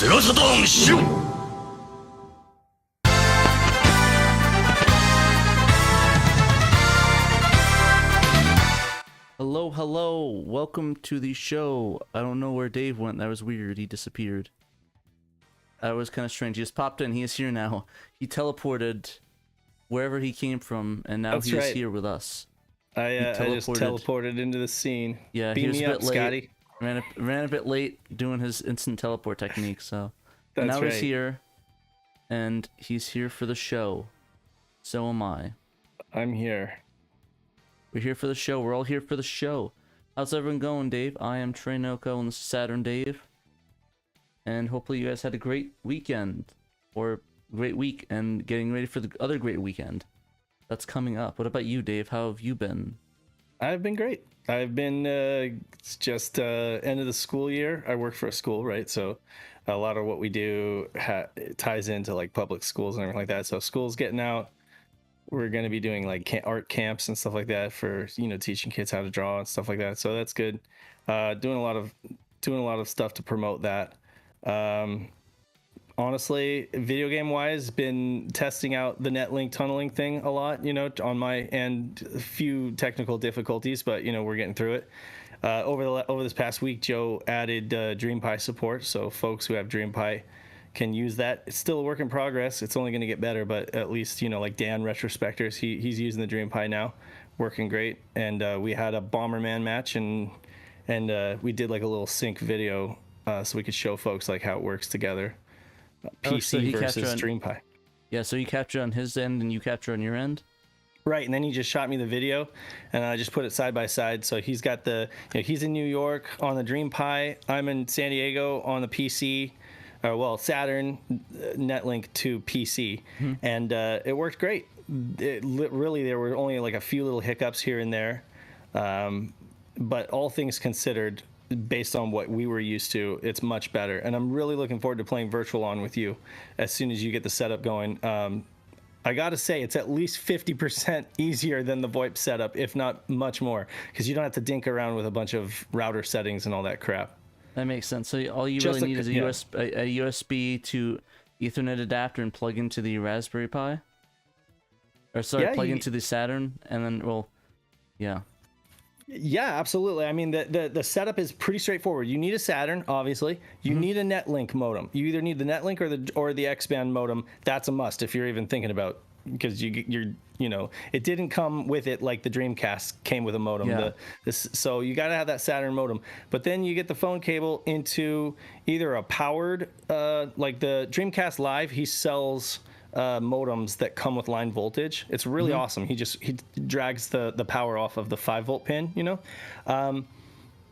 Hello, welcome to the show. I don't know where Dave went. That was weird. He disappeared. That was kind of strange. He just popped in. He is here now. He teleported wherever he came from, and now he is here with us. I just teleported into the scene. Yeah, Beam he was me a bit up, late. Scotty. Ran a bit late doing his instant teleport technique. So That's now right. he's here, and he's here for the show. So am I. I'm here. We're here for the show. We're all here for the show. How's everyone going, Dave? I am TraynoCo, and this is SaturnDave. And hopefully you guys had a great weekend, or great week, and getting ready for the other great weekend that's coming up. What about you, Dave? How have you been? I've been great. I've been it's just end of the school year. I work for a school, right? So a lot of what we do ties into like public schools and everything like that. So school's getting out. We're going to be doing like art camps and stuff like that for, teaching kids how to draw and stuff like that. So that's good. Doing a lot of stuff to promote that. Honestly, video game wise, been testing out the Netlink tunneling thing a lot, on my end, a few technical difficulties, but we're getting through it. Over this past week, Joe added DreamPi support. So folks who have DreamPi can use that. It's still a work in progress. It's only going to get better, but at least, like Dan Retrospectors, he's using the DreamPi now, working great. And we had a Bomberman match, and we did like a little sync video so we could show folks like how it works together. PC versus DreamPi. Yeah, so you capture on his end and you capture on your end? Right, and then he just shot me the video, and I just put it side by side. So he's got he's in New York on the DreamPi. I'm in San Diego on the PC. Saturn Netlink to PC, and it worked great. Really, there were only like a few little hiccups here and there, but all things considered, based on what we were used to, it's much better. And I'm really looking forward to playing Virtual On with you as soon as you get the setup going. I gotta say, it's at least 50% easier than the VoIP setup, if not much more, because you don't have to dink around with a bunch of router settings and all that crap. That makes sense. So all you really need is a USB to Ethernet adapter and plug into the Raspberry Pi. Plug into the Saturn, and then, yeah. Yeah, absolutely. I mean, the setup is pretty straightforward. You need a Saturn, obviously. You need a Netlink modem. You either need the Netlink or the X-band modem. That's a must if you're even thinking about, because it didn't come with it like the Dreamcast came with a modem. Yeah. So you got to have that Saturn modem. But then you get the phone cable into either a powered, like the Dreamcast Live, he sells modems that come with line voltage. It's really awesome. He drags the power off of the 5-volt pin,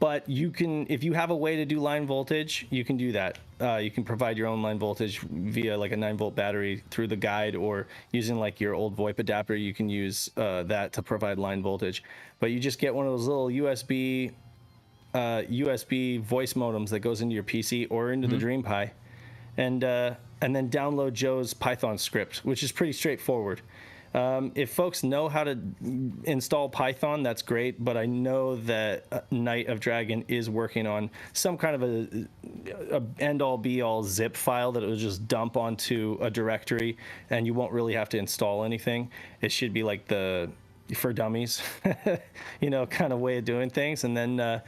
but you can, if you have a way to do line voltage, you can do that. You can provide your own line voltage via like a 9-volt battery through the guide, or using like your old VoIP adapter, you can use that to provide line voltage. But you just get one of those little USB voice modems that goes into your PC or into the DreamPi, and then download Joe's Python script, which is pretty straightforward. If folks know how to install Python, that's great, but I know that Night of Dragon is working on some kind of a end-all be-all zip file that it will just dump onto a directory, and you won't really have to install anything. It should be like the for dummies, kind of way of doing things, and then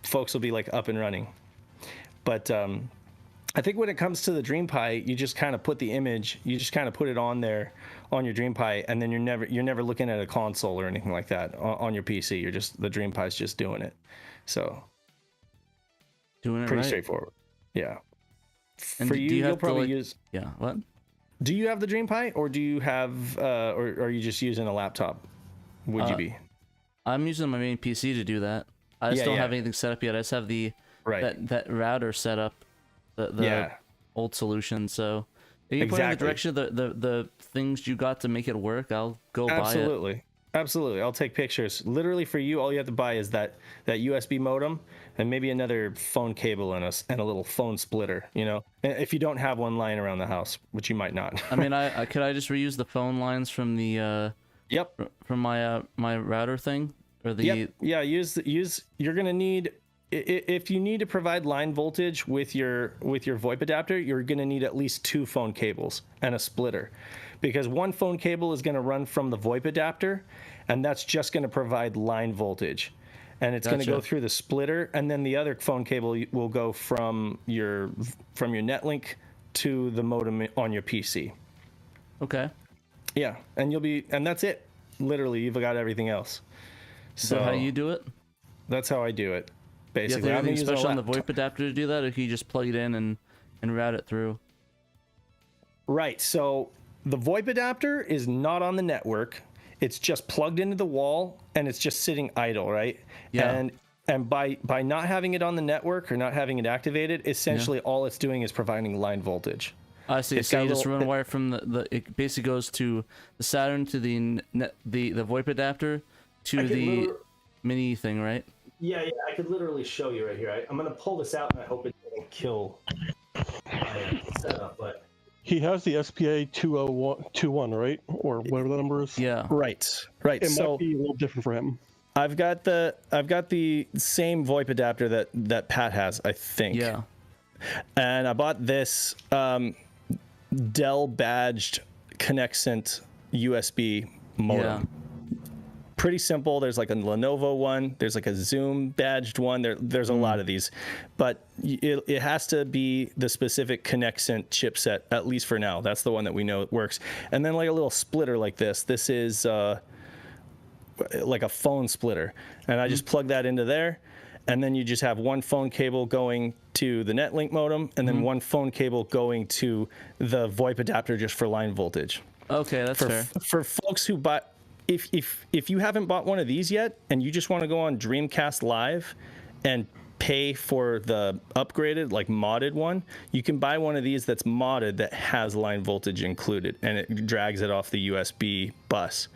folks will be like up and running. But I think when it comes to the DreamPi, you just kind of put the image, you just kind of put it on there on your DreamPi, and then you're never looking at a console or anything like that on your PC. You're just, the DreamPi's just doing it. So doing it pretty right. straightforward. Yeah. And for you, you'll probably use. Yeah. What? Do you have the DreamPi, or do you have, or are you just using a laptop? Would you be? I'm using my main PC to do that. I just don't have anything set up yet. I just have the that router set up. The old solution. So if you point in the direction of the things you got to make it work, I'll go buy it. Absolutely. I'll take pictures. Literally, for you, all you have to buy is that USB modem and maybe another phone cable and a little phone splitter, if you don't have one lying around the house, which you might not. I mean, could I just reuse the phone lines from the from my my router thing, or the use you're gonna need if you need to provide line voltage with your VoIP adapter, you're going to need at least 2 phone cables and a splitter, because one phone cable is going to run from the VoIP adapter, and that's just going to provide line voltage, and it's going to go through the splitter, and then the other phone cable will go from your Netlink to the modem on your PC. Okay. Yeah, and that's it. Literally, you've got everything else. Is that how you do it? That's how I do it. Basically, you have anything special on the VoIP adapter to do that, or can you just plug it in and route it through? Right. So the VoIP adapter is not on the network. It's just plugged into the wall, and it's just sitting idle, right? Yeah. And by not having it on the network or not having it activated, essentially all it's doing is providing line voltage. I see. So you just run a wire from it basically goes to the Saturn to the VoIP adapter to the mini thing, right? Yeah, I could literally show you right here. I'm going to pull this out, and I hope it doesn't kill my setup. But he has the SPA 20121, right, or whatever the number is. Yeah. Right. It might be a little different for him. I've got the same VoIP adapter that Pat has, I think. Yeah. And I bought this Dell badged ConnectSync USB modem. Yeah. Pretty simple. There's like a Lenovo one. There's like a Zoom badged one. There's a lot of these, but it has to be the specific ConnectSync chipset, at least for now. That's the one that we know it works. And then like a little splitter like this. This is like a phone splitter, and I just plug that into there, and then you just have one phone cable going to the Netlink modem, and then one phone cable going to the VoIP adapter just for line voltage. Okay, that's fair. For folks who buy. If you haven't bought one of these yet and you just want to go on Dreamcast Live and pay for the upgraded, like modded one, you can buy one of these that's modded that has line voltage included, and it drags it off the USB bus.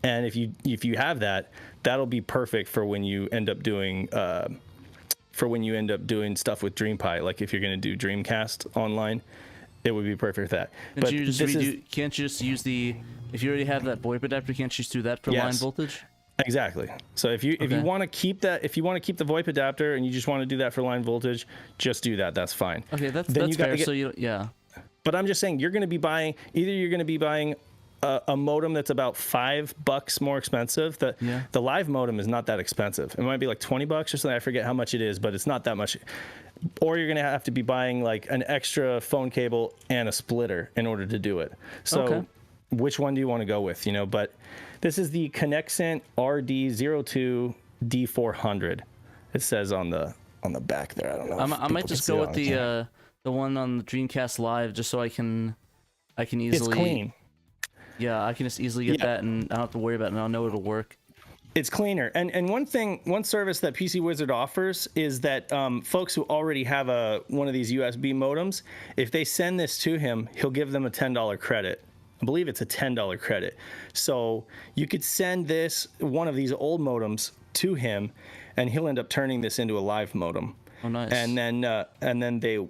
And if you have that, that'll be perfect for when you end up doing stuff with DreamPi. Like if you're going to do Dreamcast online, it would be perfect for that. Can't you just use if you already have that VoIP adapter, can't you just do that for line voltage? Exactly. So if you want to keep the VoIP adapter and you just want to do that for line voltage, just do that. That's fine. Okay, that's fair. But I'm just saying you're going to be buying a modem that's about $5 more expensive. The live modem is not that expensive. It might be like $20 or something. I forget how much it is, but it's not that much. Or you're going to have to be buying like an extra phone cable and a splitter in order to do it. So which one do you want to go with? But this is the ConnectSync RD02 D400. It says on the back there. I don't know. I might just go with the one on the Dreamcast Live, just so I can easily. It's clean. Yeah, I can just easily get that, and I don't have to worry about it, and I'll know it'll work. It's cleaner. And one service that PC Wizard offers is that folks who already have one of these USB modems, if they send this to him, he'll give them a $10 credit. I believe it's a $10 credit. So you could send one of these old modems to him, and he'll end up turning this into a live modem. Oh, nice. And then they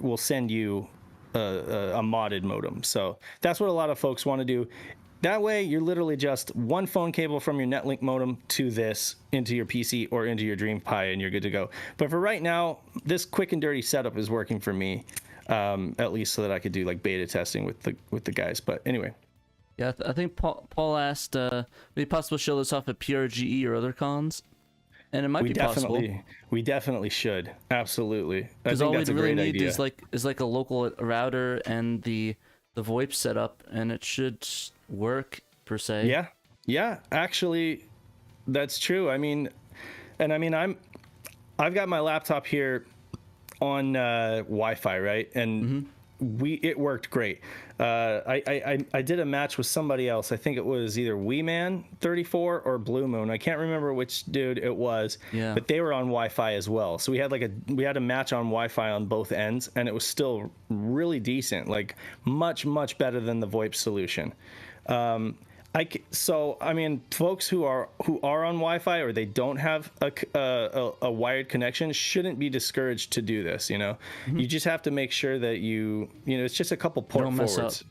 will send you a modded modem. So that's what a lot of folks want to do. That way, you're literally just one phone cable from your Netlink modem to this into your PC or into your DreamPi, and you're good to go. But for right now, this quick and dirty setup is working for me, at least so that I could do like beta testing with the guys. But anyway. Yeah, I think Paul asked, would it be possible to show this off at PRGE or other cons? And it might be possible. We definitely should. Absolutely. Because all we really need is like a local router and the VoIP setup, and it should work per se. Yeah. Actually, that's true. I've got my laptop here on Wi-Fi, right? And it worked great. I did a match with somebody else. I think it was either WeeMan34 or Blue Moon. I can't remember which dude it was. Yeah. But they were on Wi-Fi as well. So we had a match on Wi-Fi on both ends, and it was still really decent. Like much better than the VoIP solution. Folks who are on Wi-Fi or they don't have a wired connection shouldn't be discouraged to do this. You just have to make sure that it's just a couple port forwards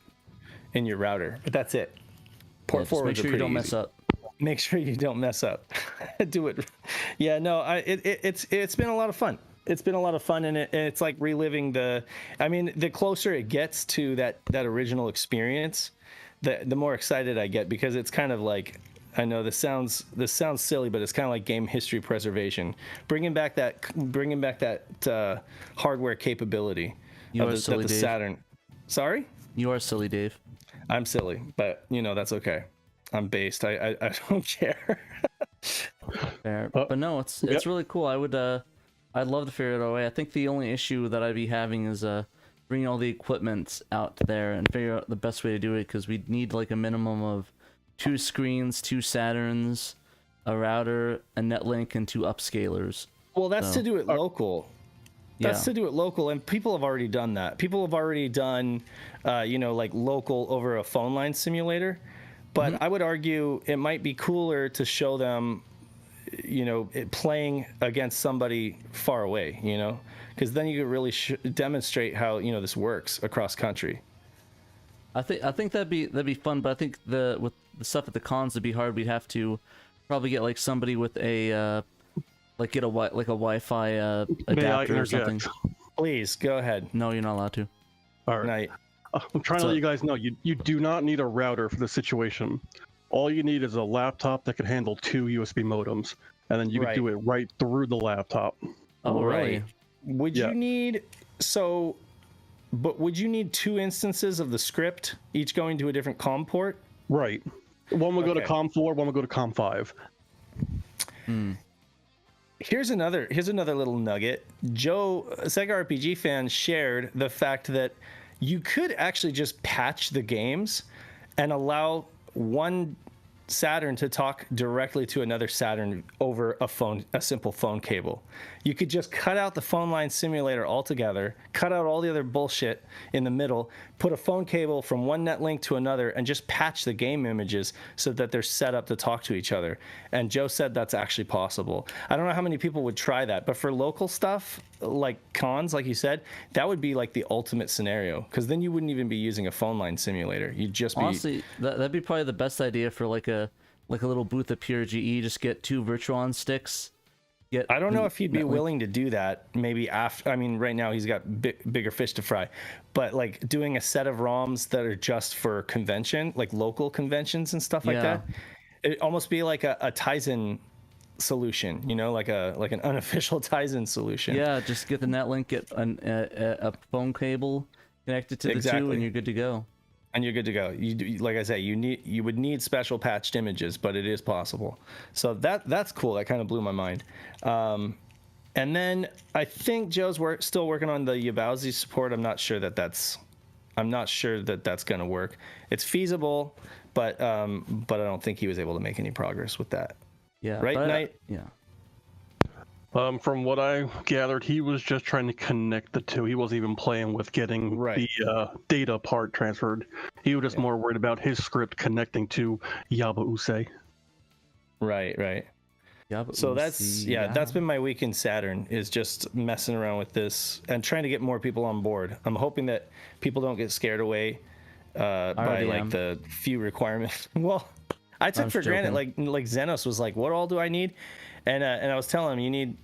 in your router, but that's it. Port forwards. Make sure you don't mess up. Make sure you don't mess up. Do it. Yeah, no, it's been a lot of fun. It's been a lot of fun, and it's like reliving the. I mean, the closer it gets to that original experience, the more excited I get, because it's kind of like, I know this sounds silly, but it's kind of like game history preservation, bringing back that hardware capability You are of silly, the Dave. Saturn. Sorry, You are silly, Dave. I'm silly, but that's okay. I'm based. I don't care. Fair. But no, it's really cool. I'd love to figure it out. I think the only issue that I'd be having is bringing all the equipment out there and figure out the best way to do it, because we'd need like a minimum of 2 screens, 2 Saturns, a router, a Netlink, and 2 upscalers. Well, that's to do it local. That's Yeah. to do it local, and people have already done that. People have already done, like local over a phone line simulator. But I would argue it might be cooler to show them, it playing against somebody far away, because then you could really demonstrate how this works across country. I think that'd be fun, but I think with the stuff at the cons, it'd be hard. We'd have to probably get like somebody with a get a Wi-Fi adapter or something. Please go ahead. No, you're not allowed to. All right. Night. I'm trying to let you guys know, you do not need a router for this situation. All you need is a laptop that can handle 2 USB modems, and then you can do it right through the laptop. Oh, really? Right. Would you need would you need 2 instances of the script, each going to a different COM port? Right. One will go to COM4, one will go to COM5. Here's another little nugget. Joe, Sega RPG fan, shared the fact that you could actually just patch the games and allow one Saturn to talk directly to another Saturn over a simple phone cable. You could just cut out the phone line simulator altogether, cut out all the other bullshit in the middle, put a phone cable from one Netlink to another, and just patch the game images so that they're set up to talk to each other. And Joe said that's actually possible. I don't know how many people would try that, but for local stuff, like cons, like you said, that would be like the ultimate scenario, because then you wouldn't even be using a phone line simulator. You'd just be... Honestly, that'd be probably the best idea for like a little booth at PRGE. Just get 2 Virtuon sticks. I don't know if he'd be willing to do that. Maybe after. I mean, right now he's got bigger fish to fry. But like doing a set of ROMs that are just for convention, like local conventions and stuff like that, it'd almost be like a Tizen solution. Like an unofficial Tizen solution. Yeah, just get the Netlink, get a phone cable connected to the 2, and you're good to go. And you're good to go. Like I say, you would need special patched images, but it is possible. So that's cool. That kind of blew my mind. And then I think Joe's still working on the Yabowsi support. I'm not sure that that's going to work. It's feasible, but I don't think he was able to make any progress with that. Yeah. Right, Knight? Yeah. From what I gathered, he was just trying to connect the 2. He wasn't even playing with getting the data part transferred. He was just more worried about his script connecting to Yabause. Right. So that's been my week in Saturn, is just messing around with this and trying to get more people on board. I'm hoping that people don't get scared away by the few requirements. Well, I took for granted, like Xenos was like, what all do I need? And I was telling him, you need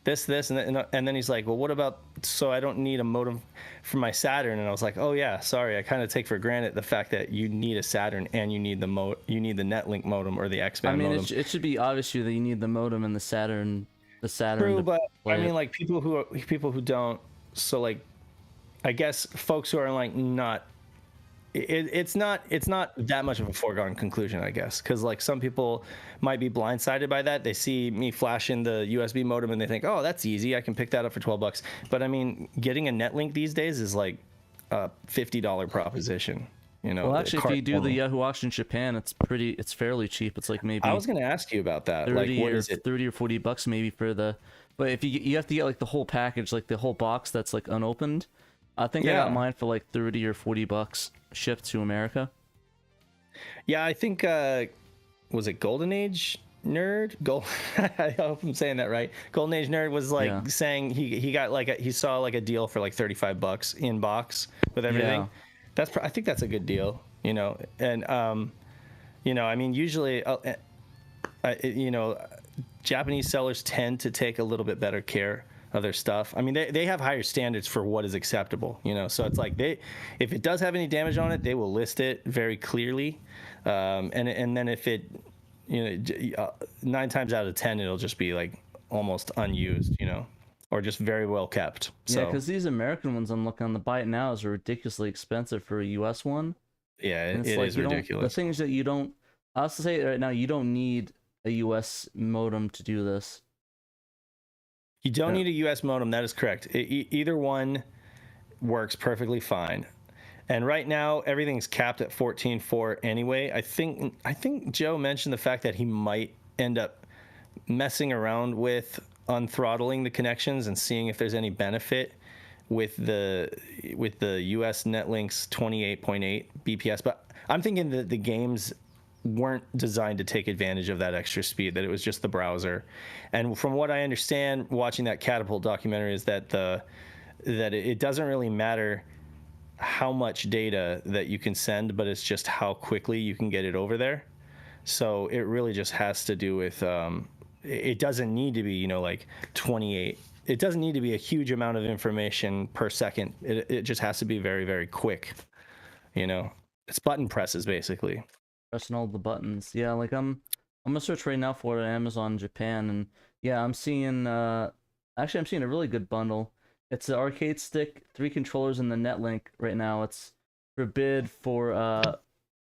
this, and then he's like, well, what about, so I don't need a modem for my Saturn? And I was like, oh yeah, sorry, I kind of take for granted the fact that you need a Saturn and you need the Netlink modem or the X-band modem. I mean, it should be obvious that you need the modem and the Saturn. True, but I mean, like people who don't. So like, I guess folks who are like not. It's not that much of a foregone conclusion, I guess, because like some people might be blindsided by that. They see me flashing the USB modem and they think, oh, that's easy, I can pick that up for $12. But I mean, getting a Netlink these days is like a $50 proposition. Well, actually, if you do the Yahoo auction in Japan, it's fairly cheap. It's like maybe. I was going to ask you about that. 30 like, what is it? $30 or $40 maybe for the. But if you have to get like the whole package, like the whole box that's like unopened. I think I got mine for like $30 or $40 shipped to America. Yeah, I think was it Golden Age Nerd? I hope I'm saying that right. Golden Age Nerd was like saying he got like he saw like a deal for like $35 in box with everything. Yeah. I think that's a good deal, And I mean, usually Japanese sellers tend to take a little bit better care of their stuff. I mean, they have higher standards for what is acceptable, so it's like if it does have any damage on it, they will list it very clearly. And then if it, 9 times out of 10, it'll just be like almost unused, or just very well kept. Yeah, because these American ones I'm looking on, the buy it now is ridiculously expensive for a US one. Yeah, it is ridiculous. The thing is that I'll say right now, you don't need a US modem to do this. You don't need a US modem, that is correct. Either one works perfectly fine. And right now, everything's capped at 14.4 anyway. I think Joe mentioned the fact that he might end up messing around with unthrottling the connections and seeing if there's any benefit with the US Netlink's 28.8 BPS. But I'm thinking that the games weren't designed to take advantage of that extra speed, that it was just the browser. And from what I understand watching that Catapult documentary is that it doesn't really matter how much data that you can send, but it's just how quickly you can get it over there. So it really just has to do with it doesn't need to be like 28. It doesn't need to be a huge amount of information per second. It just has to be very, very quick. It's button presses basically. Pressing all the buttons. Yeah, like I'm gonna search right now for it on Amazon Japan, and yeah, I'm seeing a really good bundle. It's an arcade stick, 3 controllers, and the Netlink right now. It's for bid for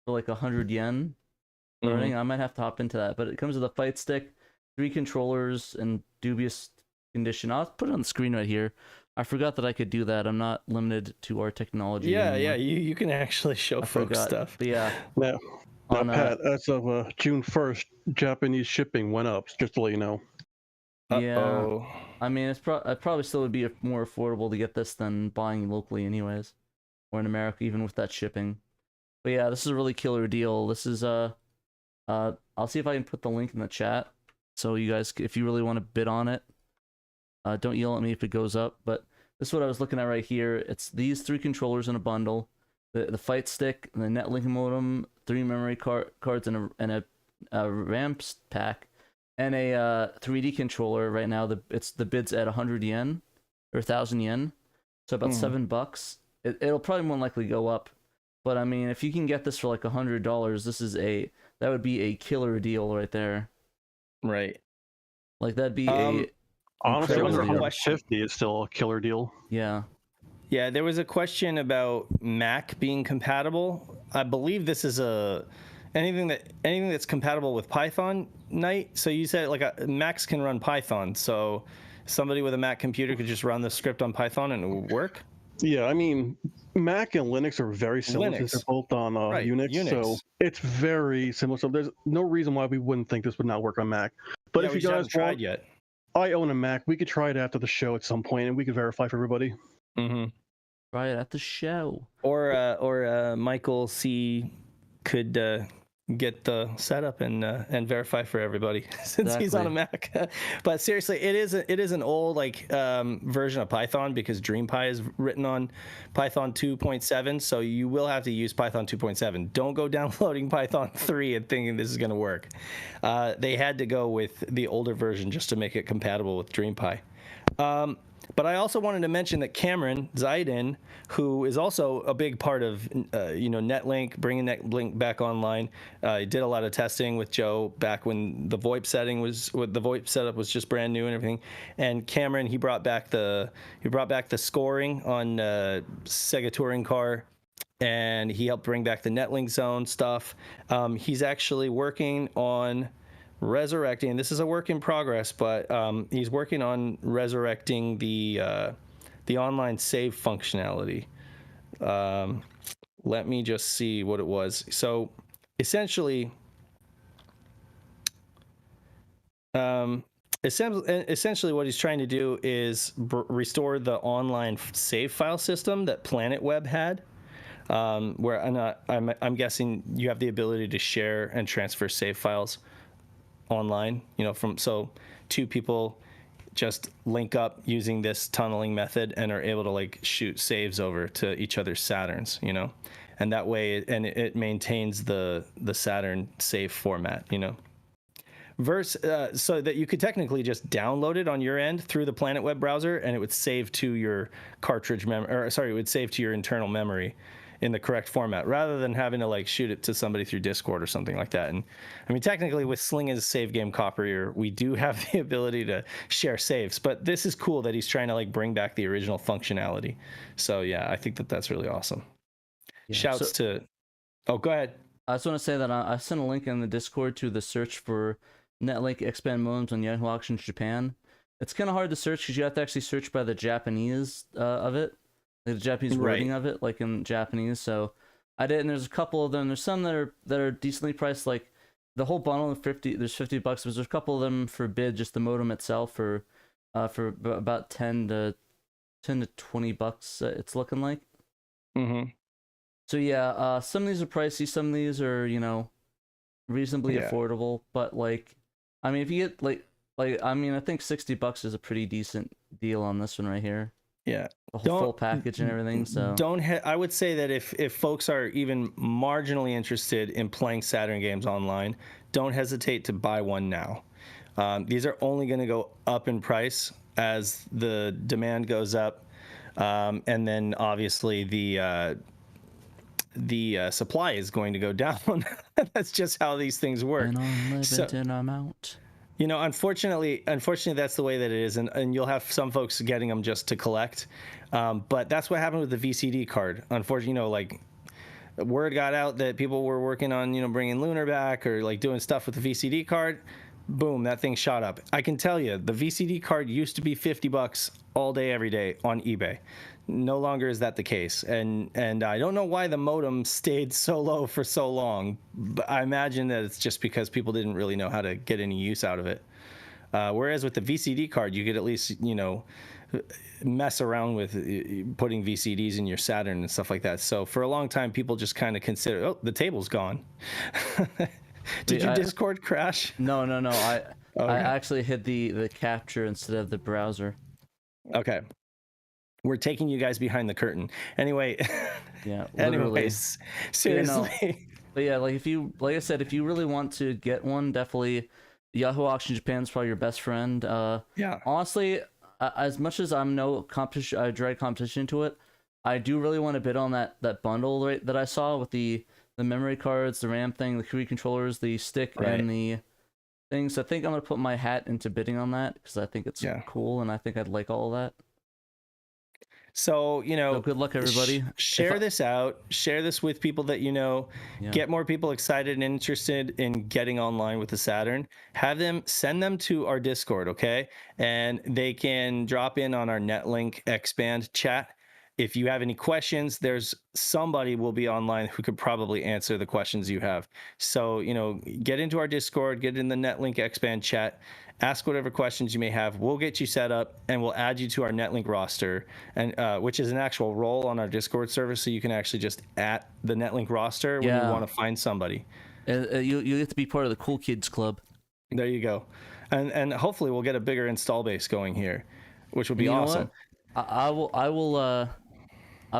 like 100 yen. Mm-hmm. I might have to hop into that, but it comes with a fight stick, 3 controllers, in dubious condition. I'll put it on the screen right here. I forgot that I could do that. I'm not limited to our technology. Yeah, anymore. Yeah, you can actually show folks stuff. But yeah. Now, Pat, as of June 1st, Japanese shipping went up, just to let you know. Yeah. I mean, it probably still would be more affordable to get this than buying locally anyways. Or in America, even with that shipping. But yeah, this is a really killer deal. This is, I'll see if I can put the link in the chat. So you guys, if you really want to bid on it, don't yell at me if it goes up. But this is what I was looking at right here. It's these 3 controllers in a bundle. The fight stick, the Netlink modem, 3 memory cards, and a RAM pack, and a 3D controller. Right now, the bid's at 100 yen or 1,000 yen, so about $7. It'll probably more likely go up, but I mean, if you can get this for like $100, that would be a killer deal right there. Right. Like that'd be honestly, $150 is still a killer deal. Yeah. Yeah, there was a question about Mac being compatible. I believe this is anything that's compatible with Python, Knight. So you said Macs can run Python, so somebody with a Mac computer could just run the script on Python and it would work? Yeah, I mean, Mac and Linux are very similar since they're both on Unix, so it's very similar. So there's no reason why we wouldn't think this would not work on Mac. But if you guys haven't tried yet, I own a Mac. We could try it after the show at some point, and we could verify for everybody. Mm-hmm. Try it at the show. Or Michael C could get the setup and verify for everybody since he's on a Mac. But seriously, it is an old version of Python because DreamPy is written on Python 2.7, so you will have to use Python 2.7. Don't go downloading Python 3 and thinking this is going to work. They had to go with the older version just to make it compatible with DreamPy. But I also wanted to mention that Cameron Zaiden, who is also a big part of, Netlink, bringing Netlink back online, did a lot of testing with Joe back when the VoIP setup was just brand new and everything. And Cameron, he brought back the scoring on Sega Touring Car, and he helped bring back the Netlink zone stuff. He's actually working on resurrecting, this is a work in progress, but he's working on resurrecting the online save functionality. Let me just see what it was. So essentially what he's trying to do is restore the online save file system that Planet Web had, where I'm guessing you have the ability to share and transfer save files online, so 2 people just link up using this tunneling method and are able to shoot saves over to each other's Saturns, and that way it maintains the Saturn save format, so that you could technically just download it on your end through the Planet web browser, and it would save to your cartridge memory, or sorry, it would save to your internal memory in the correct format, rather than having to like shoot it to somebody through Discord or something like that. And I mean, technically with Sling as a save game copier, we do have the ability to share saves, but this is cool that he's trying to like bring back the original functionality. So yeah, I think that that's really awesome. Yeah, Shouts to, oh, go ahead. I just want to say that I sent a link in the Discord to the search for Netlink expand modems on Yahoo Auctions Japan. It's kind of hard to search because you have to actually search by the Japanese of it. The Japanese wording of it, like in Japanese. So I did, and there's a couple of them. There's some that are decently priced, like the whole bundle of 50. There's $50, but there's a couple of them for bid, just the modem itself for about 10 to $20. It's looking like. Mm-hmm. So yeah, some of these are pricey. Some of these are reasonably affordable. But like, I mean, if you get like I mean, I think $60 is a pretty decent deal on this one right here. Yeah, the whole full package and everything. So I would say that if folks are even marginally interested in playing Saturn games online, don't hesitate to buy one now. These are only going to go up in price as the demand goes up, and then obviously the supply is going to go down. That's just how these things work. And unlimited amount. You know, unfortunately, that's the way that it is, and you'll have some folks getting them just to collect. But that's what happened with the VCD card. Unfortunately, like word got out that people were working on, bringing Lunar back or like doing stuff with the VCD card. Boom, that thing shot up. I can tell you, the VCD card used to be $50 all day, every day on eBay. No longer is that the case, and I don't know why the modem stayed so low for so long, but I imagine that it's just because people didn't really know how to get any use out of it. Whereas with the VCD card, you could at least mess around with putting VCDs in your Saturn and stuff like that. So for a long time, people just kind of considered, oh, the table's gone. Did your Discord crash? No. I actually hit the capture instead of the browser. Okay. We're taking you guys behind the curtain. Anyway. Yeah. Literally. Anyways, seriously. But yeah, like I said, if you really want to get one, definitely Yahoo Auction Japan is probably your best friend. Yeah. Honestly, as much as I'm no competition, I dread competition to it. I do really want to bid on that bundle that I saw with the memory cards, the RAM thing, the Wii controllers, the stick, and the things. I think I'm gonna put my hat into bidding on that because I think it's cool, and I think I'd like all of that. So, good luck, everybody. Share this out. Share this with people that you know. Yeah. Get more people excited and interested in getting online with the Saturn. Send them to our Discord, okay? And they can drop in on our Netlink Expand chat. If you have any questions, there's somebody will be online who could probably answer the questions you have. So, get into our Discord, get in the Netlink Expand chat, ask whatever questions you may have. We'll get you set up, and we'll add you to our Netlink roster, and which is an actual role on our Discord server, so you can actually just at the Netlink roster when you want to find somebody. You have to be part of the cool kids club. There you go. And hopefully we'll get a bigger install base going here, which would be awesome. I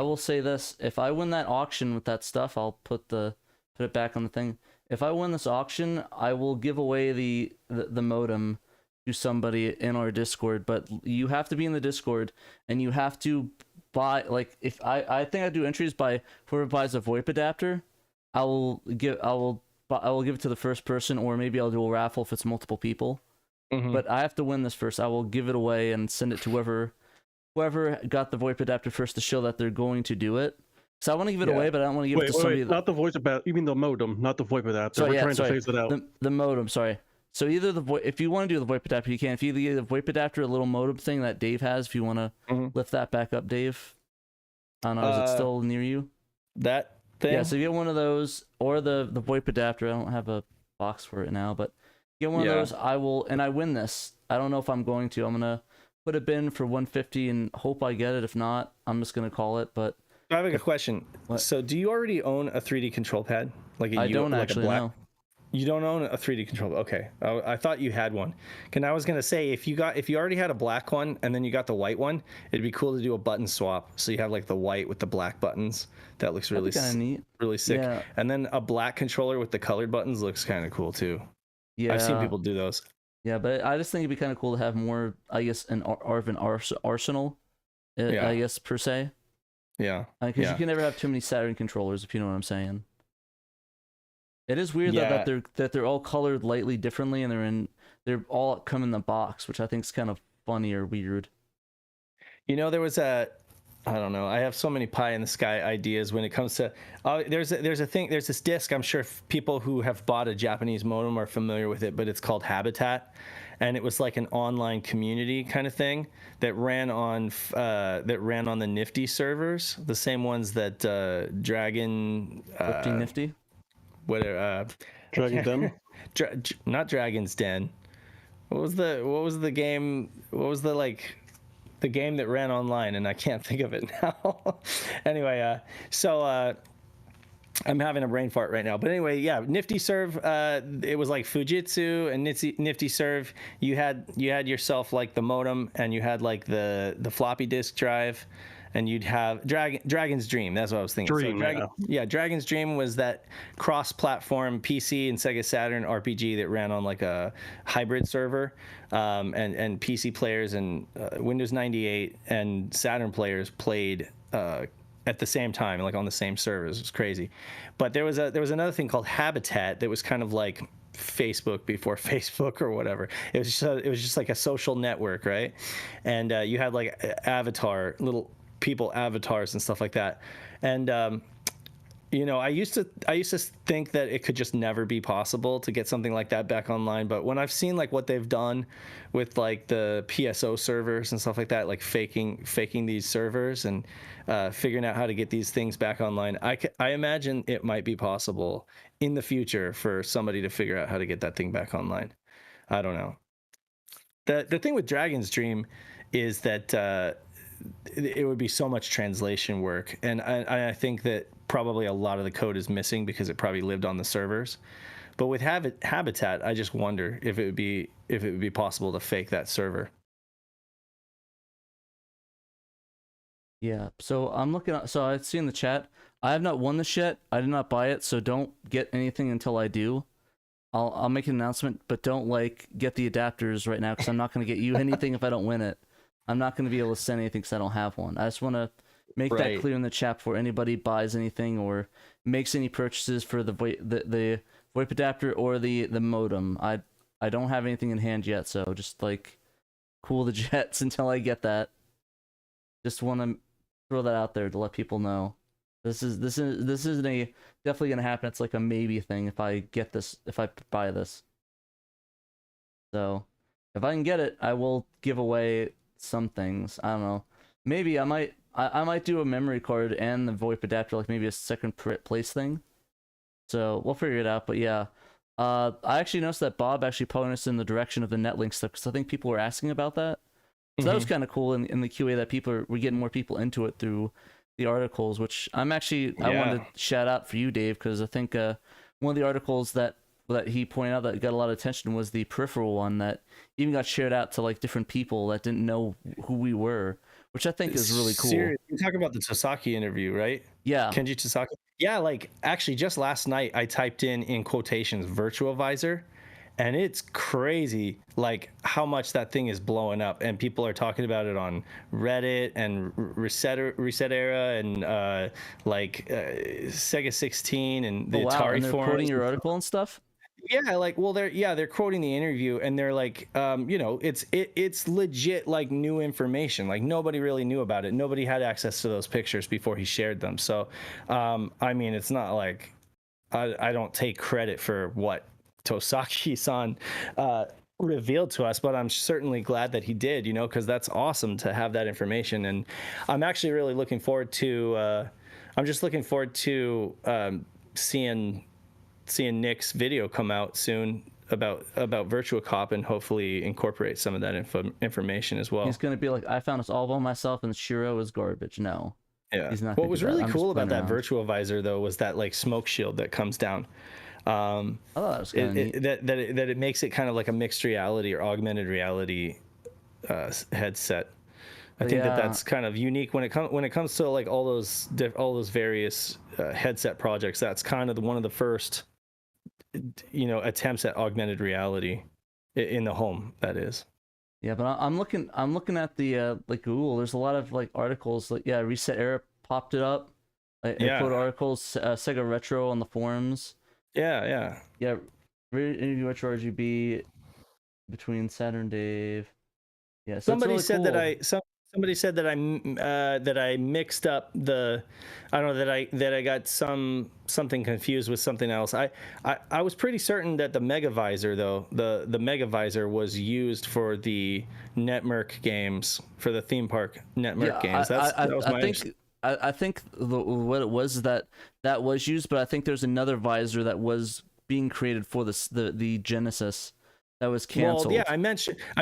will say this: if I win that auction with that stuff, I'll put it back on the thing. If I win this auction, I will give away the modem to somebody in our Discord. But you have to be in the Discord, and you have to buy. Like, if I think I do entries by whoever buys a VoIP adapter, I will give it to the first person, or maybe I'll do a raffle if it's multiple people. Mm-hmm. But I have to win this first. I will give it away and send it to whoever got the VoIP adapter first to show that they're going to do it. So I want to give it away, but I don't want to give it to somebody. Not the voice adapter. You mean the modem, not the VoIP adapter. We're trying to phase it out. The modem, sorry. So either if you want to do the VoIP adapter, you can. If you get the VoIP adapter, a little modem thing that Dave has, if you want to lift that back up, Dave. I don't know, is it still near you? That thing? Yeah, so you get one of those, or the VoIP adapter. I don't have a box for it now, but get one of those. I win this. I don't know if I'm going to. I'm going to put a bin for 150 and hope I get it. If not, I'm just going to call it, but... I have a question. What? So do you already own a 3D control pad? I don't actually know. You don't own a 3D control. Okay. I thought you had one. And I was going to say, if you already had a black one and then you got the white one, it'd be cool to do a button swap. So you have like the white with the black buttons. That looks really kind of neat. Really sick. Yeah. And then a black controller with the colored buttons looks kind of cool too. Yeah, I've seen people do those. Yeah, but I just think it'd be kind of cool to have more, I guess, an arsenal, I guess, per se. Yeah. Because you can never have too many Saturn controllers, if you know what I'm saying. It is weird though, that they're all colored lightly differently, and they're all come in the box, which I think is kind of funny or weird. There was I don't know. I have so many pie in the sky ideas when it comes to. There's this disc. I'm sure people who have bought a Japanese modem are familiar with it, but it's called Habitat, and it was like an online community kind of thing that ran on the Nifty servers, the same ones that Dragon. Nifty. Dragon's Den. Not Dragon's Den. What was the game? What was the game that ran online, and I can't think of it now. Anyway, so I'm having a brain fart right now. But anyway, yeah, Nifty Serve. It was like Fujitsu and Nifty Serve. You had yourself like the modem, and you had like the floppy disk drive, and you'd have Dragon's Dream. That's what I was thinking. Dragon's Dream was that cross-platform PC and Sega Saturn RPG that ran on like a hybrid server, and PC players and Windows 98 and Saturn players played at the same time, like on the same servers. It was crazy. But there was another thing called Habitat that was kind of like Facebook before Facebook or whatever. It was just like a social network, right? And you had like little people avatars and stuff like that. And I used to think that it could just never be possible to get something like that back online, but when I've seen like what they've done with like the PSO servers and stuff like that, like faking these servers and figuring out how to get these things back online, I imagine it might be possible in the future for somebody to figure out how to get that thing back online. I don't know. The thing with Dragon's Dream is that it would be so much translation work, and I think that probably a lot of the code is missing because it probably lived on the servers. But with Habitat, I just wonder if it would be possible to fake that server. Yeah. So I'm looking. So I see in the chat, I have not won this yet. I did not buy it, so don't get anything until I do. I'll make an announcement, but don't get the adapters right now because I'm not going to get you anything if I don't win it. I'm not going to be able to send anything because I don't have one. I just want to make that clear in the chat before anybody buys anything or makes any purchases for the VoIP adapter or the modem. I don't have anything in hand yet, so just like cool the jets until I get that. Just want to throw that out there to let people know. This isn't definitely gonna happen. It's like a maybe thing if I buy this. So if I can get it, I will give away some things. I don't know. Maybe I might do a memory card and the VoIP adapter, like maybe a second place thing. So we'll figure it out. But yeah, I actually noticed that Bob actually pointed us in the direction of the Netlink stuff because I think people were asking about that. So that was kind of cool in the QA that we're getting more people into it through the articles, which I wanted to shout out for you, Dave, because I think one of the articles that he pointed out that got a lot of attention was the peripheral one that even got shared out to like different people that didn't know who we were, which I think is really cool. You're talking about the Tosaki interview, right? Yeah. Kenji Tosaki. Yeah, like actually just last night I typed in quotations Virtua Visor, and it's crazy like how much that thing is blowing up, and people are talking about it on Reddit and Reset Era and Sega 16 and the Atari and they're forums. quoting your article and stuff. Yeah, like, well, they're quoting the interview, and they're like, it's legit, like, new information. Like, nobody really knew about it. Nobody had access to those pictures before he shared them. So, I mean, it's not like I don't take credit for what Tosaki-san revealed to us, but I'm certainly glad that he did, because that's awesome to have that information. And I'm actually really looking forward to, seeing Nick's video come out soon about Virtua Cop and hopefully incorporate some of that information as well. He's going to be like, I found this all by myself and SHIRO is garbage. No. Yeah. He's not. What was really cool about that Virtua Visor, though, was that like smoke shield that comes down. I thought that was kind of neat. That it makes it kind of like a mixed reality or augmented reality headset. I think that's kind of unique when it comes to like all those various headset projects. That's kind of one of the first attempts at augmented reality in the home. That is. Yeah, but I'm looking at the like Google. There's a lot of like articles like Reset Era popped it up. I quote articles, Sega Retro on the forums. Yeah. Retro RGB between SaturnDave. Yeah, so somebody really said cool. Somebody said that I mixed up the, I don't know, that I got something confused with something else. I was pretty certain that the Megavisor though, the Megavisor was used for the Netmerc games, for the theme park Netmerc games. I think what it was is that was used, but I think there's another visor that was being created for the Genesis. That was canceled. Well, yeah, I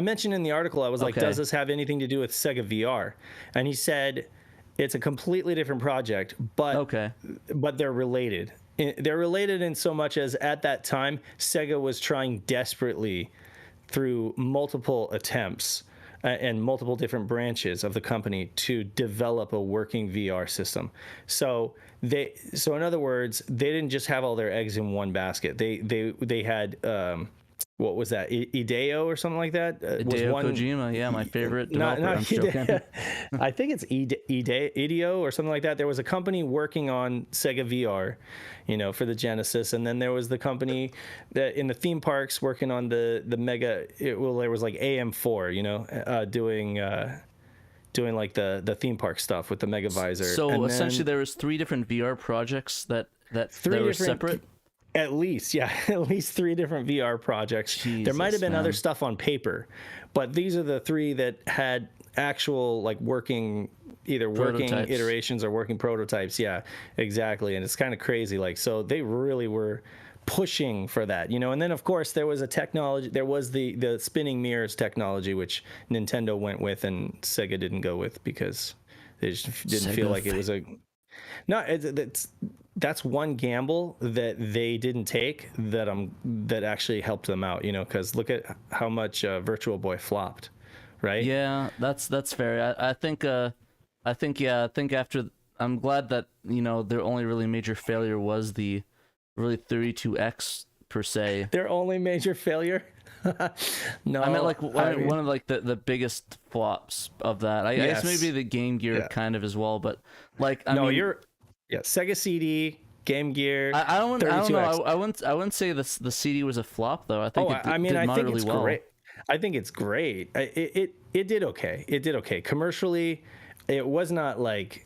mentioned in the article, I was like, does this have anything to do with Sega VR? And he said it's a completely different project, but they're related. They're related in so much as at that time, Sega was trying desperately through multiple attempts and multiple different branches of the company to develop a working VR system. So in other words, they didn't just have all their eggs in one basket. They had what was that? Hideo or something like that? Hideo Kojima, yeah, my favorite developer. Not Hideo. I think it's Hideo or something like that. There was a company working on Sega VR, for the Genesis, and then there was the company that in the theme parks working on the Mega. There was like AM4, doing like the theme park stuff with the Megavisor. So essentially, there was 3 different VR projects that were separate. At least 3 different VR projects. Jesus, there might have been man. other stuff on paper, but these are the 3 that had actual like working iterations or working prototypes. Yeah, exactly. And it's kind of crazy. Like, so they really were pushing for that, and then of course there was the spinning mirrors technology, which Nintendo went with and Sega didn't go with because they just didn't feel like it was that's one gamble that they didn't take that actually helped them out, because look at how much Virtual Boy flopped, right? Yeah, that's fair. I think after, I'm glad that their only really major failure was the really 32X per se. Their only major failure? No, I meant like one of like the biggest flops of that. I guess maybe the Game Gear kind of as well, but like Sega CD, Game Gear. I don't know. I wouldn't say the CD was a flop though. I think it did really well. Great. I think it's great. It did okay. It did okay commercially. It was not like.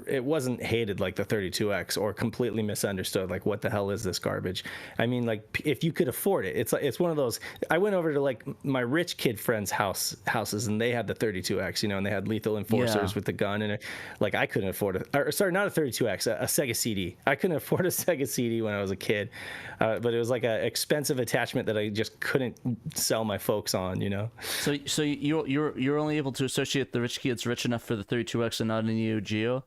It wasn't hated like the 32X or completely misunderstood. Like, what the hell is this garbage? I mean, like, if you could afford it, it's one of those. I went over to like my rich kid friends' houses, and they had the 32X, and they had Lethal Enforcers with the gun, and like I couldn't afford it. Or, sorry, not a 32X, a Sega CD. I couldn't afford a Sega CD when I was a kid, but it was like an expensive attachment that I just couldn't sell my folks on, So you're only able to associate the rich kids rich enough for the 32X and not a Neo Geo.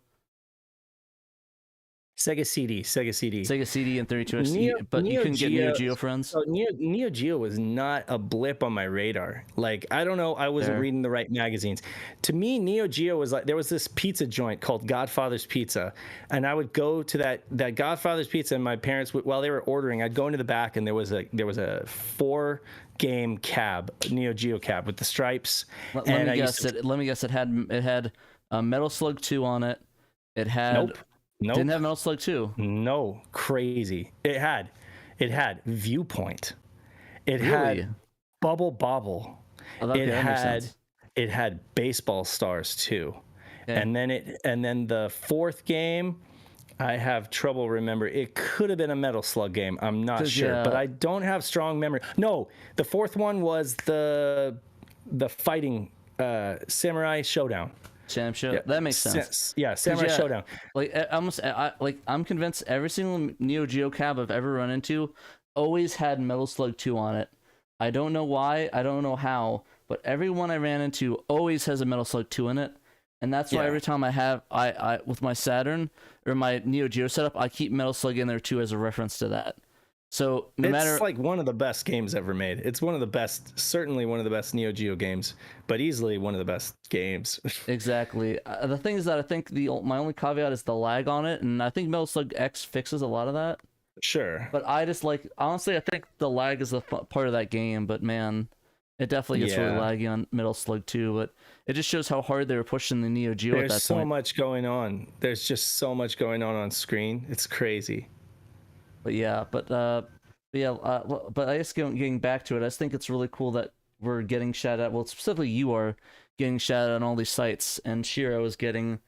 Sega CD and 32X, but you couldn't get Neo Geo friends. So Neo Geo was not a blip on my radar. Like, I don't know, I wasn't reading the right magazines. To me, Neo Geo was like, there was this pizza joint called Godfather's Pizza, and I would go to that Godfather's Pizza, and my parents would, while they were ordering, I'd go into the back, and there was a 4-game cab, Neo Geo cab with the stripes. Let me guess. It had Metal Slug 2 on it. It had. Nope. Didn't have Metal Slug 2. No, crazy. It had Viewpoint. It really? had Bubble Bobble. Oh, okay, it had Baseball Stars too. Okay. And then the 4th game, I have trouble remembering. It could have been a Metal Slug game. I'm not sure, but I don't have strong memory. No, the 4th one was the fighting Samurai Showdown. That makes sense. Samurai Showdown. Like I'm convinced every single Neo Geo cab I've ever run into always had Metal Slug 2 on it. I don't know why, I don't know how, but every one I ran into always has a Metal Slug 2 in it. And that's why every time I with my Saturn or my Neo Geo setup, I keep Metal Slug in there too as a reference to that. So it's like one of the best games ever made. It's one of the best, certainly one of the best Neo Geo games, but easily one of the best games. Exactly. The thing is that I think my only caveat is the lag on it, and I think Metal Slug X fixes a lot of that. Sure. But I just like, honestly, I think the lag is the part of that game. But man, it definitely gets really laggy on Metal Slug 2. But it just shows how hard they were pushing the Neo Geo at that point. There's so much going on. There's just so much going on screen. It's crazy. But yeah, but I guess getting back to it, I just think it's really cool that we're getting shouted out. Well, specifically you are getting shouted out on all these sites, and SHIRO is getting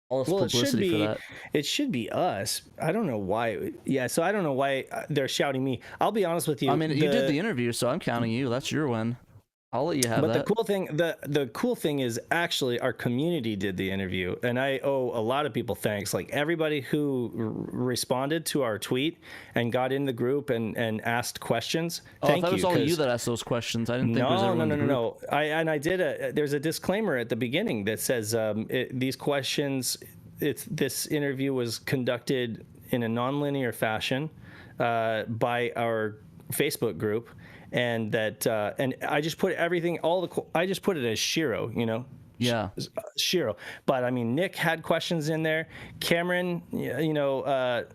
all this publicity for that. It should be us. I don't know why. Yeah, so I don't know why they're shouting me. I'll be honest with you. I mean, you did the interview, so I'm counting you. That's your win. I'll let you have that. But the cool thing is actually our community did the interview, and I owe a lot of people thanks. Like everybody who responded to our tweet and got in the group and asked questions. Thank you. That was all you that asked those questions. I didn't think it was everyone in the group. No. I did there's a disclaimer at the beginning that says these questions. This interview was conducted in a nonlinear fashion by our Facebook group. And that, and I just put everything, I just put it as SHIRO, you know? Yeah. SHIRO. But I mean, Nick had questions in there. Cameron, you know,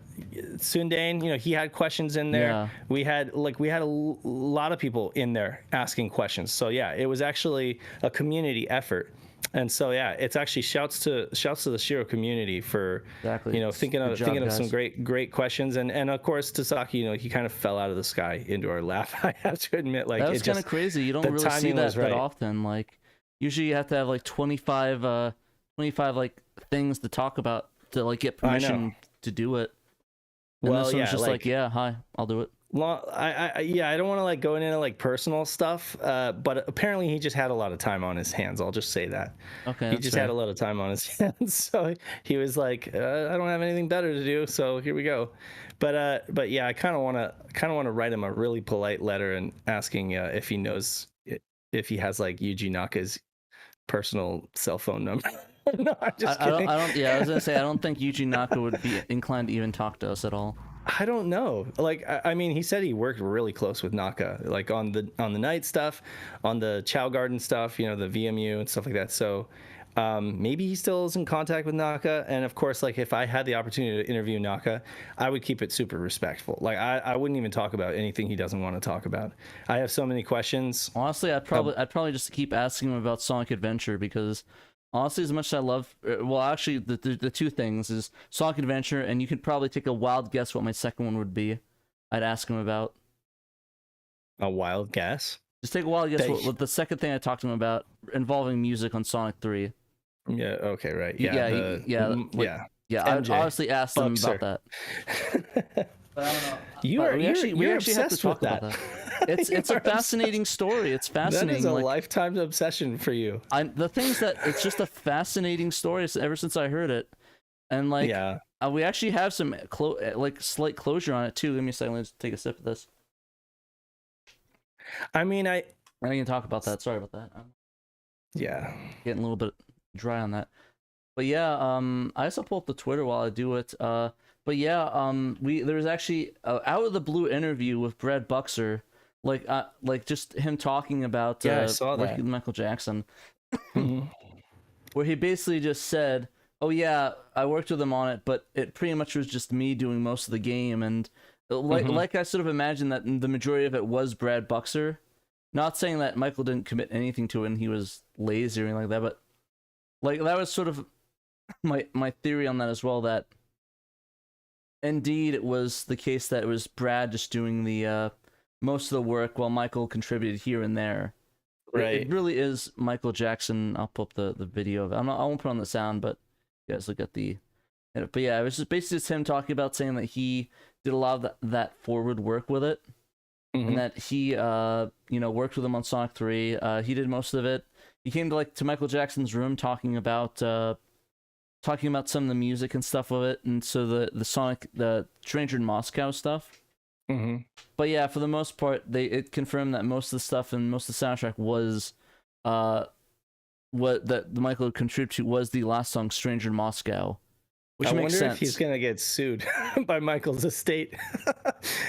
Sundane, you know, he had questions in there. Yeah. We had a lot of people in there asking questions. So yeah, it was actually a community effort. And so yeah, it's actually shouts to the SHIRO community for you know thinking of some great questions, and of course Tasaki, you know, he kind of fell out of the sky into our lap. I have to admit, like that was kind of crazy. You don't really see that often. Like usually you have to have like 25 like things to talk about to like get permission to do it. And this one's just like yeah, hi, I'll do it. Well, I don't want to like go into like personal stuff, but apparently he just had a lot of time on his hands. I'll just say that. Okay. He just had a lot of time on his hands, so he was like, I don't have anything better to do, so here we go. But yeah, I kind of want to write him a really polite letter and asking if he knows if he has like Yuji Naka's personal cell phone number. No, I'm just kidding. I was gonna say I don't think Yuji Naka would be inclined to even talk to us at all. I don't know. Like, I mean, he said he worked really close with Naka, like on the night stuff, on the Chow Garden stuff, you know, the VMU and stuff like that. So maybe he still is in contact with Naka. And of course, like if I had the opportunity to interview Naka, I would keep it super respectful. Like I wouldn't even talk about anything he doesn't want to talk about. I have so many questions. Honestly, I'd probably just keep asking him about Sonic Adventure because honestly, as much as I love, well, actually, the two things is Sonic Adventure, and you could probably take a wild guess what my second one would be. I'd ask him about. A wild guess? Just take a wild guess what the second thing I talked to him about involving music on Sonic 3. Yeah. Okay. Right. Yeah. I'd honestly ask them about that. But I don't know. You're obsessed with that. It's a fascinating story. It's fascinating. That is a lifetime obsession for you. The things that it's just a fascinating story ever since I heard it, and like we actually have some slight closure on it too. Give me a second. Let's take a sip of this. I mean, I can talk about that. Sorry about that. Yeah, getting a little bit dry on that. But yeah, I also pull up the Twitter while I do it. But yeah, there's actually out of the blue interview with Brad Buxer, like just him talking about I saw that. Michael Jackson, where he basically just said, "Oh yeah, I worked with him on it, but it pretty much was just me doing most of the game." And like I sort of imagined that the majority of it was Brad Buxer. Not saying that Michael didn't commit anything to it and he was lazy or anything like that, but like that was sort of my theory on that as well, that indeed it was the case that it was Brad just doing the most of the work while Michael contributed here and there. Right. It really is Michael Jackson. I'll put up the video of it. I won't put on the sound, but you guys look at the... But yeah, it was just basically just him talking about saying that he did a lot of that forward work with it. And that he worked with him on Sonic 3. He did most of it. He came to Michael Jackson's room talking about some of the music and stuff of it, and so the Stranger in Moscow stuff. But yeah, for the most part, it confirmed that most of the stuff and most of the soundtrack was what that Michael contributed to was the last song, Stranger in Moscow. Which makes sense. I wonder if he's gonna get sued by Michael's estate.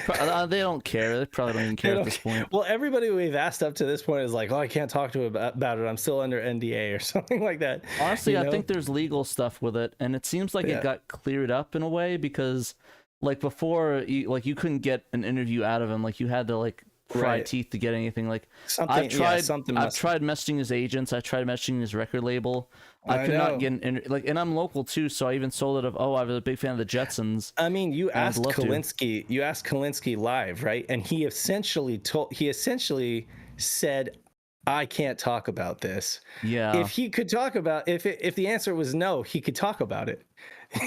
They don't care. They probably don't even care at this point. Well, everybody we've asked up to this point is like, "Oh, I can't talk to him about it. I'm still under NDA or something like that." Honestly, I think there's legal stuff with it, and it seems like it got cleared up in a way because like before, you couldn't get an interview out of him. Like you had to like pry teeth to get anything. Like I've tried messaging his agents. I tried messaging his record label. I could not get and I'm local too, so I even sold it of I was a big fan of the Jetsons. I mean, you asked Kalinske, live, right? And he essentially said, I can't talk about this. Yeah. If he could talk about if the answer was no, he could talk about it.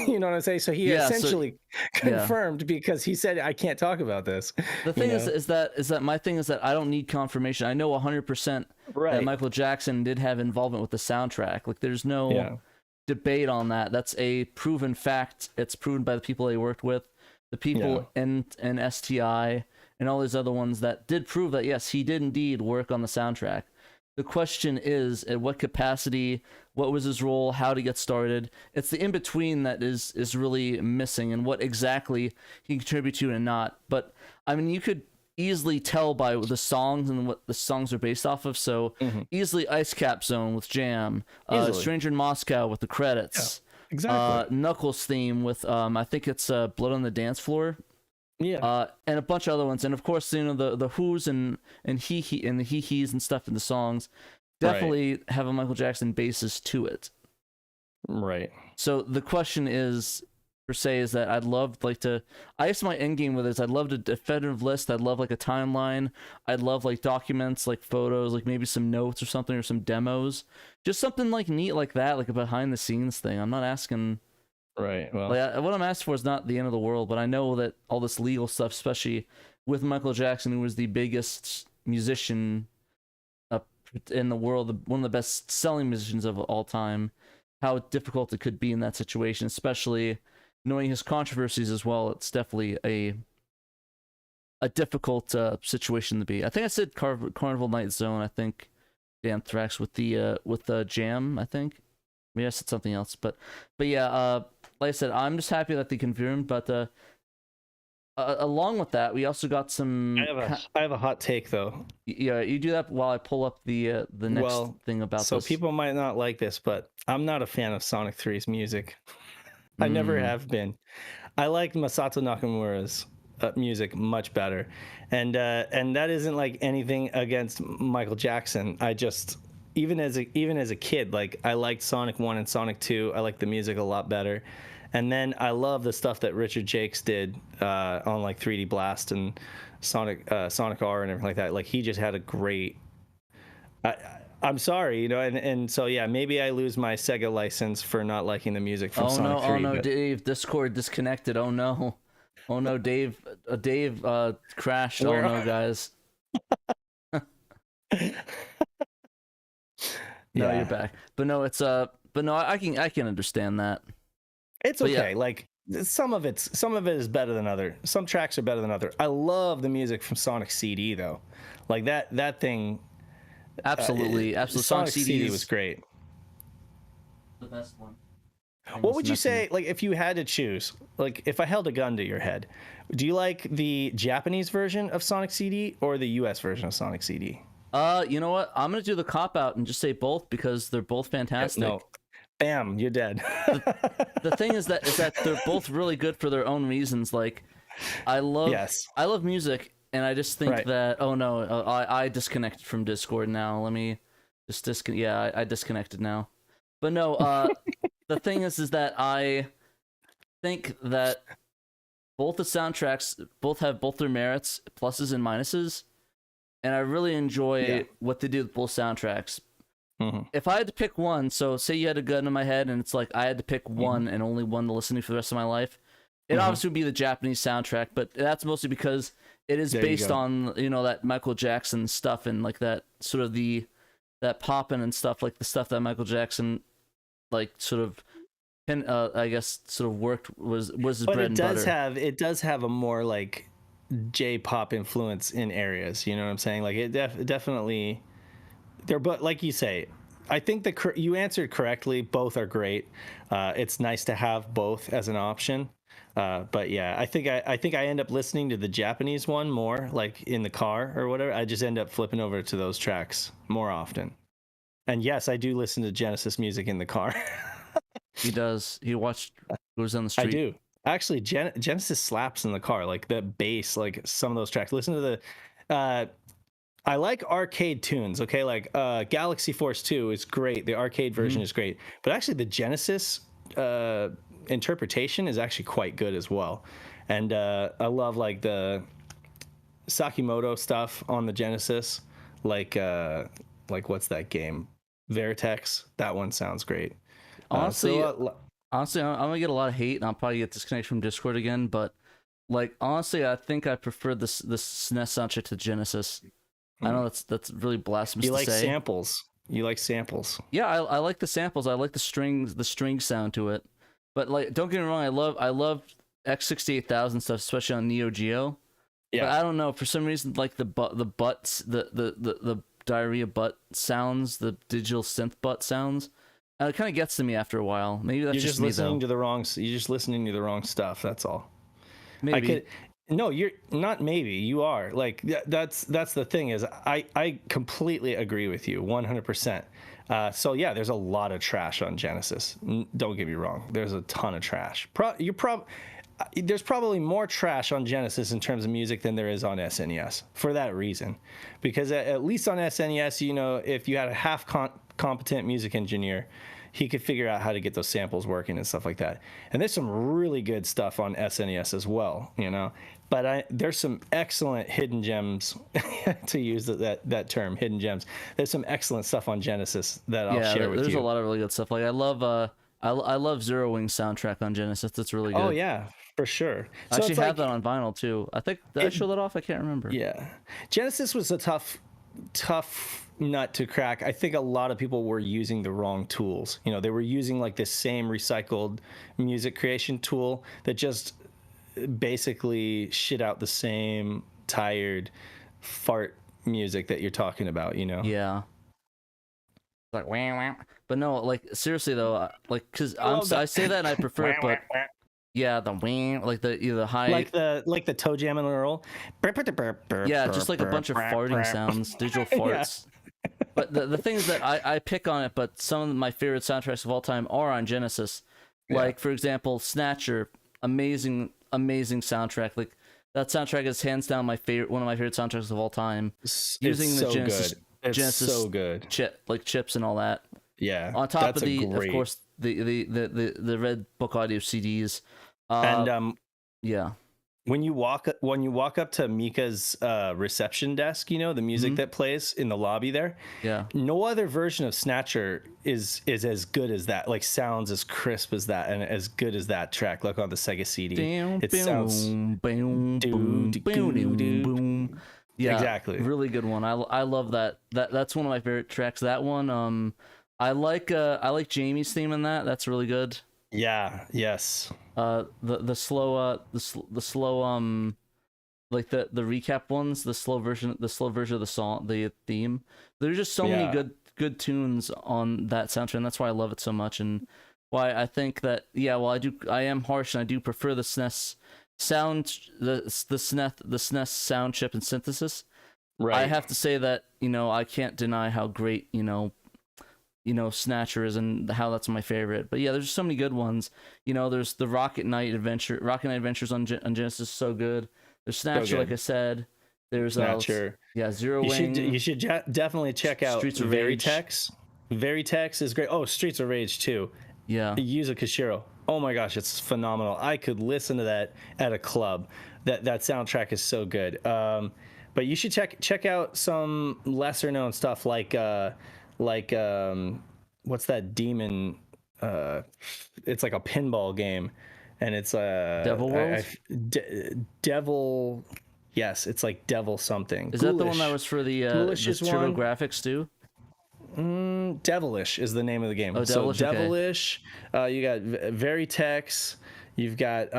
You know what I'm saying? So he essentially confirmed because he said, I can't talk about this. The thing is that my thing is that I don't need confirmation. I know 100% that Michael Jackson did have involvement with the soundtrack. Like there's no debate on that. That's a proven fact. It's proven by the people they worked with, the people in STI and all these other ones that did prove that, yes, he did indeed work on the soundtrack. The question is, at what capacity, what was his role, how to get started. It's the in-between that is really missing, and what exactly he contributed to and not. But, I mean, you could easily tell by the songs and what the songs are based off of. So, easily Ice Cap Zone with Jam, Stranger in Moscow with the credits, Knuckles theme with, I think it's Blood on the Dance Floor. Yeah, and a bunch of other ones, and of course, you know, the Who's and he and the he's and stuff in the songs definitely have a Michael Jackson basis to it. Right. So the question is, per se, is that I guess my end game with it is I'd love a definitive list. I'd love like a timeline. I'd love like documents, like photos, like maybe some notes or something, or some demos, just something like neat like that, like a behind the scenes thing. I'm not asking. Right. Well, what I'm asking for is not the end of the world, but I know that all this legal stuff, especially with Michael Jackson, who was the biggest musician in the world, one of the best-selling musicians of all time, how difficult it could be in that situation, especially knowing his controversies as well. It's definitely a difficult situation to be. I think I said Carnival Night Zone. I think the Anthrax with the Jam. I think maybe I said something else, but yeah. Like I said, I'm just happy that they confirmed, but along with that, we also got some. I have a hot take though. Yeah, you do that while I pull up the next thing about this. So people might not like this, but I'm not a fan of Sonic 3's music. I never have been. I like Masato Nakamura's music much better, and that isn't like anything against Michael Jackson. I just even as a kid, like I liked Sonic 1 and Sonic 2. I liked the music a lot better. And then I love the stuff that Richard Jakes did on like 3D Blast and Sonic R and everything like that. Like he just had a great. I'm sorry, you know, and so yeah, maybe I lose my Sega license for not liking the music from Sonic 3. Oh no, Dave, Discord disconnected. Oh no, Dave crashed. Oh no, guys. No, you're back. But no, it's but no, I can understand that. It's okay. Yeah. Like some of it is better than other. Some tracks are better than other. I love the music from Sonic CD though. Like that thing. Absolutely. Sonic CD was great. The best one. What would you say, like, if you had to choose, like, if I held a gun to your head, do you like the Japanese version of Sonic CD or the US version of Sonic CD? You know what? I'm gonna do the cop out and just say both because they're both fantastic. No. Bam, you're dead. The thing is that they're both really good for their own reasons. Like, I love music, and I just think that I disconnected from Discord now. Let me just disconnect. Yeah, I disconnected now. But no, the thing is that I think that both the soundtracks have both their merits, pluses and minuses, and I really enjoy what they do with both soundtracks. If I had to pick one, so say you had a gun in my head and it's like I had to pick one and only one to listen to for the rest of my life, it obviously would be the Japanese soundtrack, but that's mostly because it is based on, you know, that Michael Jackson stuff and like that sort of that poppin' and stuff, like the stuff that Michael Jackson like sort of I guess sort of worked was his bread and butter. It does have a more like J-pop influence in areas, you know what I'm saying? Like it definitely. But like you say, I think you answered correctly. Both are great. It's nice to have both as an option. But yeah, I think I end up listening to the Japanese one more, like in the car or whatever. I just end up flipping over to those tracks more often. And yes, I do listen to Genesis music in the car. He does. He goes down the street. I do. Actually, Genesis slaps in the car, like the bass, like some of those tracks. Listen to the. I like arcade tunes. Okay, like Galaxy Force 2 is great. The arcade version is great, but actually the Genesis interpretation is actually quite good as well. And I love like the Sakimoto stuff on the Genesis, like what's that game? Vertex. That one sounds great. Honestly, honestly, I'm gonna get a lot of hate, and I'll probably get disconnected from Discord again. But like, honestly, I think I prefer this SNES soundtrack to Genesis. I know that's really blasphemous to say. You like samples. You like samples. Yeah, I like the samples. I like the string sound to it. But like, don't get me wrong, I love X68000 stuff, especially on Neo Geo. Yeah. But I don't know, for some reason, like the butts, the diarrhea butt sounds, the digital synth butt sounds. It kind of gets to me after a while. Maybe that's just me, listening to the wrong. You're just listening to the wrong stuff. That's all. Maybe. No, you're not. Maybe you are. Like that's the thing is I completely agree with you 100%. So yeah, there's a lot of trash on Genesis. Don't get me wrong. There's a ton of trash. There's probably more trash on Genesis in terms of music than there is on SNES for that reason, because at least on SNES, you know, if you had a half competent music engineer, he could figure out how to get those samples working and stuff like that. And there's some really good stuff on SNES as well, you know. But there's some excellent hidden gems, to use that term, hidden gems. There's some excellent stuff on Genesis that I'll share with you. There's a lot of really good stuff. Like I love Zero Wing's soundtrack on Genesis. That's really good. Oh yeah, for sure. I actually have that on vinyl too. I think did I show that off? I can't remember. Yeah, Genesis was a tough nut to crack. I think a lot of people were using the wrong tools. You know, they were using like the same recycled music creation tool that just basically shit out the same tired fart music that you're talking about, you know? Yeah. Like wah, wah. But no, like seriously though, like because I say that and I prefer it, but yeah, the wing, like the high, like the toe jam and roll. Yeah, just like a bunch of farting sounds, digital farts. Yeah. But the thing is that I pick on it, but some of my favorite soundtracks of all time are on Genesis. Like for example, Snatcher, amazing soundtrack. Like that soundtrack is hands down one of my favorite soundtracks of all time. Using the Genesis so good. Chips and all that. Yeah. On top of of course the Red Book Audio CDs. And yeah. When you walk up to Mika's reception desk, you know, the music that plays in the lobby there. Yeah. No other version of Snatcher is as good as that. Like sounds as crisp as that and as good as that track. Like on the Sega CD. It sounds. Yeah, exactly. Really good one. I love that. That's one of my favorite tracks. That one. I like Jamie's theme in that. That's really good. Yeah. Yes. The slow like the recap ones, the slow version of the song, the theme. There's just so many good tunes on that soundtrack, and that's why I love it so much, and why I think that I am harsh and I do prefer the SNES sound, the SNES sound chip and synthesis. Right. I have to say that, you know, I can't deny how great, you know, Snatcher is and how that's my favorite. But yeah, there's so many good ones. You know, there's the Rocket Knight Adventures on Genesis is so good. There's Snatcher, so like I said. There's Snatcher. Zero Wing. You should definitely check out Streets of Veritex. Veritex is great. Oh, Streets of Rage too. Yeah. Yuzo Koshiro. Oh my gosh, it's phenomenal. I could listen to that at a club. That soundtrack is so good. But you should check out some lesser known stuff like what's that demon? It's like a pinball game, and it's Devil World. Devil. Yes, it's like Devil something. Is that the one that was for the Turbo Graphics too? Devilish is the name of the game. Oh, Devilish. So Devilish. Okay. You got Veritex. You've got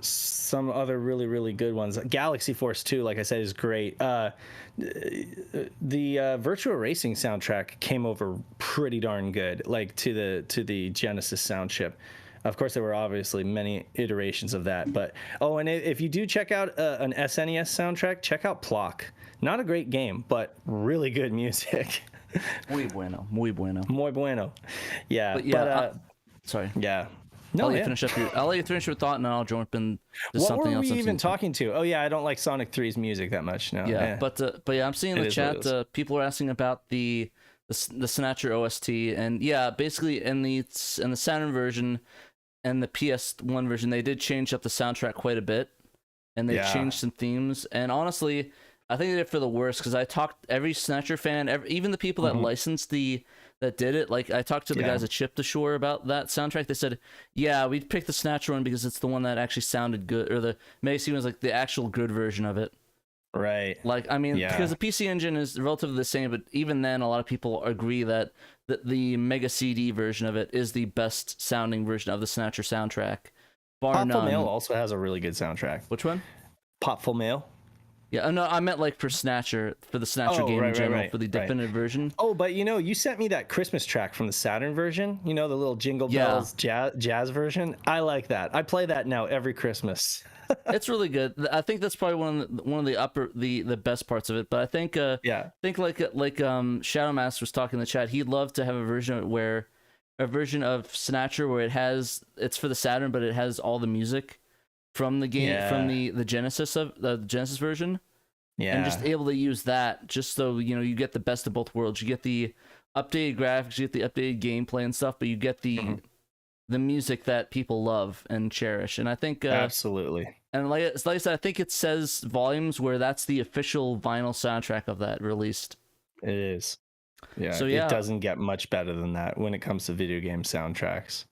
some other really, really good ones. Galaxy Force 2, like I said, is great. The Virtua Racing soundtrack came over pretty darn good, like to the Genesis sound chip. Of course, there were obviously many iterations of that, but and if you do check out an SNES soundtrack, check out Plock. Not a great game, but really good music. Muy bueno, muy bueno. Muy bueno. Yeah. But sorry. Yeah. No, I'll let you finish your thought, and then I'll jump in to something else. What were we even talking to? Oh yeah, I don't like Sonic 3's music that much. No. Yeah, but yeah, I'm seeing in the chat people are asking about the Snatcher OST, and yeah, basically in the Saturn version and the PS1 version, they did change up the soundtrack quite a bit, and they changed some themes. And honestly, I think they did it for the worst, because I talked every Snatcher fan, even the people that licensed that did it, like I talked to the guys at Chip to Shore about that soundtrack. They said, yeah, we picked the Snatcher one because it's the one that actually sounded good, or the Mega CD was like the actual good version of it. Right. Like, I mean, because the PC Engine is relatively the same, but even then, a lot of people agree that the Mega CD version of it is the best sounding version of the Snatcher soundtrack. Bar none. Popful Mail also has a really good soundtrack. Which one? Popful Mail. Yeah, no, I meant like for Snatcher, for the Snatcher game in general, for the definitive version. Oh, but you sent me that Christmas track from the Saturn version. The little Jingle Bells jazz version. I like that. I play that now every Christmas. It's really good. I think that's probably one of the best parts of it. But I think Shadow Master was talking in the chat. He'd love to have a version of Snatcher where it's for the Saturn, but it has all the music from the game, from the Genesis version, and just able to use that, just so you get the best of both worlds. You get the updated graphics, you get the updated gameplay and stuff, but you get the music that people love and cherish. And I think absolutely. And like I said, I think it says volumes where that's the official vinyl soundtrack of that released. It is. Yeah. So it doesn't get much better than that when it comes to video game soundtracks.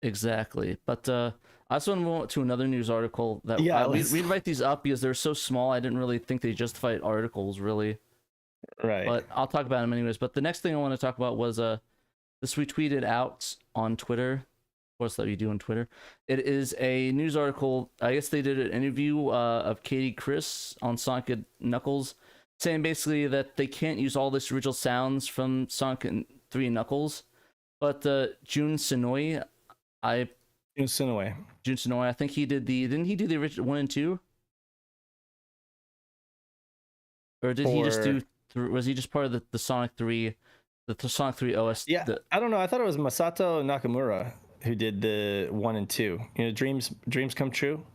Exactly. But I also want to move on to another news article that we write these up because they're so small. I didn't really think they justified articles, really. Right. But I'll talk about them anyways. But the next thing I want to talk about was this we tweeted out on Twitter. Of course, that you do on Twitter. It is a news article. I guess they did an interview of Katie Chris on Sonic & Knuckles, saying basically that they can't use all this original sounds from Sonic 3 and Knuckles. But Jun Senoue, I think he did didn't he do the original 1 and 2? Or did he just do, was he just part of the Sonic 3, the Sonic 3 OST? Yeah, I don't know. I thought it was Masato Nakamura who did the 1 and 2. Dreams Come True.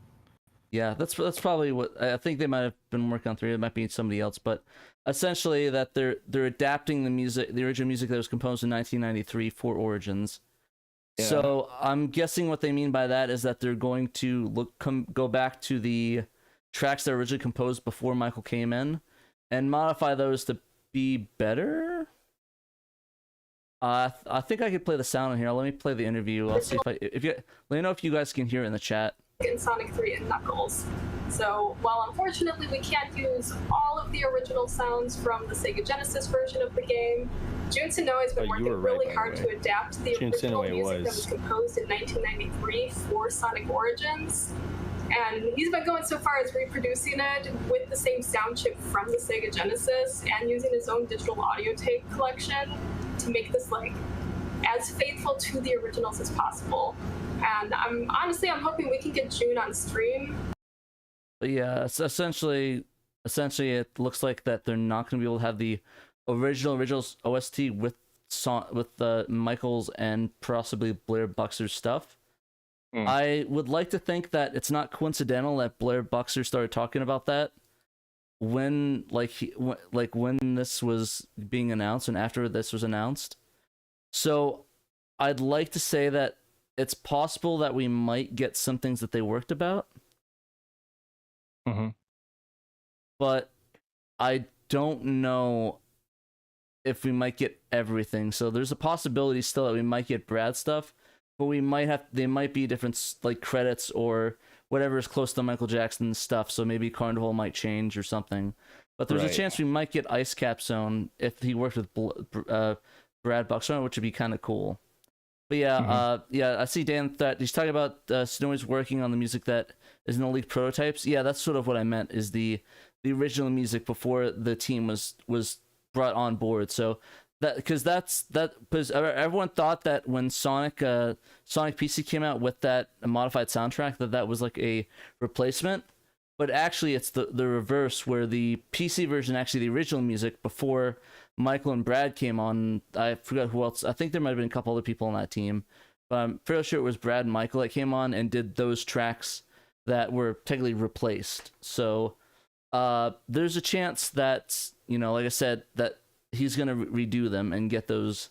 Yeah, that's probably what I think they might have been working on 3. It might be somebody else, but essentially that they're adapting the original music that was composed in 1993 for Origins. Yeah. So I'm guessing what they mean by that is that they're going to go back to the tracks that were originally composed before Michael came in and modify those to be better. I think I could play the sound in here. Let me play the interview. I'll see if you let me know if you guys can hear it in the chat. In Sonic 3 and Knuckles. So while unfortunately we can't use all of the original sounds from the Sega Genesis version of the game, Jun Senoue has been working really hard to adapt the original music that was composed in 1993 for Sonic Origins. And he's been going so far as reproducing it with the same sound chip from the Sega Genesis and using his own digital audio tape collection to make this like as faithful to the originals as possible. And I'm hoping we can get June on stream. But yeah, essentially it looks like that they're not going to be able to have the originals OST with Michael's and possibly Blair Buxer's stuff. I would like to think that it's not coincidental that Blair Buxer started talking about that when when this was being announced and after this was announced. So I'd like to say that it's possible that we might get some things that they worked about. But I don't know if we might get everything. So there's a possibility still that we might get Brad stuff, but they might be different like credits or whatever is close to Michael Jackson stuff. So maybe Carnival might change or something. But there's a chance we might get Ice Cap Zone if he worked with Brad Buxer, which would be kind of cool. But yeah, I see Dan that he's talking about Senoue's working on the music that is in the leaked prototypes. Yeah, that's sort of what I meant, is the original music before the team was brought on board. So because everyone thought that when Sonic PC came out with that modified soundtrack that was like a replacement, but actually it's the reverse, where the PC version, actually the original music before Michael and Brad came on. I forgot who else. I think there might have been a couple other people on that team, but I'm fairly sure it was Brad and Michael that came on and did those tracks that were technically replaced. So there's a chance that, like I said, that he's gonna redo them and get those,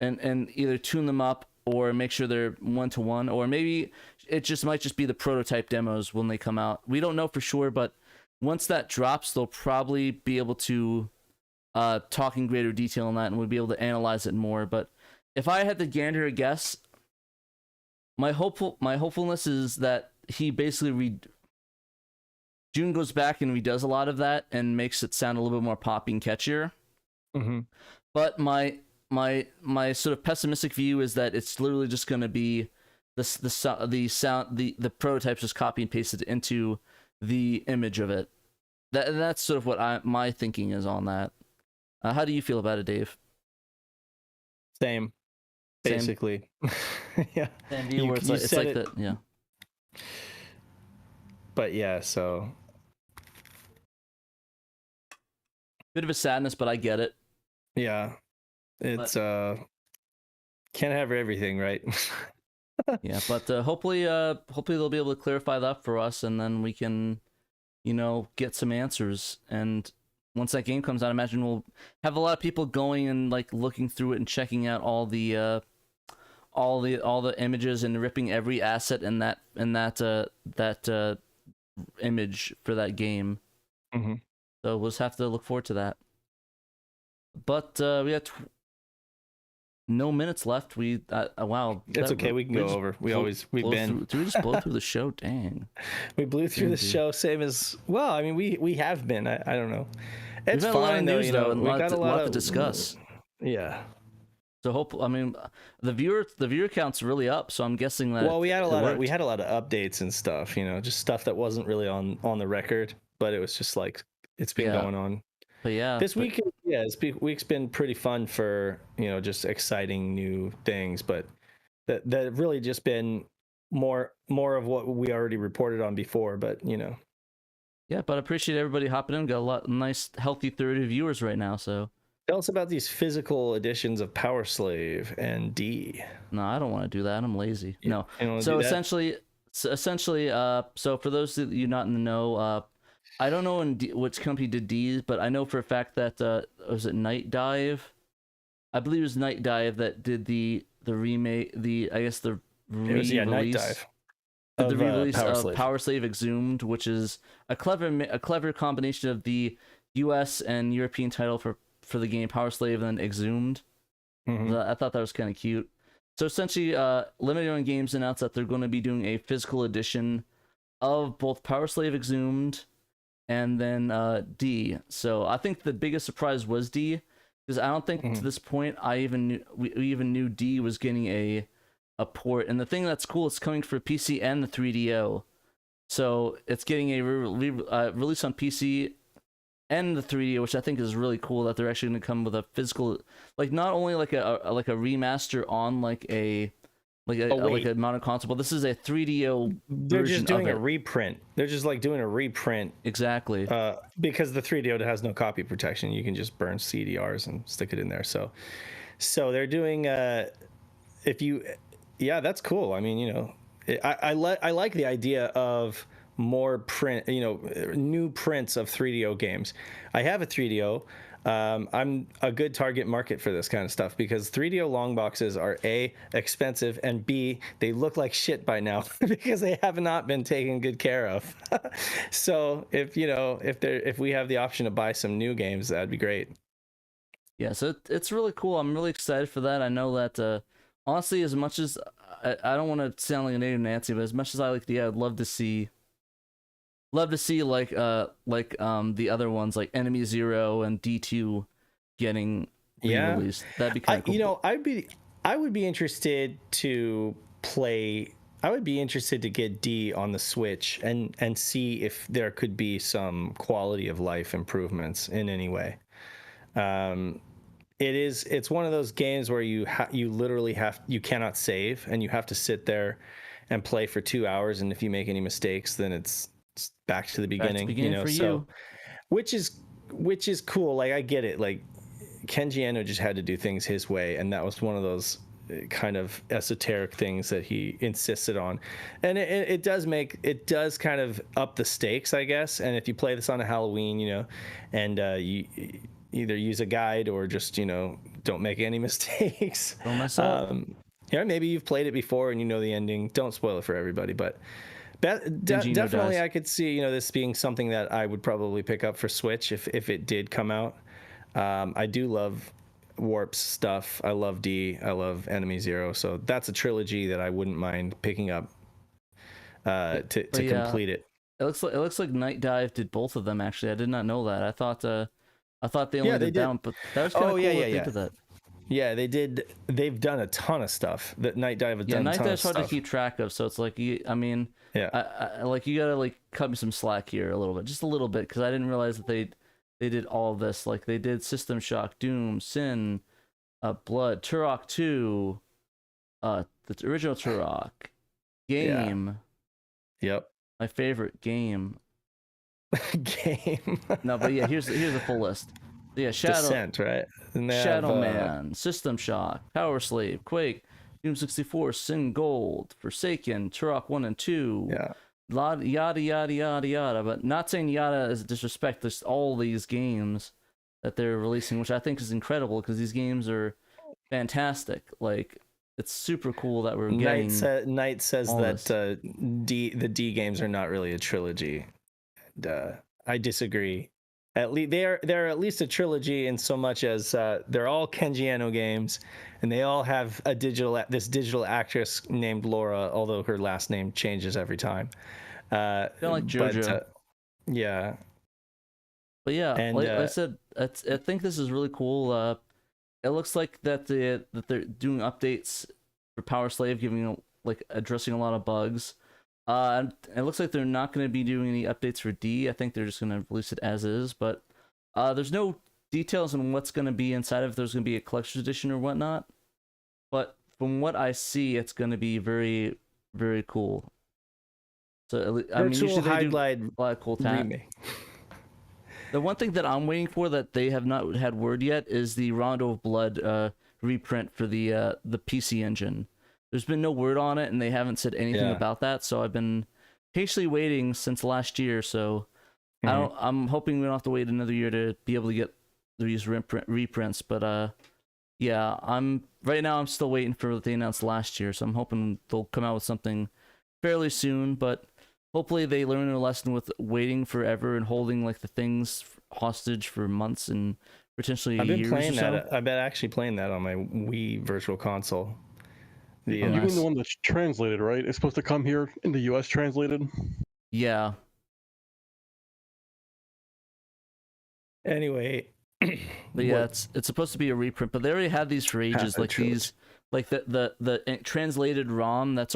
and either tune them up or make sure they're 1-to-1, or maybe it might just be the prototype demos when they come out. We don't know for sure, but once that drops, they'll probably be able to talk in greater detail on that, and we'll be able to analyze it more. But if I had to gander a guess, my hopefulness is that he basically June goes back and redoes a lot of that and makes it sound a little bit more poppy and catchier. Mm-hmm. But my sort of pessimistic view is that it's literally just going to be the prototypes just copy and pasted into the image of it. That's sort of what my thinking is on that. How do you feel about it, Dave? Same, basically. Yeah. Same view where it's like that. Yeah. But yeah, so bit of a sadness, but I get it. Yeah. It's can't have everything, right? Yeah, but hopefully they'll be able to clarify that for us, and then we can, get some answers. And once that game comes out, I imagine we'll have a lot of people going and like looking through it and checking out all the images and ripping every asset in that image for that game. Mm-hmm. So we'll just have to look forward to that. But we got no minutes left. Wow. It's okay. We can go over. Did we just blow through the show? Dang. We blew through the show. Same as well. I mean, we have been. I don't know. It's fine, a lot of news, though. And We've got a lot to discuss. Yeah. So the viewer count's really up. So I'm guessing that. Well, we had a lot of updates and stuff. Just stuff that wasn't really on the record, but it was just like it's been going on. But yeah, this week's been pretty fun for just exciting new things, but that really just been more of what we already reported on before. But yeah, but I appreciate everybody hopping in. Got a lot nice, healthy 30 viewers right now. So tell us about these physical editions of Power Slave and D. No, I don't want to do that. I'm lazy. No. So essentially, so for those of you not in the know, I don't know which company did these, but I know for a fact that was it Night Dive? I believe it was Night Dive that did the remake, re-release. Night Dive. The re-release of Power Slave Exhumed, which is a clever combination of the U.S. and European title for the game Power Slave and then Exhumed. Mm-hmm. I thought that was kind of cute. So essentially, Limited Run Games announced that they're going to be doing a physical edition of both Power Slave Exhumed and then D. So I think the biggest surprise was D, because I don't think to this point we even knew D was getting a port. And the thing that's cool, it's coming for PC and the 3DO. So it's getting a release on PC and the 3DO, which I think is really cool that they're actually going to come with a physical, like not only like a remaster on like a modern console, but this is a 3DO. They're just doing a reprint. They're just like doing a reprint. Exactly. Because the 3DO has no copy protection. You can just burn CDRs and stick it in there. So they're doing that's cool. I mean, I like the idea of more print, new prints of 3DO games. I have a 3DO. I'm a good target market for this kind of stuff because 3DO long boxes are A, expensive, and B, they look like shit by now because they have not been taken good care of. So if we have the option to buy some new games, that'd be great. Yeah, so it's really cool. I'm really excited for that. I know that honestly, as much as I don't want to sound like a native Nancy, but as much as I like I'd love to see like the other ones like Enemy Zero and D2 getting released. That'd be kind of cool. I would be interested to play. I would be interested to get D on the Switch and see if there could be some quality of life improvements in any way. It's one of those games where you literally you cannot save and you have to sit there and play for 2 hours, and if you make any mistakes, then it's back to the beginning, which is cool. Like I get it. Like Kenji Eno just had to do things his way, and that was one of those kind of esoteric things that he insisted on, and it does kind of up the stakes, I guess. And if you play this on a Halloween, and you either use a guide or just don't make any mistakes. Don't mess up. Maybe you've played it before and you know the ending. Don't spoil it for everybody, but definitely I could see this being something that I would probably pick up for Switch if it did come out. I do love Warp's stuff. I love D. I love Enemy Zero. So that's a trilogy that I wouldn't mind picking up to complete it. It looks like Night Dive did both of them. Actually, I did not know that. I thought they only did down, but that was kind of cool. Yeah. That. Yeah, they did. They've done a ton of stuff. That Night Dive has done. Night Dive's hard to keep track of. So it's like, I mean, I like you gotta cut me some slack here a little bit, just a little bit, because I didn't realize that they did all of this. Like they did System Shock, Doom, Sin, Blood, Turok 2, the original Turok, Game. Yeah. Yep. My favorite game. Game. No, but yeah, here's the full list. Yeah, Descent, right? Shadow Man, System Shock, Power Slave, Quake, Doom 64, Sin Gold, Forsaken, Turok 1 and 2. Yeah. Yada yada yada yada. But not saying yada as a disrespect, just all these games that they're releasing, which I think is incredible because these games are fantastic. Like, it's super cool that we're getting. Knight says that the D games are not really a trilogy. And, I disagree. At least they're at least a trilogy in so much as they're all Kenji Eno games, and they all have this digital actress named Laura, although her last name changes every time. Kind of like JoJo. Yeah. But yeah, and, like I said, I think this is really cool. It looks like that they're doing updates for Power Slave, addressing a lot of bugs. It looks like they're not going to be doing any updates for D. I think they're just going to release it as is, but there's no details on what's going to be inside, if there's going to be a collector's edition or whatnot. But from what I see, it's going to be very, very cool. So I mean, usually they do a lot of cool remake. The one thing that I'm waiting for that they have not had word yet is the Rondo of Blood reprint for the PC Engine. There's been no word on it, and they haven't said anything about that. So I've been patiently waiting since last year. So I'm hoping we don't have to wait another year to be able to get these reprints. But yeah, I'm still waiting for what they announced last year. So I'm hoping they'll come out with something fairly soon. But hopefully they learn their lesson with waiting forever and holding the things hostage for months and potentially years. I've been playing that. I've been actually playing that on my Wii Virtual Console. You mean the one that's translated, right? It's supposed to come here in the US translated? Yeah. Anyway. But yeah, it's supposed to be a reprint, but they already had these for ages. The translated ROM that's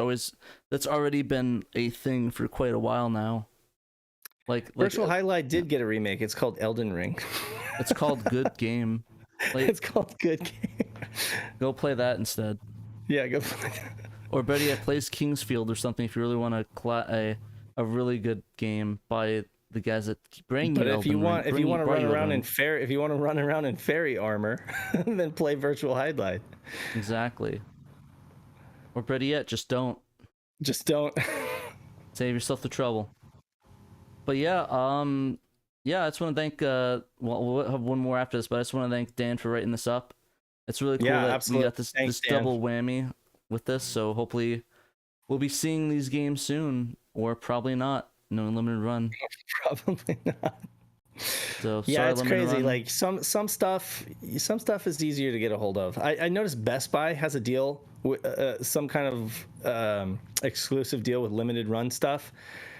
already been a thing for quite a while now. Virtual Highlight did get a remake. It's called Elden Ring. It's called Good Game. It's called Good Game. Go play that instead. Yeah, go play that. Or better yet, plays Kingsfield or something if you really want a really good game by the guys that bring you. But if you want to run around in fairy armor, then play Virtual Highlight. Exactly. Or better yet, just don't. Just don't. Save yourself the trouble. But yeah, I just want to thank. We'll have one more after this, but I just want to thank Dan for writing this up. It's really cool that we got this double whammy with this. So hopefully, we'll be seeing these games soon, or probably not. No limited run. Probably not. So yeah, it's crazy. Like some stuff is easier to get a hold of. I noticed Best Buy has a deal with some kind of exclusive deal with limited run stuff.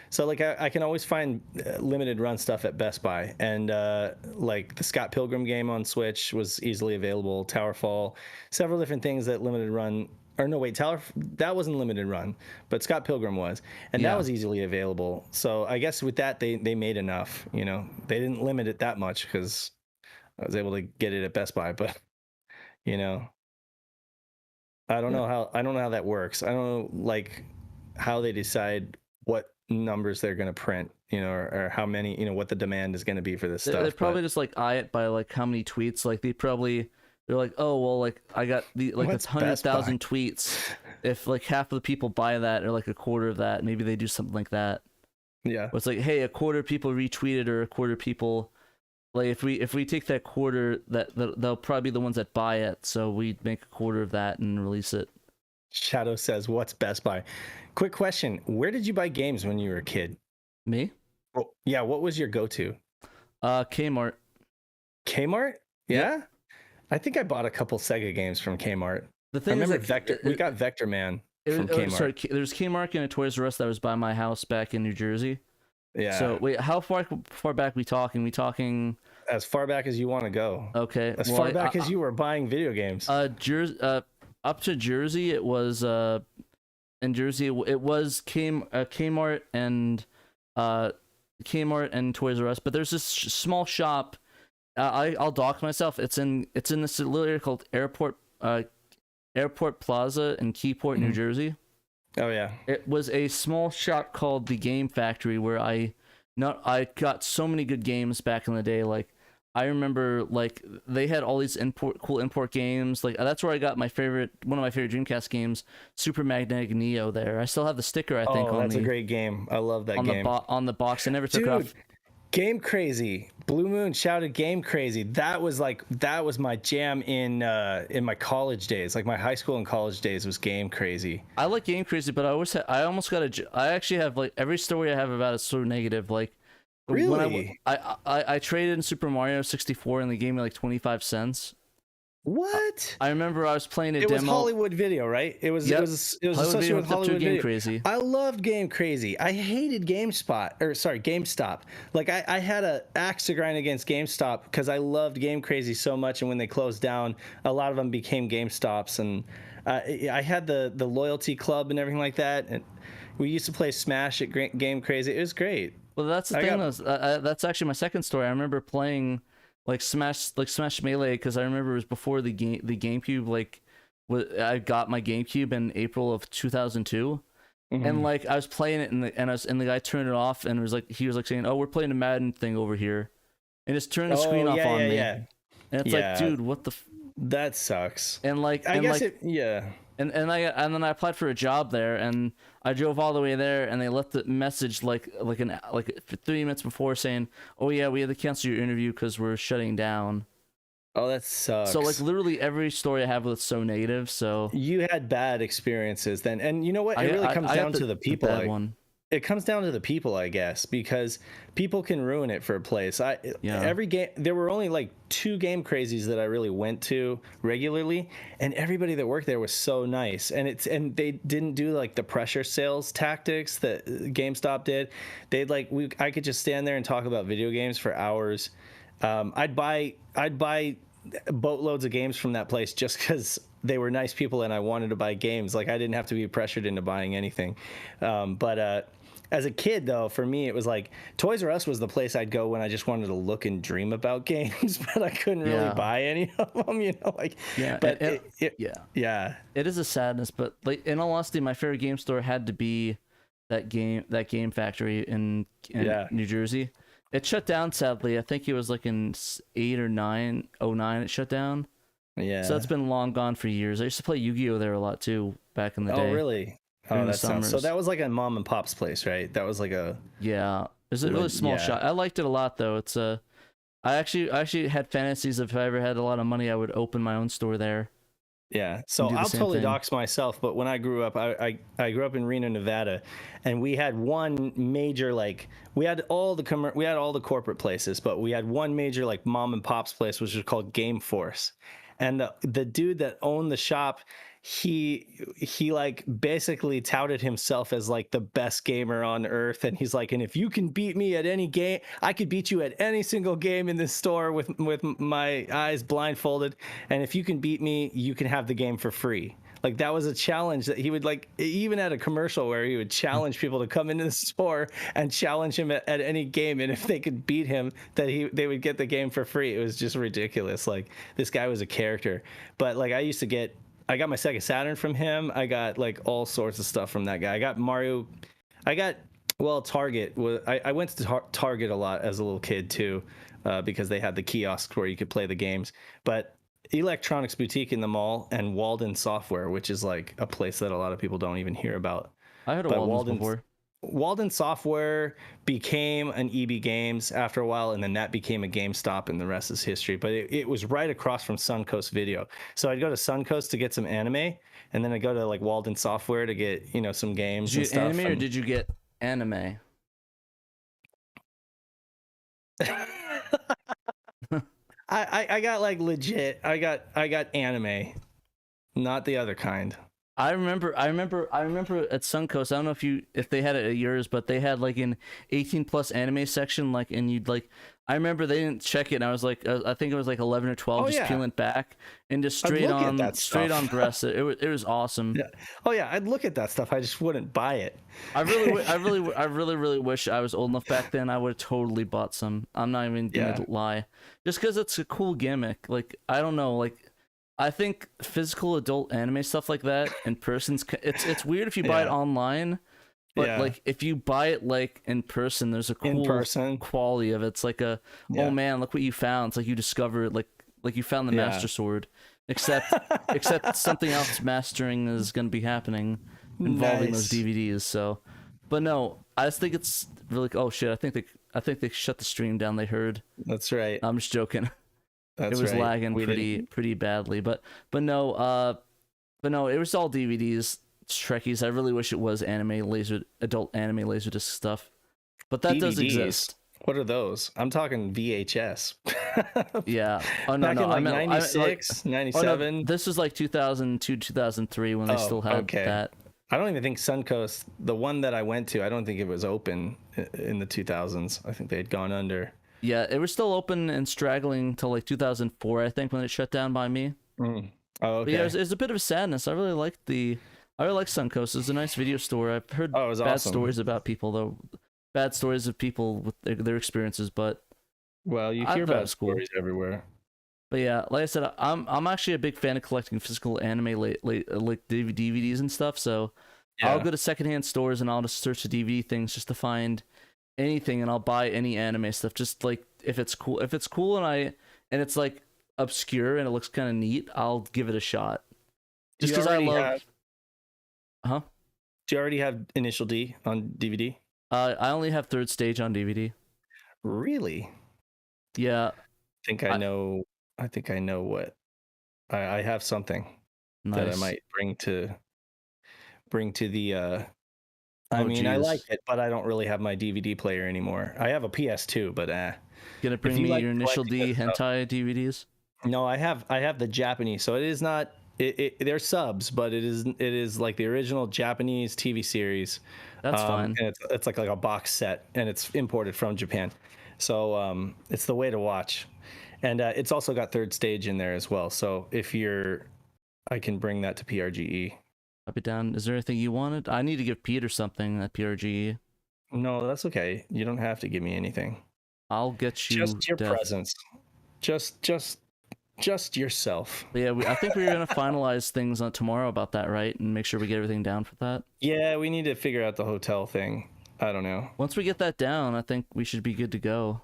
So I can always find limited run stuff at Best Buy, and the Scott Pilgrim game on Switch was easily available. Towerfall, several different things that limited run. Or no, wait, that wasn't limited run, but Scott Pilgrim was, and that was easily available. So I guess with that they made enough. They didn't limit it that much because I was able to get it at Best Buy, but I don't know how that works. I don't know how they decide what numbers they're going to print, or how many, what the demand is going to be for this stuff. They probably just eye it by how many tweets. They probably They're like, oh well, like I got the like it's 100,000 tweets. If like half of the people buy that, or like a quarter of that, maybe they do something like that. Yeah. But it's like, hey, a quarter of people retweeted, or a quarter of people, like if we take that quarter, they'll probably be the ones that buy it. So we make a quarter of that and release it. Shadow says, "What's Best Buy?" Quick question: where did you buy games when you were a kid? Me? Oh, yeah. What was your go-to? Kmart. Kmart? Yeah. Yep. I think I bought a couple Sega games from Kmart. The thing I remember is, Vector. We got Vector Man from Kmart. Sorry, there's Kmart and a Toys R Us that was by my house back in New Jersey. Yeah. So wait, how far back we talking? We talking as far back as you want to go. Okay. As far back as you were buying video games. Up to Jersey, it was in Jersey it was Kmart and Toys R Us. But there's this small shop. I'll dox myself. It's in this little area called Airport Plaza in Keyport, New Jersey. Oh yeah. It was a small shop called the Game Factory where I got so many good games back in the day. Like I remember, like they had all these cool import games. Like that's where I got one of my favorite Dreamcast games, Super Magnetic Neo. There, I still have the sticker. I think. Oh, that's a great game. I love that game. On the box, I never took it off. Game Crazy. Blue Moon shouted Game Crazy. That was my jam in my college days. Like my high school and college days was Game Crazy. I like Game Crazy, but I actually have like every story I have about it is so negative. Like really, I traded in Super Mario 64 and they gave me like 25 cents. What? I remember I was playing a demo. It was Hollywood Video, right? It was associated with Hollywood Video. Game Crazy. I loved Game Crazy. I hated GameStop. Like I had an axe to grind against GameStop because I loved Game Crazy so much, and when they closed down, a lot of them became GameStops, and I had the loyalty club and everything like that, and we used to play Smash at Game Crazy. It was great. Well, that's the thing. That's actually my second story. I remember playing like Smash Melee because I remember it was before the GameCube. Like, I got my GameCube in April of 2002, and like I was playing it, and the guy turned it off, and he was saying, "Oh, we're playing a Madden thing over here," and just turned the screen off on me. Yeah. And it's like, dude, what the? That sucks. And like, I guess yeah. And then I applied for a job there, and I drove all the way there, and they left the message like 3 minutes before saying, "Oh yeah, we had to cancel your interview because we're shutting down." Oh, that sucks. So like literally every story I have was so negative. So you had bad experiences then, and you know what? It really comes down to the people. It comes down to the people, I guess, because people can ruin it for a place. Every game, there were only like 2 Game Crazies that I really went to regularly, and everybody that worked there was so nice. And they didn't do like the pressure sales tactics that GameStop did. I could just stand there and talk about video games for hours. I'd buy boatloads of games from that place just because they were nice people and I wanted to buy games. Like I didn't have to be pressured into buying anything. But as a kid, though, for me, it was like Toys R Us was the place I'd go when I just wanted to look and dream about games, but I couldn't really buy any of them, like. Yeah, but it is a sadness. But like in all honesty, my favorite game store had to be that Game Factory in New Jersey. It shut down sadly. I think it was like in 2008 or 2009 it shut down. Yeah. So that's been long gone for years. I used to play Yu-Gi-Oh there a lot too back in the day. Oh really? Oh, that sounds. So that was like a mom and pop's place, right? That was like a. Yeah. It's a really small shop. I liked it a lot though. It's I actually had fantasies of if I ever had a lot of money, I would open my own store there. Yeah, so I'll totally dox myself, but when I grew up, I grew up in Reno, Nevada, and we had one major we had all the corporate places, but we had one major like mom and pop's place, which was called Game Force, and the dude that owned the shop, he like basically touted himself as like the best gamer on earth, and he's like, and if you can beat me at any game, I could beat you at any single game in this store with my eyes blindfolded, and if you can beat me, you can have the game for free. Like that was a challenge that he would like, even at a commercial where he would challenge people to come into the store and challenge him at any game, and if they could beat him, that they would get the game for free. It was just ridiculous. Like this guy was a character. But like I got my Sega Saturn from him. I got like all sorts of stuff from that guy. I got Mario. Target. I went to Target a lot as a little kid too, because they had the kiosks where you could play the games. But Electronics Boutique in the mall and Walden Software, which is like a place that a lot of people don't even hear about. I heard of Walden's before. Walden Software became an EB Games after a while, and then that became a GameStop, and the rest is history. But it was right across from Suncoast Video. So I'd go to Suncoast to get some anime, and then I'd go to like Walden Software to get, you know, some games Did you and stuff. Anime or did you get anime? I got like legit. I got anime, not the other kind. I remember at Suncoast. I don't know if they had it at yours, but they had like an 18+ anime section. Like, and you'd like, I remember they didn't check it, and I was like, I think it was like 11 or 12, just peeling it back and just straight on breast. It was awesome. Yeah. Oh yeah, I'd look at that stuff. I just wouldn't buy it. I really wish I was old enough back then. I would have totally bought some. I'm not even gonna lie, just because it's a cool gimmick. Like, I don't know, like. I think physical adult anime stuff like that in person, it's weird if you buy it online, but like if you buy it like in person, there's a cool quality of it. It's like oh man, look what you found. It's like you discovered like you found the Master Sword, except something else mastering is going to be happening involving those DVDs. So, but no, I just think it's really shit. I think they shut the stream down. They heard. That's right. I'm just joking. It was lagging pretty badly, but no, it was all DVDs, Trekkies. I really wish it was adult anime laserdisc stuff, but that does exist. What are those? I'm talking VHS. Yeah. Oh no, back in like 96, 97. No, this is like 2002, 2003 when they still had that. I don't even think Suncoast, the one that I went to, I don't think it was open in the 2000s. I think they had gone under. Yeah, it was still open and straggling till like 2004, I think, when it shut down by me. Mm. Oh, okay. But yeah, it was a bit of a sadness. I really like Suncoast. It's a nice video store. I've heard bad stories about people, though. Bad stories of people with their experiences, but well, you hear bad stories everywhere. But yeah, like I said, I'm actually a big fan of collecting physical anime like DVDs and stuff. So I'll go to secondhand stores and I'll just search the DVD things just to find anything, and I'll buy any anime stuff. Just like if it's cool and it's like obscure and it looks kind of neat, I'll give it a shot. Just because I love. Huh? Do you already have Initial D on DVD? I only have Third Stage on DVD. Really? Yeah. I think I know what. I have something that I might bring to the. I like it, but I don't really have my DVD player anymore. I have a PS2, but Gonna bring me your Initial D hentai DVDs? No, I have the Japanese, so it is not. They're subs, but it is like the original Japanese TV series. That's fine. And it's like a box set, and it's imported from Japan, so it's the way to watch, and it's also got Third Stage in there as well. So I can bring that to PRGE. I'll be down. Is there anything you wanted? I need to give Peter something at PRGE. No, that's okay. You don't have to give me anything. I'll get you just your presence. Just yourself. But yeah, I think we're gonna finalize things on tomorrow about that, right? And make sure we get everything down for that. Yeah, we need to figure out the hotel thing. I don't know. Once we get that down, I think we should be good to go.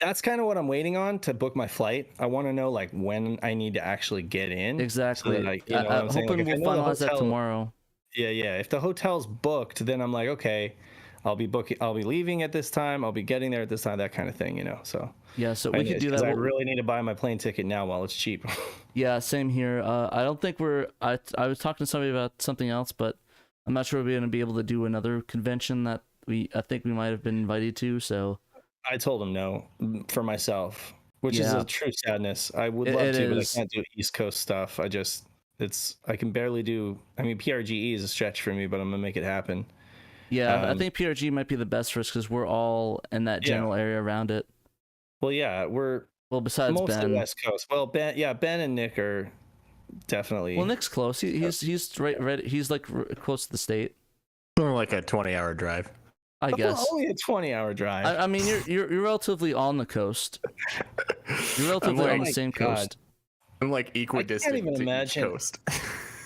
That's kind of what I'm waiting on to book my flight. I want to know like when I need to actually get in. Exactly. So I'm hoping we'll finalize that tomorrow. Yeah. If the hotel's booked, then I'm like, okay, I'll be leaving at this time. I'll be getting there at this time. That kind of thing, So yeah, so we could do that. I really need to buy my plane ticket now while it's cheap. Yeah, same here. I don't think I was talking to somebody about something else, but I'm not sure we're going to be able to do another convention that I think we might have been invited to. So. I told him no for myself, which is a true sadness. I would love to, but I can't do East Coast stuff. I can barely do. I mean, PRGE is a stretch for me, but I'm gonna make it happen. Yeah, I think PRG might be the best for us because we're all in that general area around it. Well, yeah, besides mostly Ben. West Coast. Well, Ben and Nick are definitely. Well, Nick's close. He's right. He's like close to the state. Or like a 20-hour drive. I guess only a 20-hour drive. I mean, you're relatively on the coast. You're relatively on the same coast. I'm like equidistant. I can't even imagine. Coast.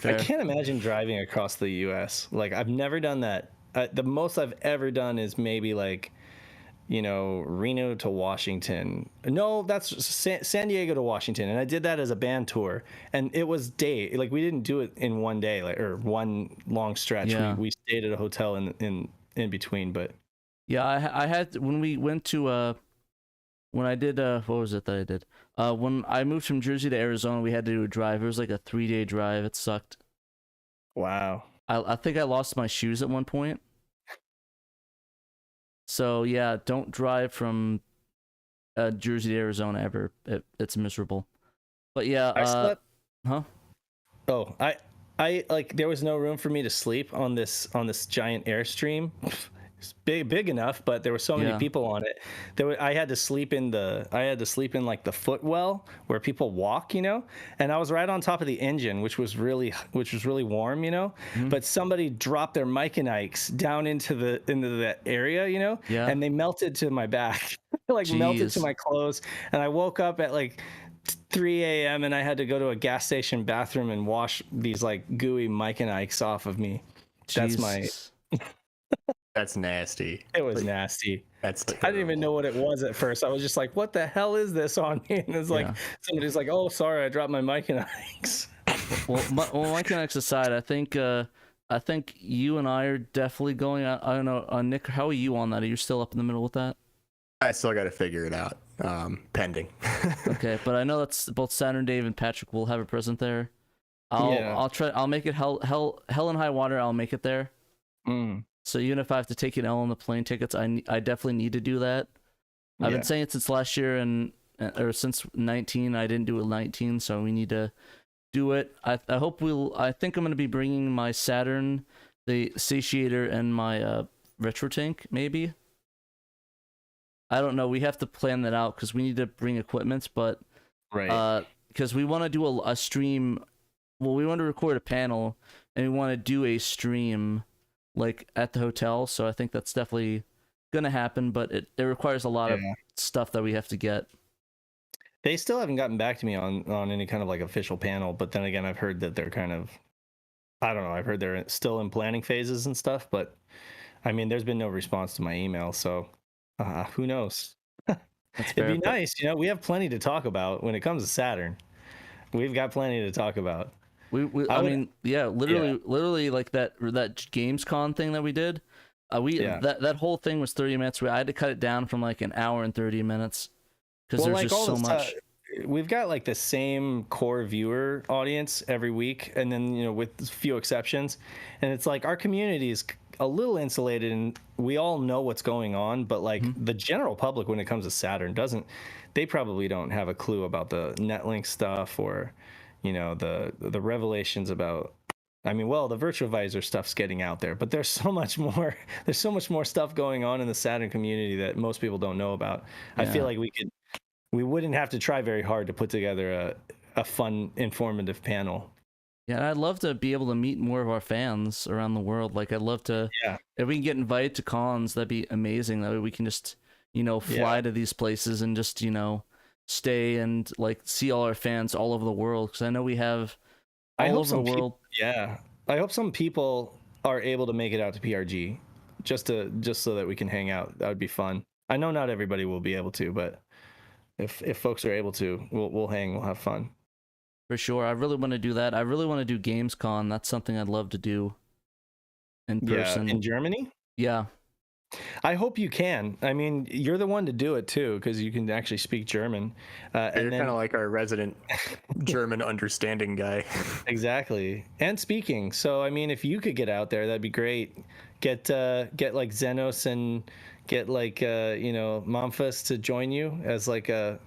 I can't imagine driving across the U.S. Like I've never done that. The most I've ever done is maybe like Reno to Washington. No, that's San Diego to Washington. And I did that as a band tour. And it was we didn't do it in one day, or one long stretch. Yeah. We stayed at a hotel in between, but. Yeah, I had, when we went to, when I did, what was it that I did? When I moved from Jersey to Arizona, we had to do a drive. It was like a 3-day drive. It sucked. Wow. I think I lost my shoes at one point. So yeah, don't drive from Jersey to Arizona ever. It's miserable. But yeah, I slept. Huh? Oh, I there was no room for me to sleep on this giant Airstream. It's big enough, but there were so many people on it. I had to sleep in like the footwell where people walk, and I was right on top of the engine, which was really warm, Mm-hmm. But somebody dropped their Mike and Ikes down into that area, and they melted to my back, melted to my clothes, and I woke up at 3 a.m. and I had to go to a gas station bathroom and wash these gooey Mike and Ikes off of me. Jesus. That's nasty. It was nasty. That's terrible. I didn't even know what it was at first. I was just like, what the hell is this on me? And it's somebody's like, oh, sorry, I dropped my Mike and Ikes. Well, Mike and Ikes aside, I think you and I are definitely going out. I don't know, Nick, how are you on that? Are you still up in the middle with that? I still got to figure it out. Pending. Okay, but I know that's both Saturn Dave and Patrick will have a present there. I'll make it hell and high water. I'll make it there. So even if I have to take an L on the plane tickets, I definitely need to do that. I've been saying it since last year or since 19. I didn't do it 19, so we need to do it. I think I'm going to be bringing my Saturn, the satiator, and my retro tank, maybe. I don't know. We have to plan that out because we need to bring equipment, but because we want to do a stream. Well, we want to record a panel and we want to do a stream at the hotel. So I think that's definitely gonna happen, but it requires a lot of stuff that we have to get. They still haven't gotten back to me on any kind of official panel, but then again, I've heard that they're kind of, I don't know, I've heard they're still in planning phases and stuff, but I mean, there's been no response to my email, so who knows? It'd be nice, we have plenty to talk about when it comes to Saturn. We've got plenty to talk about. Literally that Gamescom thing that we did. That whole thing was 30 minutes. I had to cut it down from an hour and 30 minutes because there's just so much. We've got the same core viewer audience every week, and then with few exceptions, and it's our community is a little insulated, and we all know what's going on, but the general public, when it comes to Saturn, they probably don't have a clue about the Netlink stuff or the revelations about, the Virtua Visor stuff's getting out there, but there's so much more stuff going on in the Saturn community that most people don't know about. I feel like we wouldn't have to try very hard to put together a fun, informative panel. Yeah, and I'd love to be able to meet more of our fans around the world. I'd love to, if we can get invited to cons, that'd be amazing. That way we can just, fly to these places and just, stay and see all our fans all over the world, because I know we have all over the world. I hope some people are able to make it out to PRG just so that we can hang out. That would be fun. I know not everybody will be able to, but if folks are able to, we'll hang, we'll have fun. For sure. I really want to do that. I really want to do Gamescom. That's something I'd love to do in person. In Germany? Yeah. I hope you can. I mean, you're the one to do it too, because you can actually speak German. You're kind of like our resident German understanding guy. Exactly, and speaking. So, I mean, if you could get out there, that'd be great. Get Xenos and get Momphis to join you as a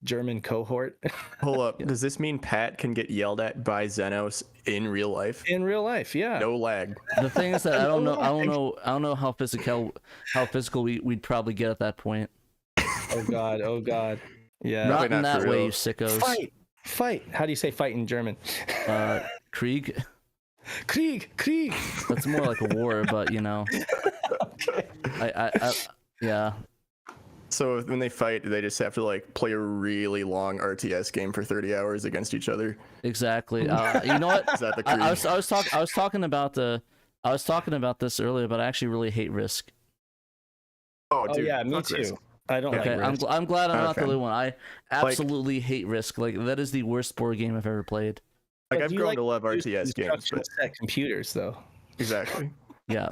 German cohort. Hold up. Does this mean Pat can get yelled at by Xenos in real life? In real life, yeah. No lag. The thing is that I don't know how physical we'd probably get at that point. Oh god. Yeah. Not in that way, you sickos. Fight. How do you say fight in German? Krieg. Krieg. That's more like a war, but Okay. Yeah. So when they fight, they just have to play a really long RTS game for 30 hours against each other. Exactly. You know what? Is that the I was talking about this earlier, but I actually really hate Risk. Oh, dude, yeah, me too. Risk. I don't like Risk. I'm glad I'm not the Okay. only one. I absolutely hate Risk. Like, that is the worst board game I've ever played. Like, I've grown to love RTS games, but set computers though. exactly. Yeah,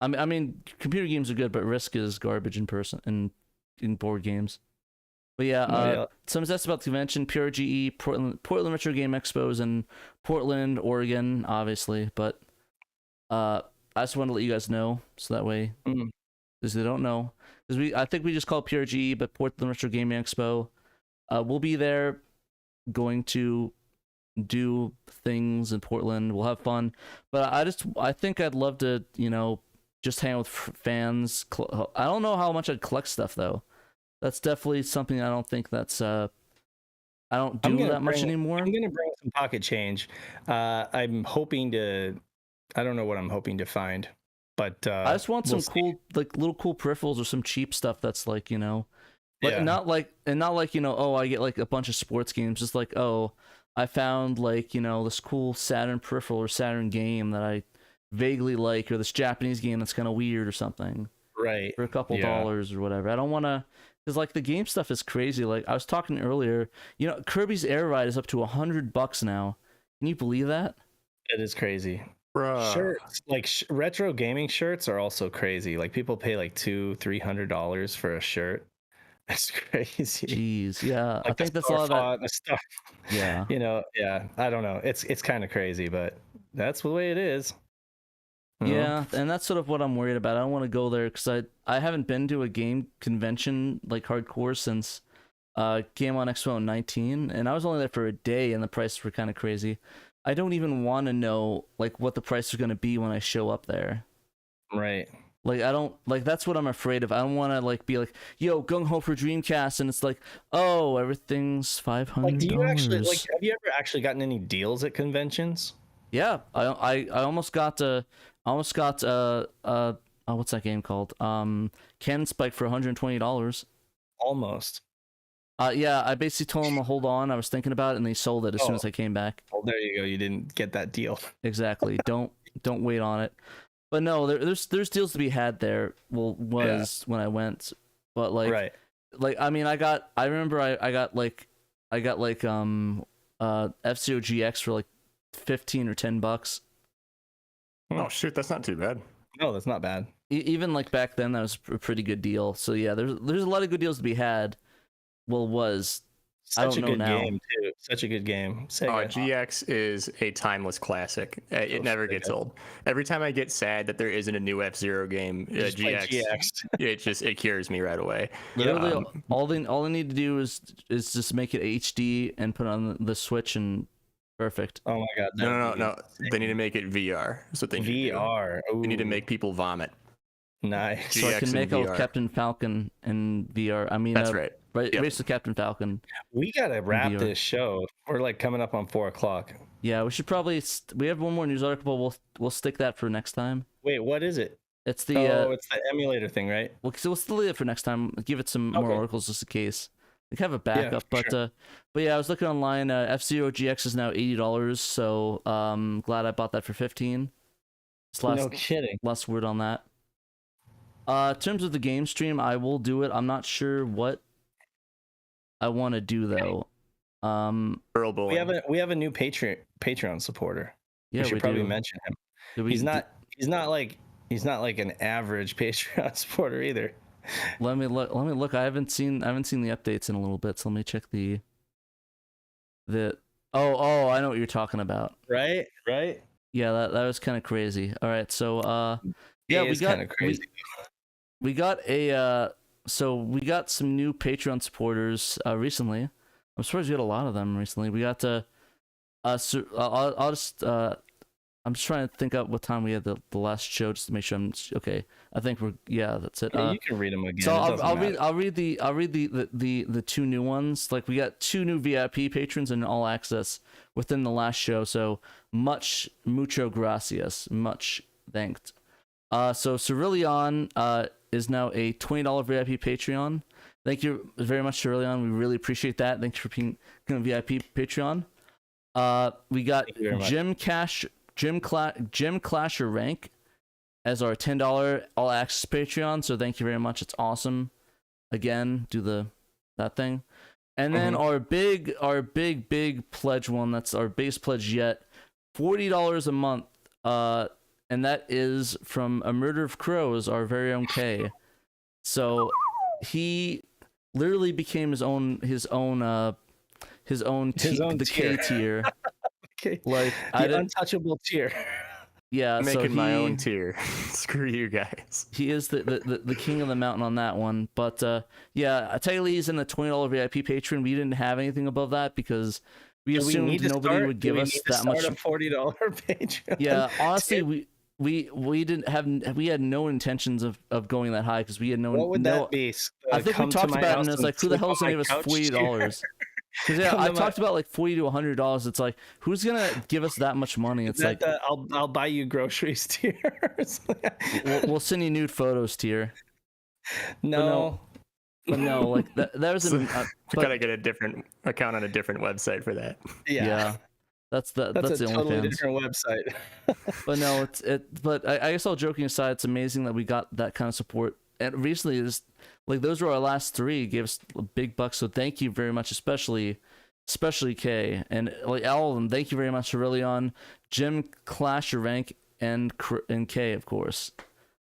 I mean, computer games are good, but Risk is garbage in person in board games. But yeah, some stats about the convention: PRGE, Portland Retro Game Expos, in Portland, Oregon, obviously. But I just want to let you guys know, so that way, because they don't know, because I think we just call it PRGE, but Portland Retro Gaming Expo. We'll be there, going to do things in Portland. We'll have fun, but I think I'd love to, just hang out with fans. I don't know how much I'd collect stuff though. That's definitely something I don't think that's I don't do that much anymore. I'm gonna bring some pocket change. I'm hoping to. I don't know what I'm hoping to find, but I just want some cool, like little cool peripherals or some cheap stuff that's like, but not like oh, I get like a bunch of sports games. Just like, oh, I found like, this cool Saturn peripheral or Saturn game that I vaguely like, or this Japanese game that's kind of weird or something. Right. For a couple dollars or whatever. I don't want to, because like the game stuff is crazy. Like I was talking earlier, Kirby's Air Ride is up to $100 now. Can you believe that? It is crazy. Bruh. Shirts, like retro gaming shirts, are also crazy. Like people pay like $200-$300 for a shirt. That's crazy. Jeez, yeah. Like I think that's a lot of that stuff. Yeah. I don't know. It's kind of crazy, but that's the way it is. Yeah, and that's sort of what I'm worried about. I don't want to go there because I haven't been to a game convention like hardcore since Game on Expo 19, and I was only there for a day, and the prices were kind of crazy. I don't even want to know like what the price is going to be when I show up there. Right. Like I don't like that's what I'm afraid of. I don't want to like be like, yo, gung ho for Dreamcast, and it's like, oh, everything's $500. Like, do you actually have you ever actually gotten any deals at conventions? Yeah, I almost got what's that game called? Cannon Spike for $120. Almost. Yeah, I basically told them to hold on. I was thinking about it, and they sold it as soon as I came back. Well, there you go. You didn't get that deal. Exactly. Don't wait on it. But no, there's deals to be had there. Well, when I went, but like, I mean, I got like F-Zero GX for like $15 or $10. Oh shoot, that's not too bad. No, that's not bad. Even like back then, that was a pretty good deal. So yeah, there's a lot of good deals to be had. Well, was such a good game too. Such a good game. Sega. GX is a timeless classic. It never gets old. Every time I get sad that there isn't a new F-Zero game, GX, it cures me right away. Literally, all they need to do is just make it HD and put it on the Switch and perfect. Oh my god. No. They need to make it VR. That's what they need. VR. They need to make people vomit. Nice. So I can make out Captain Falcon in VR. I mean, that's right. Right, Race to Captain Falcon. We gotta wrap this show. We're like coming up on 4:00. Yeah, we should probably. We have one more news article. We'll stick that for next time. Wait, what is it? It's the. It's the emulator thing, right? We'll still leave it for next time. Give it some more articles just in case. We have a backup, but yeah, I was looking online. F-Zero GX is now $80, so glad I bought that for $15. No kidding. Last word on that. In terms of the game stream, I will do it. I'm not sure what I want to do though. We have a new Patreon supporter. Yeah, we should probably mention him. He's not like an average Patreon supporter either. Let me look. I haven't seen the updates in a little bit, so let me check the oh, I know what you're talking about. Right? Yeah, that was kind of crazy. All right, so yeah, we got some new Patreon supporters recently. I'm surprised we got a lot of them recently. We got I'm just trying to think up what time we had the last show just to make sure I'm okay. I think that's it. Yeah, you can read them again. So I'll read the two new ones. Like we got two new VIP patrons and all access within the last show. So mucho gracias, much thanked. So Cerillion is now a $20 VIP Patreon. Thank you very much, Cerillion. We really appreciate that. Thanks for being a VIP Patreon. We got Jim Clasher Rank. as our $10 all access Patreon. So thank you very much. It's awesome. Again, do that thing. And then our big pledge one, that's our base pledge yet, $40 a month. And that is from A Murder of Crows, our very own K. So he literally became his own the K tier. Okay. Like the untouchable tier. Yeah, I'm making my own tier. Screw you guys. He is the king of the mountain on that one. But yeah, Taylor's in the $20 VIP patron. We didn't have anything above that because we assumed nobody would give us that much. A $40 patron. Yeah, honestly, we didn't have, we had no intentions of going that high because we had no. What would that be? I think we talked about it and it's like, who the hell's gonna give us $40? Because yeah, I talked about like $40 to $100. It's like, who's gonna give us that much money? It's like, I'll buy you groceries tier. we'll send you nude photos tier. No. But no, like that was gotta get a different account on a different website for that. Yeah. That's the totally different website. But no, but I guess all joking aside, it's amazing that we got that kind of support. And recently, is like those were our last three, gave us big bucks. So thank you very much, especially Kay and like all of them. Thank you very much, Aurelion, Jim, Clash Your Rank, and Kay, of course.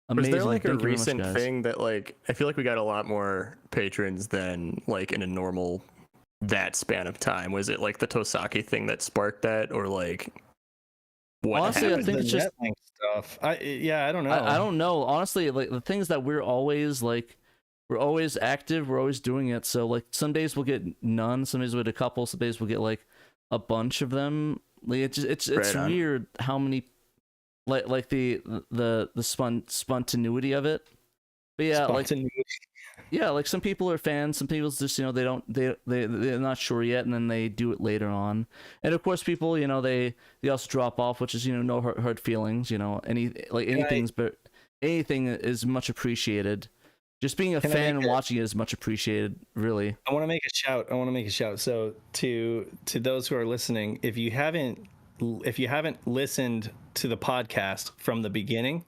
Amazing. Was there like a recent thing that like I feel like we got a lot more patrons than like in a normal that span of time? Was it like the Tosaki thing that sparked that, or like what honestly happened? I think it's just Netlink stuff. I don't know. I don't know honestly. Like the things that we're always active, we're always doing it. So like some days we'll get none, some days we'll get a couple, some days we'll get like a bunch of them. Like it's weird how many like the spontaneity of it. But yeah, like some people are fans, some people just they're not sure yet, and then they do it later on. And of course people they also drop off, which is no hard feelings. Anything is much appreciated. Just being a fan and watching it is much appreciated, really. I want to make a shout. So to those who are listening, if you haven't listened to the podcast from the beginning,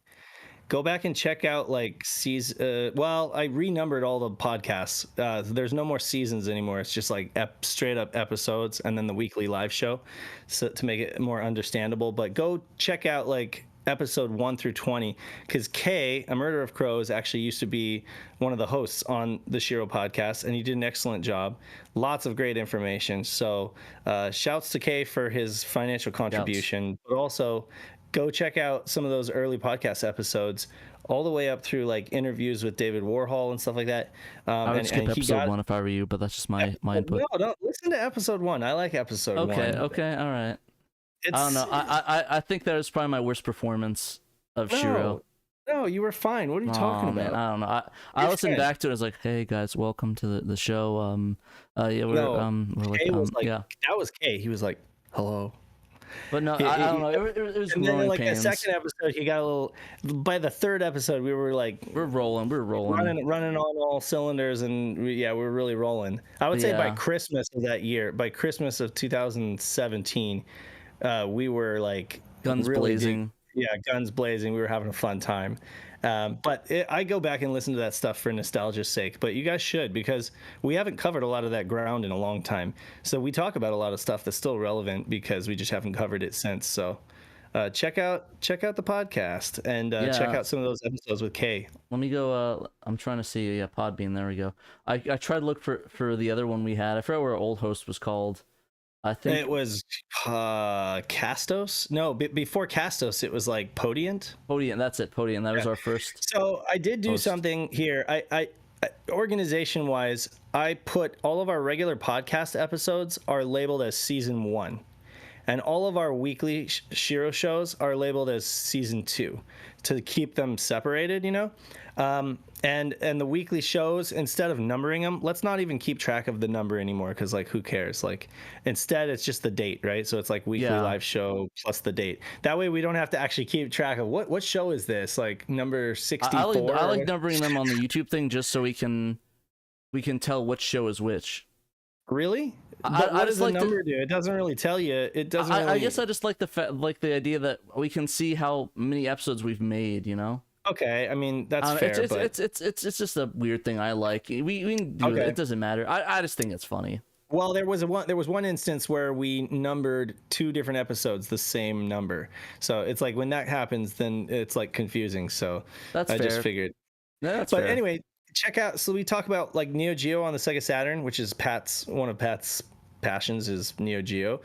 go back and check out like season. I renumbered all the podcasts. There's no more seasons anymore. It's just like straight up episodes, and then the weekly live show, so to make it more understandable. But go check out like episode 1 through 20, because Kay, A Murder of Crows, actually used to be one of the hosts on the SHIRO podcast, and he did an excellent job. Lots of great information. So shouts to Kay for his financial contribution, but also go check out some of those early podcast episodes, all the way up through like interviews with David Warhol and stuff like that. I would skip episode 1 if I were you, but that's just my input. No, listen to episode 1. I like episode 1. Okay, all right. I don't know. I think that was probably my worst performance of SHIRO. No, you were fine. What are you talking about? Man, I don't know. I listened back to it. I was like, "Hey guys, welcome to the show." Kay was like, that was Kay. He was like, "Hello." But no, I don't know. It was and then like the second episode, he got a little. By the third episode, we were like, we're rolling, running on all cylinders, and we're really rolling. I would say by Christmas of that year, by Christmas of 2017. We were like guns blazing. Guns blazing. We were having a fun time. But I go back and listen to that stuff for nostalgia's sake. But you guys should, because we haven't covered a lot of that ground in a long time. So we talk about a lot of stuff that's still relevant because we just haven't covered it since. So check out the podcast and check out some of those episodes with Kay. Let me go. I'm trying to see. Podbean. There we go. I tried to look for the other one we had. I forgot what our old host was called. I think it was Castos. No, before Castos, it was like Podient. That's it. Podient. That was our first. So I did do something here. I organization wise, I put all of our regular podcast episodes are labeled as season 1, and all of our weekly SHIRO shows are labeled as season 2 to keep them separated. And the weekly shows, instead of numbering them, let's not even keep track of the number anymore, because like who cares? Like instead it's just the date, right? So it's like weekly live show plus the date. That way we don't have to actually keep track of what show is this, like number 64. I like numbering them on the YouTube thing just so we can tell which show is which. Really? But what does the number do? It doesn't really tell you. It doesn't. I guess I just like the idea that we can see how many episodes we've made. You know. Okay, I mean that's fair. It's just a weird thing I like. We can do it. It doesn't matter. I just think it's funny. Well, there was one instance where we numbered 2 different episodes the same number. So it's like when that happens, then it's like confusing. So that's I fair. just figured. Yeah, that's but fair. Anyway, check out. So we talk about like Neo Geo on the Sega Saturn, which is one of Pat's passions is Neo Geo.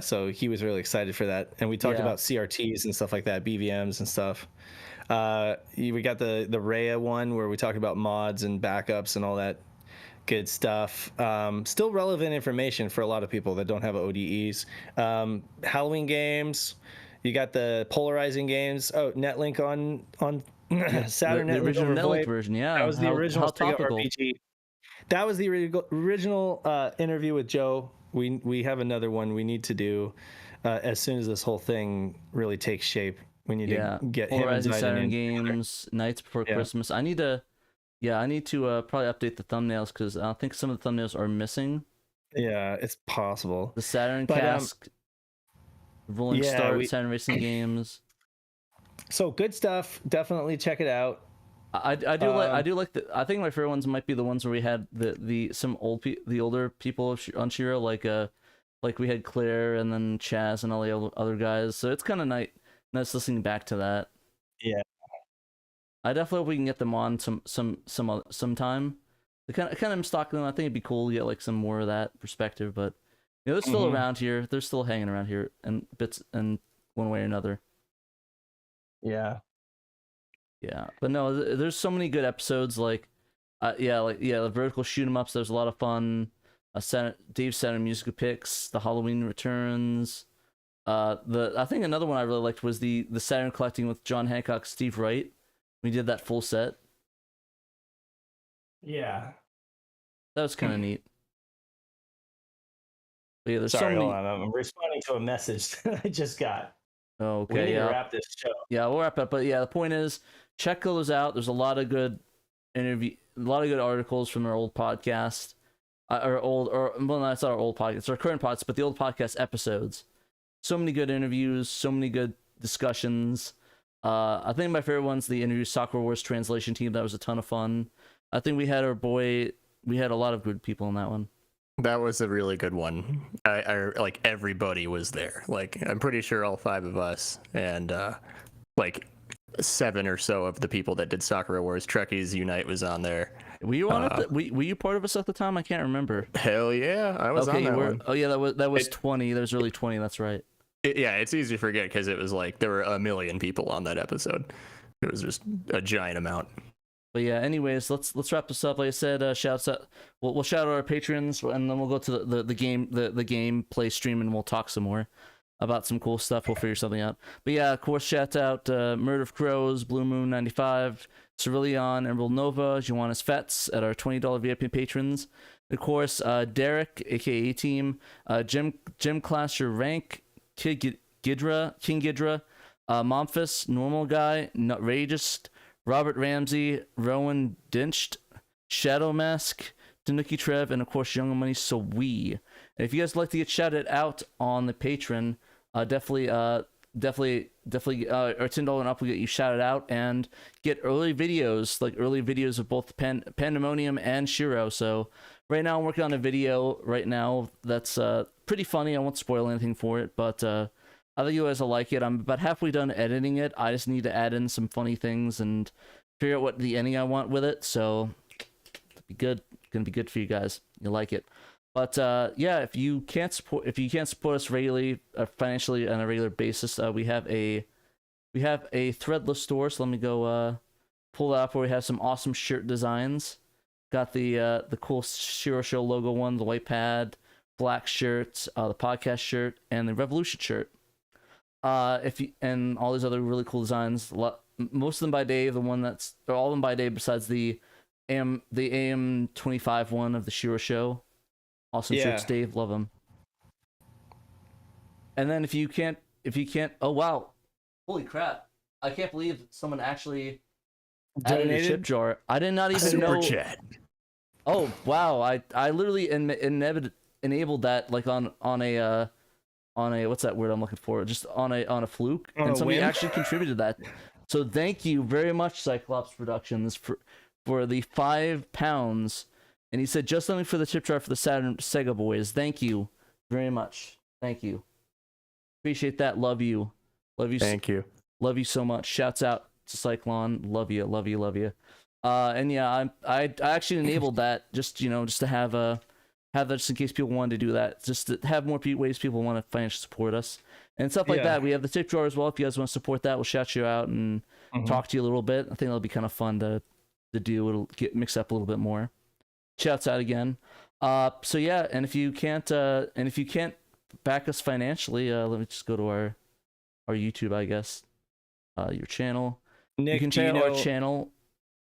So he was really excited for that. And we talked about CRTs and stuff like that, BVMs and stuff. We got the Rhea one where we talked about mods and backups and all that good stuff. Still relevant information for a lot of people that don't have ODEs. Halloween games. You got the polarizing games. Oh, Netlink on Saturn. The original Netlink version. Yeah, that was the original Sega topical. RPG. That was the original interview with Joe. We have another one we need to do as soon as this whole thing really takes shape. We need to get polarizing Saturn games, Nights Before Christmas. I need to probably update the thumbnails because I think some of the thumbnails are missing. Yeah, it's possible. The Saturn Cask, Rolling Start, Saturn Racing Games. So good stuff. Definitely check it out. I do like the. I think my favorite ones might be the ones where we had the older people on SHIRO, like we had Claire and then Chaz and all the other guys. So it's kind of nice listening back to that. Yeah, I definitely hope we can get them on sometime. I kind of am stalking them. I think it'd be cool to get like some more of that perspective. But they're still around here. They're still hanging around here in bits and one way or another. Yeah. Yeah, but no, there's so many good episodes. The vertical shoot 'em ups. There's a lot of fun. Dave Saturn music picks. The Halloween returns. I think another one I really liked was the Saturn collecting with John Hancock, Steve Wright. We did that full set. Yeah, that was kind of neat. But yeah, there's Sorry, so many. Hold on. I'm responding to a message that I just got. Okay, we need to wrap this show. Yeah, we'll wrap up. But yeah, the point is, check those out. There's a lot of good articles from our old podcast, that's not our old podcast, it's our current podcast, but the old podcast episodes. So many good interviews, so many good discussions. I think my favorite one's the interview Soccer Wars translation team. That was a ton of fun. I think we had a lot of good people in that one. That was a really good one. I like everybody was there. Like I'm pretty sure all 5 of us and like 7 or so of the people that did Soccer Wars Trekkies Unite was on there. Were you on it? Were you part of us at the time? I can't remember. Hell yeah, I was on that one. Oh yeah, that was 20. There was early 20. That's right. It's easy to forget because it was like there were a million people on that episode. It was just a giant amount. But yeah, anyways, let's wrap this up. Like I said, shouts out. We'll shout out our patrons, and then we'll go to the gameplay stream, and we'll talk some more about some cool stuff. We'll figure something out. But yeah, of course, shout out Murder of Crows, Blue Moon 95, Cerillion, Emerald Nova, Joannis Fetz at our $20 VIP patrons. Of course, Derek, aka Team, Jim Clasher Rank, King Ghidra, Momphis, Normal Guy, Nutrageous, Robert Ramsey, Rowan Dinched, Shadow Mask, Tanuki Trev, and of course Young Money Sawee. And if you guys would like to get shouted out on the Patreon, definitely our $10 and up will get you shouted out and get early videos of both Pandemonium and SHIRO. So right now I'm working on a video that's pretty funny. I won't spoil anything for it, but I think you guys will like it. I'm about halfway done editing it. I just need to add in some funny things and figure out what the ending I want with it. So it'll be good. It's gonna be good for you guys. You'll like it. But yeah, if you can't support us regularly, financially on a regular basis, we have a threadless store. So let me go pull that up where we have some awesome shirt designs. Got the cool SHIRO Show logo one, the white pad, black shirt, the podcast shirt, and the Revolution shirt. And all these other really cool designs. Most of them by Dave. All of them by Dave besides the AM25 one of the SHIRO Show. Awesome shirts, Dave. Love them. And then if you can't, oh wow, holy crap! I can't believe someone actually added a chip jar. I did not even know. Super chat. Oh wow! I literally enabled that like on a what's that word I'm looking for? Just on a fluke, and somebody actually contributed that. So thank you very much, Cyclops Productions, for the £5. And he said, just only for the tip jar for the Saturn Sega boys. Thank you very much. Thank you. Appreciate that. Love you. Love you. Thank you. Love you so much. Shouts out to Cyclone. Love you. Love you. Love you. And yeah, I actually enabled that just to have that just in case people wanted to do that, just to have more ways people want to financially support us and stuff like that. We have the tip jar as well. If you guys want to support that, we'll shout you out and talk to you a little bit. I think that'll be kind of fun to do. It'll get mixed up a little bit more. Shouts out again. So yeah, and if you can't back us financially, let me just go to our YouTube, I guess. Your channel. Nick, you can check out our channel.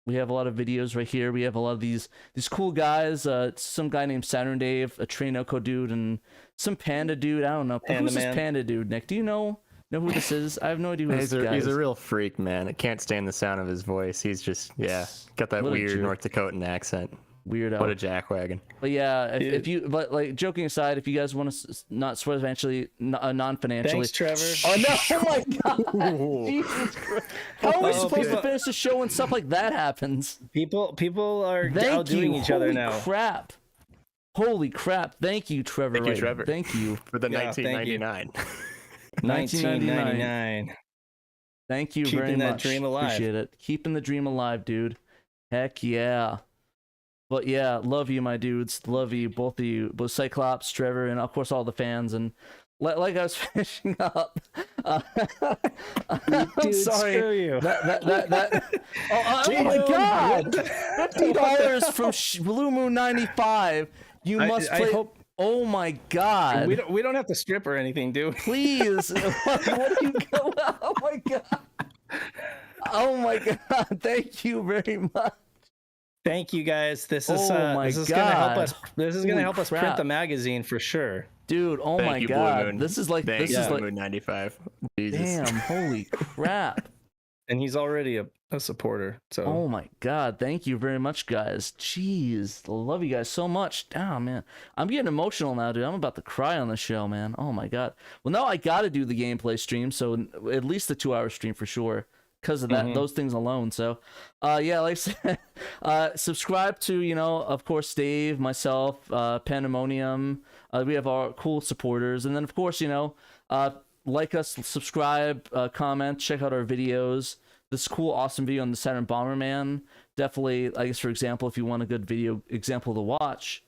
We have a lot of videos right here. We have a lot of these cool guys. Some guy named SaturnDave, a TraynoCo dude, and some Panda dude. I don't know. Who's this Panda dude, Nick? Do you know who this is? I have no idea who this guy is. He's a real freak, man. I can't stand the sound of his voice. He's just, got that weird North Dakotan accent. Weirdo. What a jackwagon. But yeah, but like joking aside, if you guys want to not support financially, non-financially. Thanks, Trevor. Oh no! Oh my God! Jesus Christ! How are we supposed to finish the show when stuff like that happens? People are outdoing each other now. Holy crap! Thank you, Trevor. Thank you, Trevor. Thank you for the 1999. 1999. Thank you very much. Keeping that dream alive. Appreciate it. Keeping the dream alive, dude. Heck yeah. But yeah, love you, my dudes. Love you, both of you, both Cyclops, Trevor, and of course all the fans. And like I was finishing up, I'm sorry. Screw you. Oh my God! $50 from Blue Moon 95. You must play. Oh my God! We don't have to strip or anything, do we? Please. What do you go? Oh my God! Oh my God! Thank you very much. Thank you guys. This is gonna help us. This is gonna help us print the magazine for sure, dude. Oh my God, this is like Blue Moon 95. Jesus. Damn, holy crap! And he's already a supporter. So oh my God, thank you very much, guys. Jeez, I love you guys so much. Damn, man, I'm getting emotional now, dude. I'm about to cry on the show, man. Oh my God. Well, now I got to do the gameplay stream, so at least the 2-hour stream for sure. Because of that, those things alone. So, yeah, like I said, subscribe to, of course, Dave, myself, Pandemonium. We have our cool supporters. And then, of course, like us, subscribe, comment, check out our videos. This cool, awesome video on the Saturn Bomberman. Definitely, I guess, for example, if you want a good video example to watch.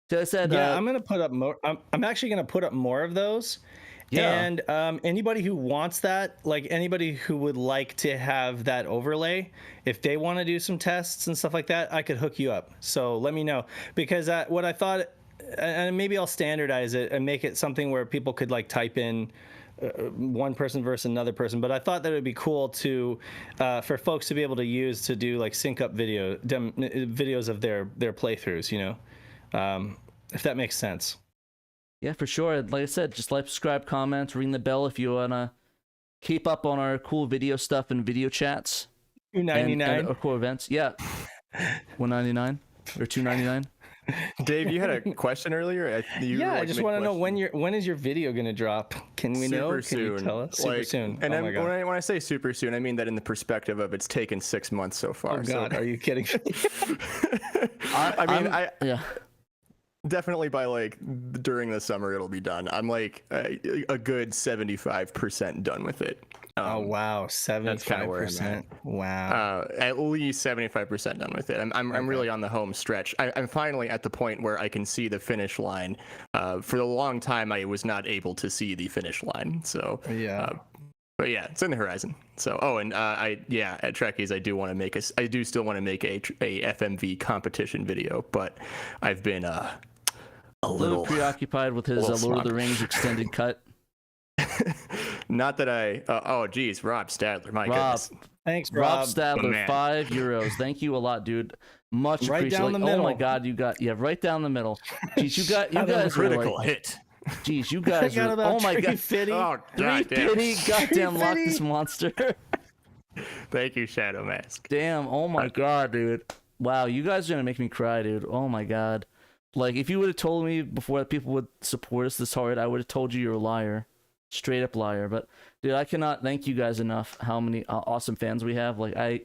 So I said, I'm going to put up more. I'm actually going to put up more of those. Yeah. And anybody who wants that, like anybody who would like to have that overlay, if they want to do some tests and stuff like that, I could hook you up. So let me know, because what I thought, and maybe I'll standardize it and make it something where people could like type in one person versus another person. But I thought that it would be cool to for folks to be able to use to do like sync up videos of their playthroughs, if that makes sense. Yeah, for sure. Like I said, just like, subscribe, comment, ring the bell if you want to keep up on our cool video stuff and video chats. $2.99. And our cool events. Yeah. $1.99 or $2.99. Dave, you had a question earlier? I just want to know when is your video going to drop? Can we know? Can you tell us? Super soon. And when I say super soon, I mean that in the perspective of it's taken 6 months so far. Oh, God. Are you kidding? Yeah. Definitely by during the summer it'll be done. I'm like a good 75% done with it. Oh wow, 75%. Wow. At least 75% done with it. I'm really on the home stretch. I'm finally at the point where I can see the finish line. For a long time I was not able to see the finish line. So yeah. But yeah, it's in the horizon. So at Trekkies I do still want to make a FMV competition video, but I've been a little preoccupied with his Lord of the Rings extended cut. Not that Rob Stadler, my goodness. Thanks, Rob Stadler, €5. Thank you a lot, dude. Much right appreciated. Down the middle. Oh my God, right down the middle. Jeez, you guys critical hit. Jeez, you guys are. Oh my God, goddamn lock this monster. Thank you, Shadow Mask. Damn, oh my God, dude. Wow, you guys are gonna make me cry, dude. Oh my God. Like, if you would have told me before that people would support us this hard, I would have told you you're a liar. Straight up liar. But, dude, I cannot thank you guys enough how many awesome fans we have. Like, I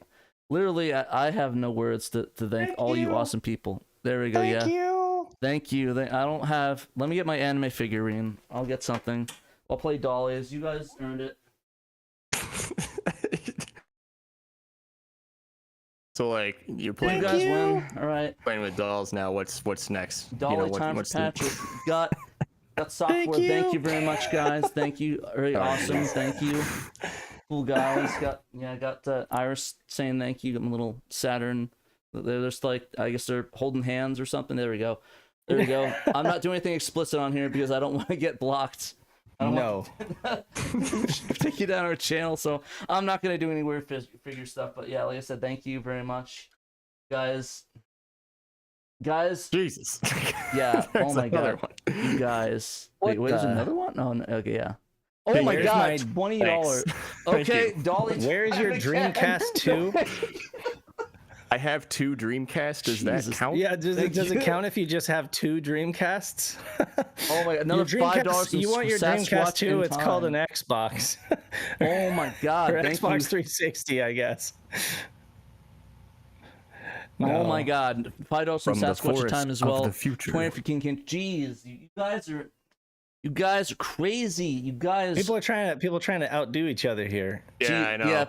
have no words to thank all you awesome people. There we go, Thank you. Thank you. I don't have... Let me get my anime figurine. I'll get something. I'll play Dollies. You guys earned it. So, like, you're playing... You guys win. All right. Playing with dolls now. What's next? Dolly time for Patrick. Got software. Thank you very much, guys. Thank you. Very awesome. Thank you. Cool guys. Got Iris saying thank you. Got my little Saturn. They're just like, I guess they're holding hands or something. There we go. There we go. I'm not doing anything explicit on here because I don't want to get blocked. I don't want to take you down our channel, so I'm not going to do any weird figure stuff. But yeah, like I said, thank you very much, guys. Jesus. Yeah. Oh my god. You guys. Wait, there's another one? Oh, no. Okay, yeah. Oh my god, $20. Okay, Dolly. Where's your Dreamcast 2? I have 2 Dreamcasts. Does that count? Yeah, does it count if you just have 2 Dreamcasts? Oh my god, another $5. You want your Dreamcast 2? It's called an Xbox. Oh my god, or Xbox 360, I guess. No. Oh my god, $5 from Sasquatch time as well. The future. 20 for King. Jeez, you guys are crazy. You guys. People are trying to outdo each other here. Yeah, I know. Yeah,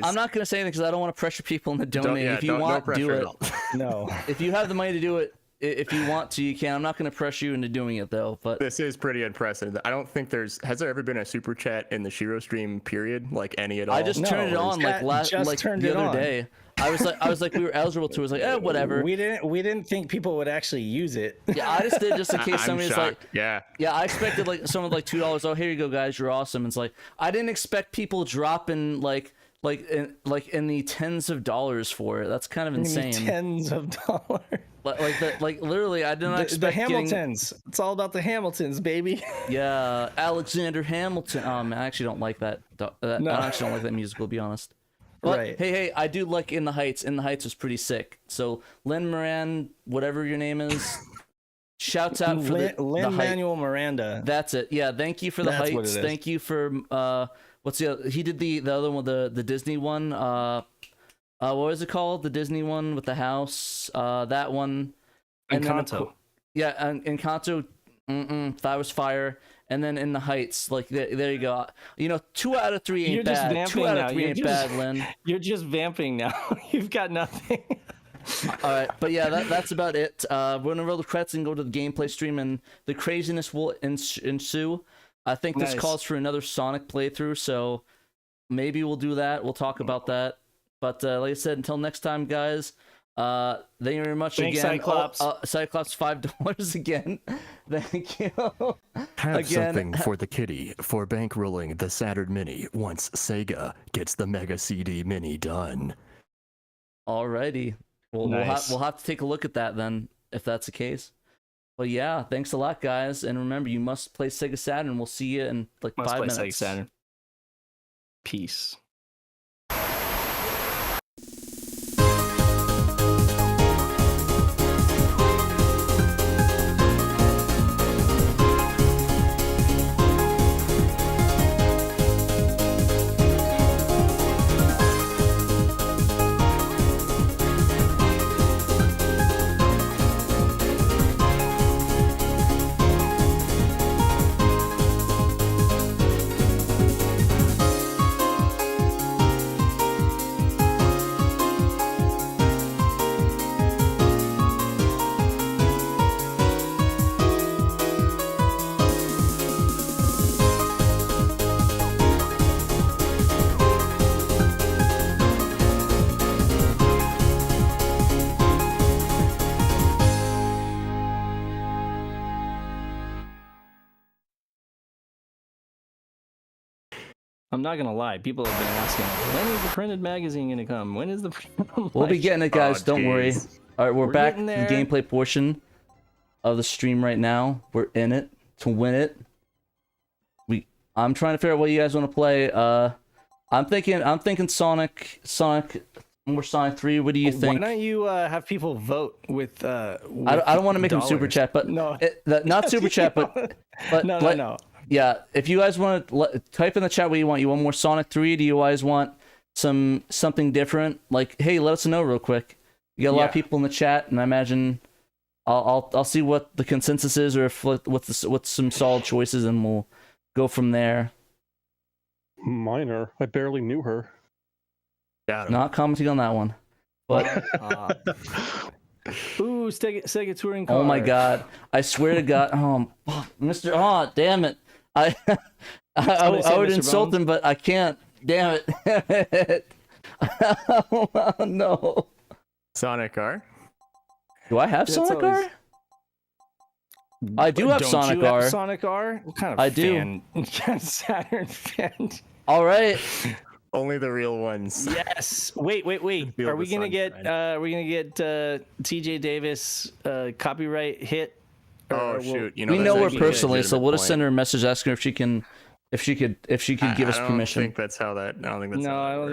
I'm not gonna say anything because I don't want to pressure people into donating. If you want, do it. No. If you have the money to do it, if you want to, you can. I'm not gonna pressure you into doing it though. But this is pretty unprecedented. I don't think has there ever been a super chat in the SHIRO stream period, like any at all? I just turned it on the other day. I was like we were eligible to. I was like, whatever. We didn't think people would actually use it. Yeah, I just did just in case somebody's like, yeah. I expected like someone like $2. Oh, here you go, guys, you're awesome. It's like I didn't expect people dropping like in the tens of dollars for it. That's kind of insane. Tens of dollars. Like literally, I did not expect the Hamiltons. It's all about the Hamiltons, baby. Yeah, Alexander Hamilton. I actually don't like that. No. I actually don't like that musical, to be honest. But right. Hey, I do like In the Heights. In the Heights was pretty sick. So Lin Moran, whatever your name is, shouts out for Lin-Manuel Miranda. That's it. Yeah, thank you for the Heights. Thank you for what's the other? He did the other one, the Disney one. What was it called? The Disney one with the house. That one. Encanto. Encanto. That was fire. And then In the Heights, like there you go. 2 out of 3 ain't bad. 2 out of 3 ain't bad, Lynn. You're just vamping now. You've got nothing. All right, but yeah, that's about it. We're gonna roll the credits and go to the gameplay stream, and the craziness will ensue. I think this calls for another Sonic playthrough, so maybe we'll do that. We'll talk about that. But like I said, until next time, guys. Thank you very much. Thanks, again. Cyclops. Cyclops, $5 again. Thank you. Have something for the kitty for bankrolling the Saturn Mini once Sega gets the Mega CD Mini done. Alrighty. Well, nice. we'll have to take a look at that then, if that's the case. Well, yeah, thanks a lot, guys. And remember, you must play Sega Saturn. We'll see you in like 5 minutes. Sega Saturn. Peace. I'm not gonna lie, people have been asking, when is the printed magazine gonna come? When is the We'll be getting it, guys, don't worry. Alright, we're back to the gameplay portion of the stream right now. We're in it to win it. I'm trying to figure out what you guys want to play. I'm thinking Sonic more Sonic 3. What do you think? Why don't you have people vote with? I don't want to make them super chat, but no, not super chat, but no. Yeah, if you guys want to type in the chat what you want. You want more Sonic 3? Do you guys want something different? Like, hey, let us know real quick. You got a lot of people in the chat, and I imagine I'll see what the consensus is, or if what's some solid choices, and we'll go from there. Minor. I barely knew her. Not commenting on that one, but ooh, Sega touring car. Oh my God! I swear to God, Mr. Oh, damn it! I would insult him, but I can't. Damn it! Oh, no. Sonic R. Do I have Sonic R? I do have Sonic R. Sonic R? What kind of I fan? Do. Saturn fan. All right. Only the real ones. Yes. Wait. Are we gonna get TJ Davis copyright hit? Oh shoot! We know her personally, so we'll just send her a message asking her if she could give us permission. I don't think that's how that. I don't think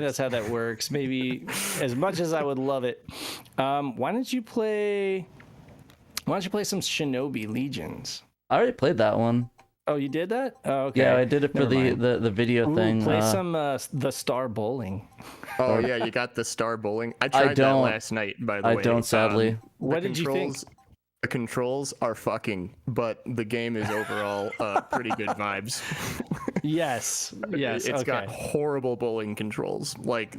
that's how that works. Maybe as much as I would love it. Why don't you play some Shinobi Legions? I already played that one. Oh, you did that? Oh, okay. Yeah, I did it for the video thing. Play some the Star Bowling. Oh yeah, you got the Star Bowling. I tried that last night. By the way, I don't sadly. What did you think? The controls are fucking, but the game is overall pretty good vibes. Yes. It's got horrible bowling controls, like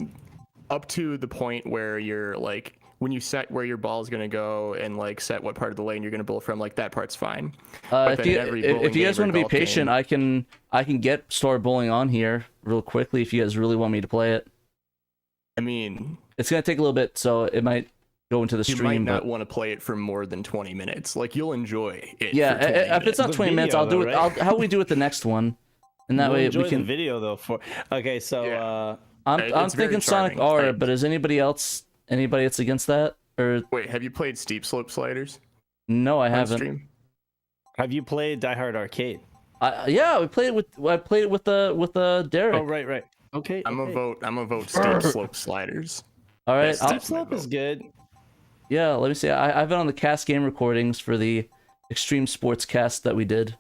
up to the point where you're like, when you set where your ball is going to go and like set what part of the lane you're going to bowl from, like that part's fine. If you guys want to be patient, I can get Star Bowling on here real quickly if you guys really want me to play it. I mean, it's going to take a little bit, so it might go into the stream. You might not want to play it for more than 20 minutes. Like, you'll enjoy it. Yeah, if it's not 20 minutes, I'll do it. Right? How we do it the next one, and that way we can the video though. Okay, so I'm thinking Sonic R, but is anybody else that's against that? Or wait, have you played Steep Slope Sliders? No, I haven't. Stream? Have you played Die Hard Arcade? Yeah, I played it with Derek. Oh, right. Okay. I'm a vote Steep Slope Sliders. All right, Steep Slope is good. Yeah, let me see. I've been on the cast game recordings for the Extreme Sports cast that we did.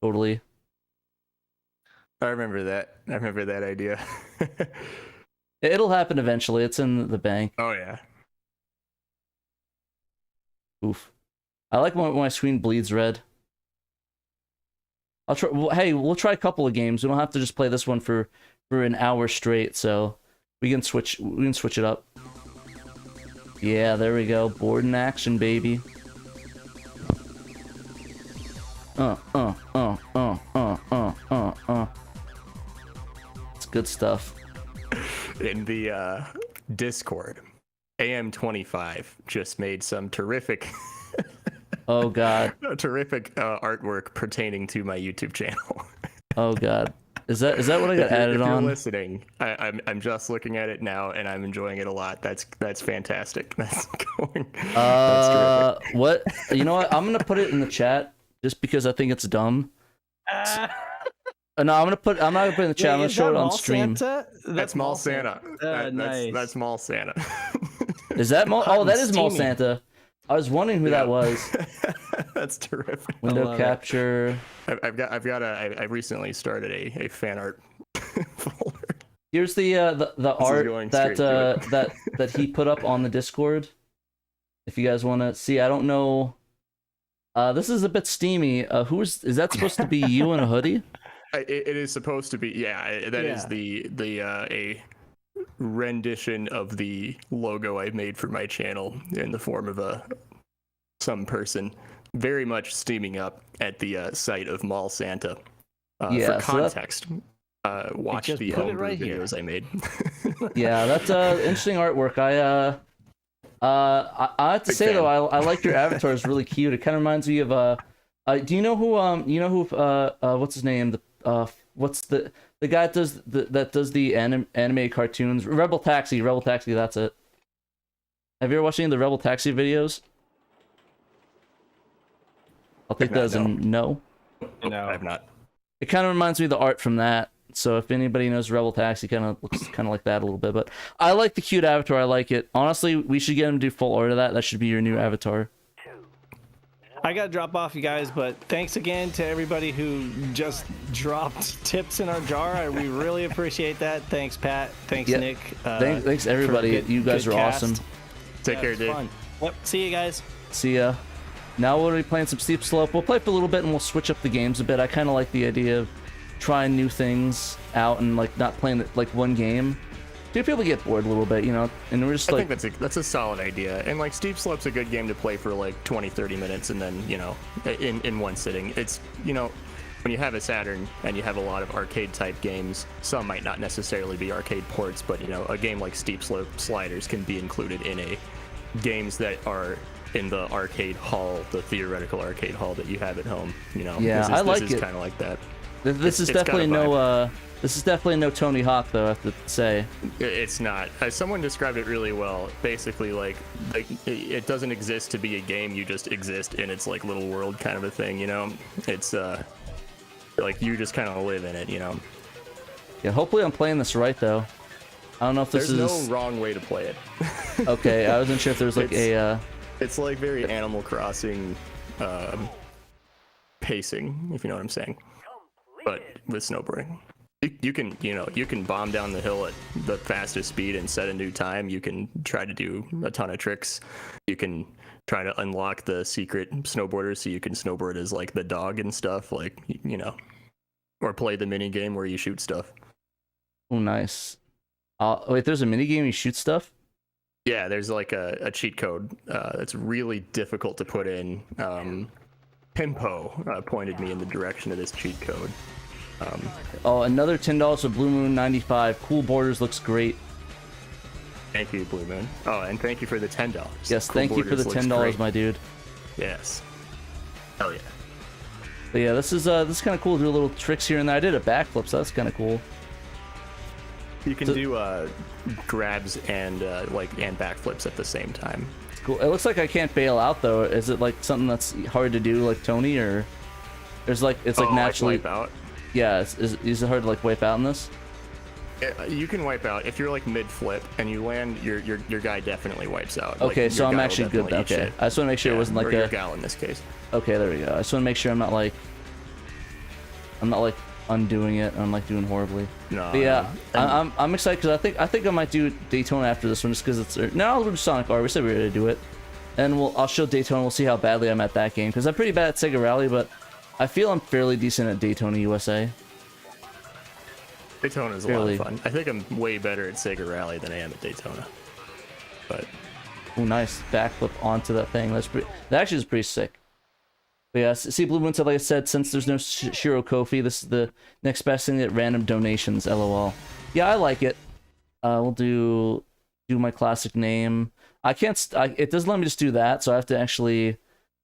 Totally. I remember that idea. It'll happen eventually. It's in the bank. Oh yeah. Oof. I like when my screen bleeds red. I'll try. Hey, we'll try a couple of games. We don't have to just play this one for an hour straight. So we can switch it up. Yeah, there we go. Board in action, baby. It's good stuff. In the Discord, AM25 just made some terrific oh god terrific artwork pertaining to my YouTube channel. Oh god, is that what I got added on? If you're listening, I'm just looking at it now and I'm enjoying it a lot. That's fantastic. That's going. That's terrific. What? You know what? I'm gonna put it in the chat just because I think it's dumb. No, I'm not gonna put it in the chat. I'm gonna show it on stream. Santa? That's Mall Santa. Nice. That's Mall Santa. Is that Mall? Oh, that is Mall Santa. I was wondering who that was. That's terrific. Window capture. I recently started a fan art folder. Here's the art that he put up on the Discord. If you guys want to see, I don't know. This is a bit steamy. Is that supposed to be you in a hoodie? It is supposed to be. Yeah, that is a rendition of the logo I made for my channel in the form of some person very much steaming up at the site of Mall Santa. For context, watch the videos I made. Yeah, that's interesting artwork. I have to say though, I like your avatar. It's really cute. It kind of reminds me of do you know who what's his name? What's the guy that does the anime cartoons? Rebel Taxi, that's it. Have you ever watched any of the Rebel Taxi videos? I'll take that as a no. No, I have not. It kind of reminds me of the art from that. So if anybody knows Rebel Taxi, kind of looks kind of like that a little bit. But I like the cute avatar. I like it. Honestly, we should get him to do full art of that. That should be your new avatar. I got to drop off, you guys, but thanks again to everybody who just dropped tips in our jar. We really appreciate that. Thanks, Pat. Thanks, Nick. Thanks, everybody. You guys are awesome. Take care, dude. Fun. Yep. See you guys. See ya. Now we'll be playing some Steep Slope. We'll play for a little bit and we'll switch up the games a bit. I kind of like the idea of trying new things out and like not playing like one game. Dude, people get bored a little bit, you know, and we're just I think that's a solid idea. And like Steep Slope's a good game to play for like 20-30 minutes and then, you know, in one sitting. It's, you know, when you have a Saturn and you have a lot of arcade type games, some might not necessarily be arcade ports, but you know, a game like Steep Slope Sliders can be included in a games that are in the arcade hall, the theoretical arcade hall that you have at home, you know. Yeah, I like it. This is kind of like that. This is definitely this is definitely no Tony Hawk, though, I have to say. It's not. Someone described it really well. Basically, like it doesn't exist to be a game. You just exist in its like little world kind of a thing, you know? It's like you just kind of live in it, you know? Yeah, hopefully I'm playing this right, though. I don't know if this is... There's no wrong way to play it. Okay, I wasn't sure if there was like It's like very Animal Crossing pacing, if you know what I'm saying. But with snowboarding. You can bomb down the hill at the fastest speed and set a new time. You can try to do a ton of tricks. You can try to unlock the secret snowboarders so you can snowboard as like the dog and stuff, like, you know, or play the mini game where you shoot stuff. Oh, nice. Wait, there's a mini game you shoot stuff? Yeah, there's like a cheat code that's really difficult to put in. Pimpo pointed me in the direction of this cheat code. Another $10 for Blue Moon 95. Cool Borders looks great. Thank you, Blue Moon. Oh, and thank you for the $10. Yes, cool, thank you for the $10, my dude. Yes. Hell yeah. But yeah, this is kind of cool. Do little tricks here and there. I did a backflip, so that's kind of cool. You can do grabs and backflips at the same time. It's cool. It looks like I can't bail out though. Is it like something that's hard to do, like Tony, or there's like it's like naturally wipe out? Yeah, is it hard to like wipe out in this? You can wipe out if you're like mid flip and you land. Your guy definitely wipes out. Okay, like, so I'm actually good. Okay, I just want to make sure it wasn't like your gal in this case. Okay, there we go. I just want to make sure I'm not like undoing it. I'm like doing horribly. No. But yeah, I'm excited because I think I might do Daytona after this one just because it's no. I'll do Sonic R. We said we were gonna do it, and I'll show Daytona. We'll see how badly I'm at that game because I'm pretty bad at Sega Rally, but I feel I'm fairly decent at Daytona USA. Daytona's a lot of fun. I think I'm way better at Sega Rally than I am at Daytona. But oh, nice backflip onto that thing. That actually is pretty sick. But yeah, see, Blue Moon said, like I said, since there's no SHIRO Kofi, this is the next best thing at random donations. LOL. Yeah, I like it. We'll do my classic name. I can't. It doesn't let me just do that, so I have to actually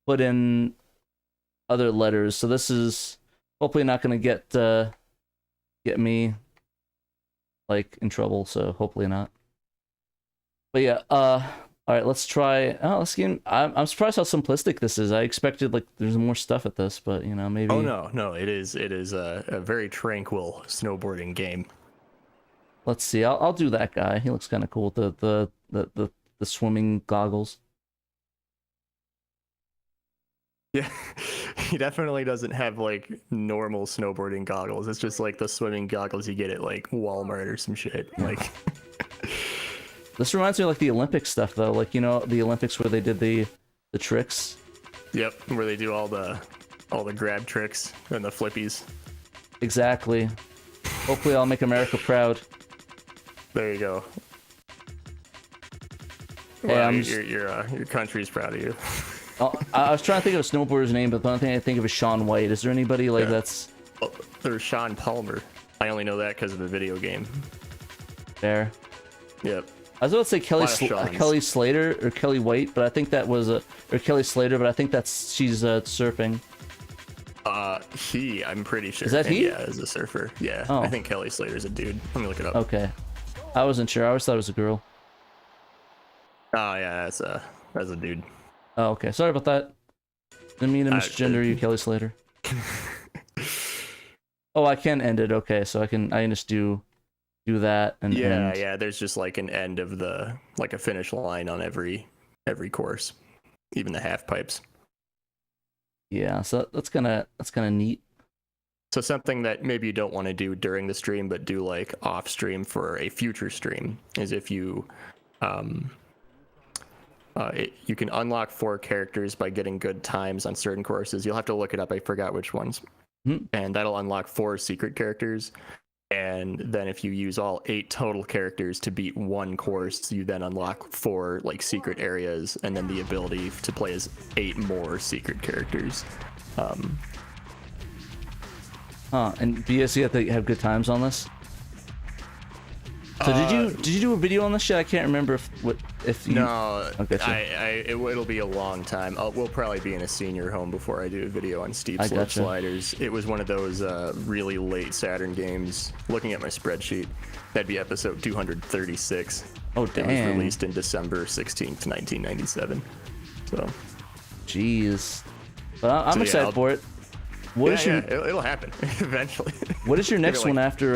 put in other letters. So this is hopefully not going to get me like in trouble. So hopefully not. But yeah. All right, let's try. Oh, this game. I'm surprised how simplistic this is. I expected like there's more stuff at this, but you know maybe. Oh no, it is a very tranquil snowboarding game. Let's see. I'll do that guy. He looks kind of cool with the swimming goggles. Yeah, he definitely doesn't have like normal snowboarding goggles. It's just like the swimming goggles you get at like Walmart or some shit. Like. This reminds me of like the Olympic stuff though, like you know the Olympics where they did the tricks. Yep, where they do all the grab tricks and the flippies. Exactly. Hopefully I'll make America proud. There you go. Hey, well, your country's proud of you. I was trying to think of a snowboarder's name, but the only thing I think of is Shaun White. Is there anybody like that's? Oh, there's Sean Palmer. I only know that because of the video game. There. Yep. I was about to say Kelly Slater or Kelly White, but I think that was or Kelly Slater, but I think she's surfing. I'm pretty sure. Is that he? Yeah, is a surfer. Yeah. Oh. I think Kelly Slater's a dude. Let me look it up. Okay. I wasn't sure. I always thought it was a girl. Oh yeah, that's a dude. Oh, okay. Sorry about that. Didn't mean to misgender you, Kelly Slater. Oh, I can end it. Okay, so I can just do that and yeah. There's just like an end of a finish line on every course, even the half pipes. Yeah, so that's kind of neat. So something that maybe you don't want to do during the stream, but do like off stream for a future stream, is if you you can unlock 4 characters by getting good times on certain courses. You'll have to look it up. I forgot which ones. And that'll unlock 4 secret characters. And then if you use all 8 total characters to beat one course, you then unlock 4 like secret areas, and then the ability to play as 8 more secret characters. And BS, you have to have good times on this. So did you do a video on this shit? I can't remember if you... No, okay, it'll be a long time. We'll probably be in a senior home before I do a video on steep slope sliders. It was one of those really late Saturn games. Looking at my spreadsheet, that'd be episode 236. Oh, damn. It was released in December 16th, 1997. So, jeez. But I'm excited for it. It'll happen eventually. What is your next one after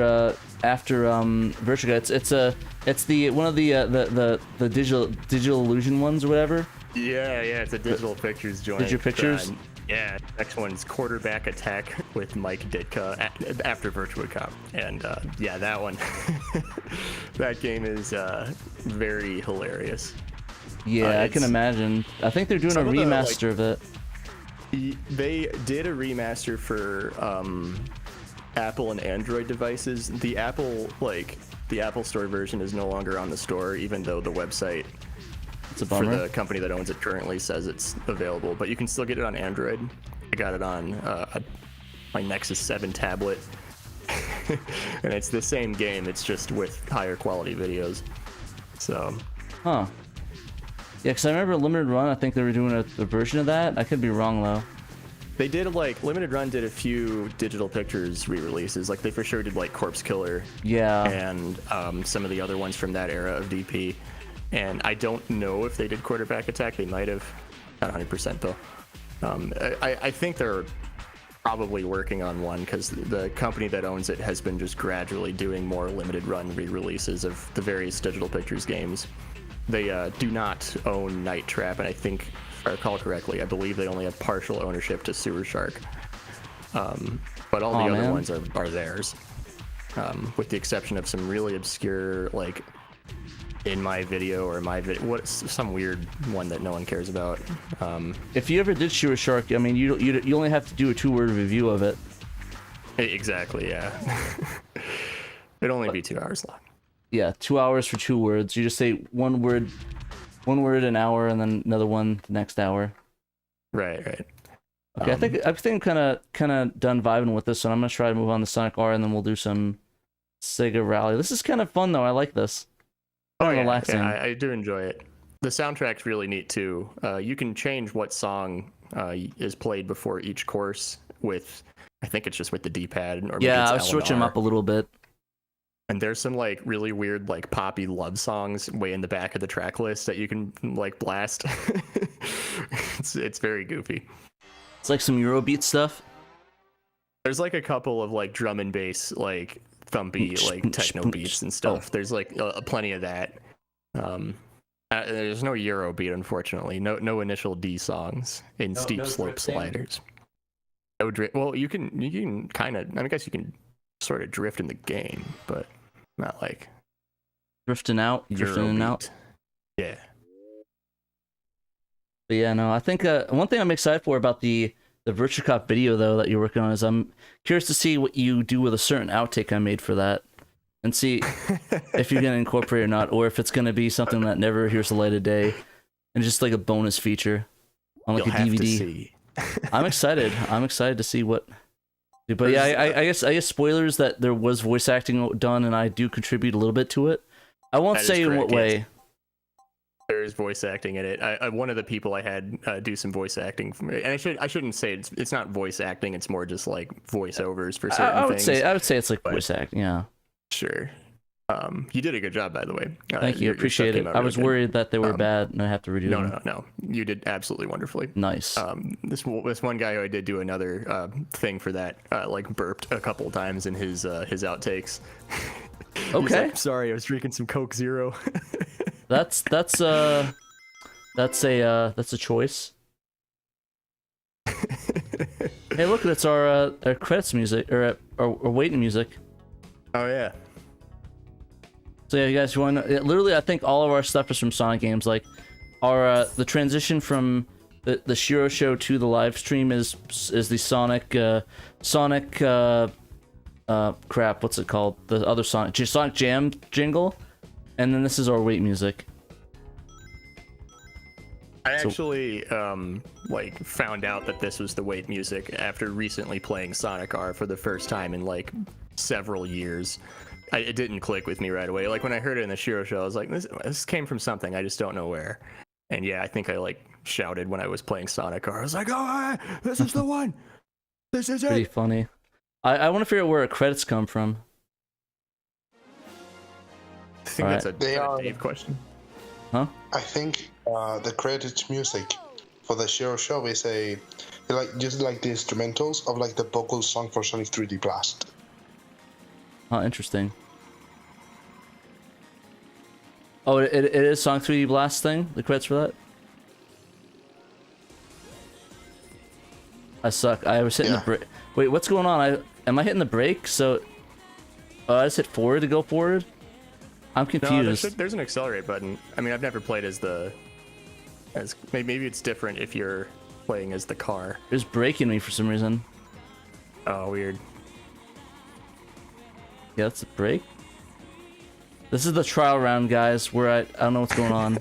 Virtua? It's the one of the digital illusion ones or whatever. Yeah, it's a digital pictures joint. Digital pictures. Yeah, next one's Quarterback Attack with Mike Ditka after Virtua Cop, and that one, that game is very hilarious. Yeah, I can imagine. I think they're doing a remaster of it. They did a remaster for Apple and Android devices. The Apple Store version is no longer on the store, even though the website for the company that owns it currently says it's available. But you can still get it on Android. I got it on my Nexus 7 tablet, and it's the same game. It's just with higher quality videos. So. Huh. Yeah, because I remember Limited Run, I think they were doing a version of that. I could be wrong, though. They did, Limited Run did a few digital pictures re-releases. They for sure did, Corpse Killer. Yeah. And some of the other ones from that era of DP. And I don't know if they did Quarterback Attack. They might have. Not 100%, though. I think they're probably working on one, because the company that owns it has been just gradually doing more Limited Run re-releases of the various digital pictures games. They do not own Night Trap, and I think, if I recall correctly, I believe they only have partial ownership to Sewer Shark. But all the other ones are theirs, with the exception of some really obscure, in my video or my video, some weird one that no one cares about. If you ever did Sewer Shark, I mean, you only have to do a 2-word review of it. Exactly, yeah. It'd only be 2 hours long. Yeah, 2 hours for 2 words. You just say one word an hour, and then another one the next hour. Right. Okay, I think I'm kind of done vibing with this one. I'm gonna try to move on to Sonic R, and then we'll do some Sega Rally. This is kind of fun though. I like this. Relaxing. Yeah, I do enjoy it. The soundtrack's really neat too. You can change what song is played before each course with, I think it's just with the D-pad, or maybe I was switching them up a little bit. And there's some really weird poppy love songs way in the back of the track list that you can blast. It's very goofy. It's like some Eurobeat stuff. There's a couple of drum and bass thumpy techno beats and stuff. There's plenty of that. There's no Eurobeat, unfortunately. No initial D songs in steep slope sliders. Well, you can kind of. I guess you can sort of drift in the game, but not drifting in and out. Yeah. But yeah, no, I think one thing I'm excited for about the Virtua Cop video though that you're working on is I'm curious to see what you do with a certain outtake I made for that, and see if you're gonna incorporate it or not, or if it's gonna be something that never hears the light of day and just a bonus feature on a DVD. I'm excited. I'm excited to see what. But yeah, I guess spoilers that there was voice acting done, and I do contribute a little bit to it. I won't say in what way. There is voice acting in it. One of the people I had do some voice acting for me, and I shouldn't say it's not voice acting. It's more just voiceovers for certain things. I would say it's voice acting. Yeah. Sure. You did a good job, by the way. Thank you, appreciate it. I was worried that they were bad and I have to redo them. No. You did absolutely wonderfully. Nice. This one guy who I did do another thing for that, like burped a couple times in his outtakes. Okay. Like, sorry, I was drinking some Coke Zero. That's a choice. Hey, look, it's our credits music or waiting music. Oh yeah. So yeah, you guys want to, literally I think all of our stuff is from Sonic games. Like our the transition from the SHIRO show to the live stream is the Sonic crap, what's it called? The other Sonic Jam jingle, and then this is our wait music. I actually like found out that this was the wait music after recently playing Sonic R for the first time in like several years. It didn't click with me right away. Like when I heard it in the SHIRO show, I was like, this came from something. I just don't know where. And yeah, I think I like shouted when I was playing Sonic R. I was like, oh, this is the one. This is pretty funny. I want to figure out where our credits come from. I think that's a Dave question. Huh? I think the credits music for the SHIRO show is just like the instrumentals of like the vocal song for Sonic 3D Blast. Oh, interesting. Oh, it is Sonic 3D Blast thing? The credits for that? I suck. I was hitting the brake. Wait, what's going on? Am I hitting the brake? So, I just hit forward to go forward? I'm confused. No, there's an accelerate button. I mean, I've never played as maybe it's different if you're playing as the car. It was braking me for some reason. Oh, weird. Yeah, that's a brake. This is the trial round, guys, where I don't know what's going on.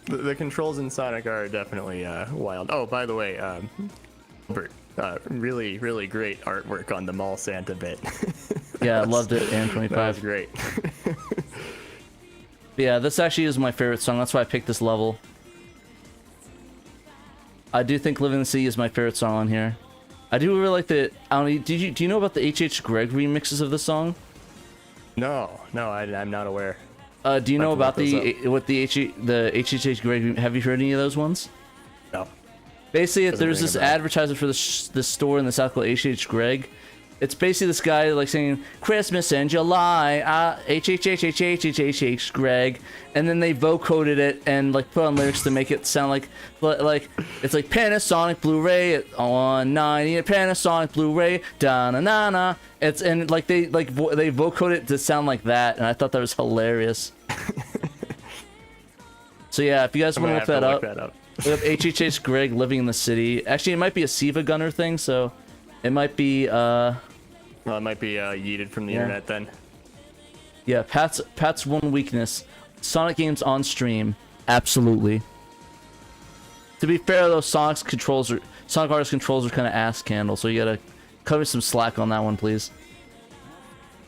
The controls in Sonic are definitely wild. Oh, by the way, Albert, really, really great artwork on the Mall Santa bit. Yeah, I loved it, and 25. That was great. Yeah, this actually is my favorite song. That's why I picked this level. I do think Living in the Sea is my favorite song on here. I do really like the. I don't know, do you know about the H.H. Gregg remixes of this song? No, I'm not aware. Do you know about the H.H. Gregg? Have you heard any of those ones? No. Basically, if there's this advertisement for this store in the South called H.H. Gregg. It's basically this guy like saying Christmas in July, H Gregg, and then they vocoded it and like put on lyrics to make it sound like it's like Panasonic Blu-ray at 190, Panasonic Blu-ray, da na na na. It's and like they vocoded it to sound like that, and I thought that was hilarious. So yeah, if you guys want to look that up, look up H Gregg Living in the City. Actually, it might be a Siva Gunner thing, so it might be Well, it might be yeeted from the internet then. Yeah, Pat's one weakness: Sonic games on stream. Absolutely. To be fair though, Sonic Artist controls are kind of ass candle, so you gotta cut me some slack on that one, please.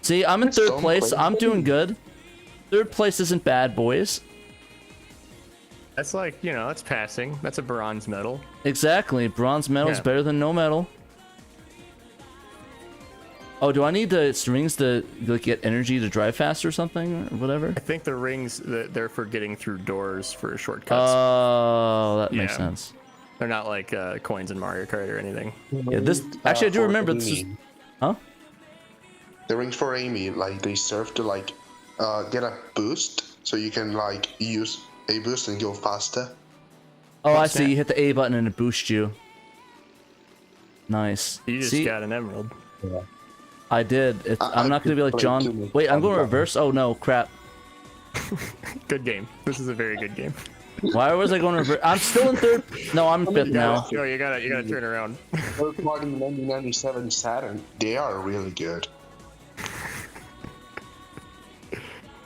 See, I'm in third place. I'm doing good. Third place isn't bad, boys. That's like, that's passing. That's a bronze medal. Exactly. Bronze medal is better than no medal. Oh, do I need the rings to get energy to drive faster or something or whatever? I think the rings, they're for getting through doors for shortcuts. Oh, that makes sense. They're not like coins in Mario Kart or anything. Yeah, this actually I do remember this is, huh? The rings for Amy, like they serve to like get a boost, so you can like use a boost and go faster. Oh, I see. You hit the A button and it boosts you. Nice. You just got an emerald. Yeah. I did. I'm not gonna be like John. Wait, I'm going reverse. Oh no, crap. Good game. This is a very good game. Why was I going reverse? I'm still in third. No, I'm fifth now. No, you gotta turn around. Third party 1997 Saturn. They are really good.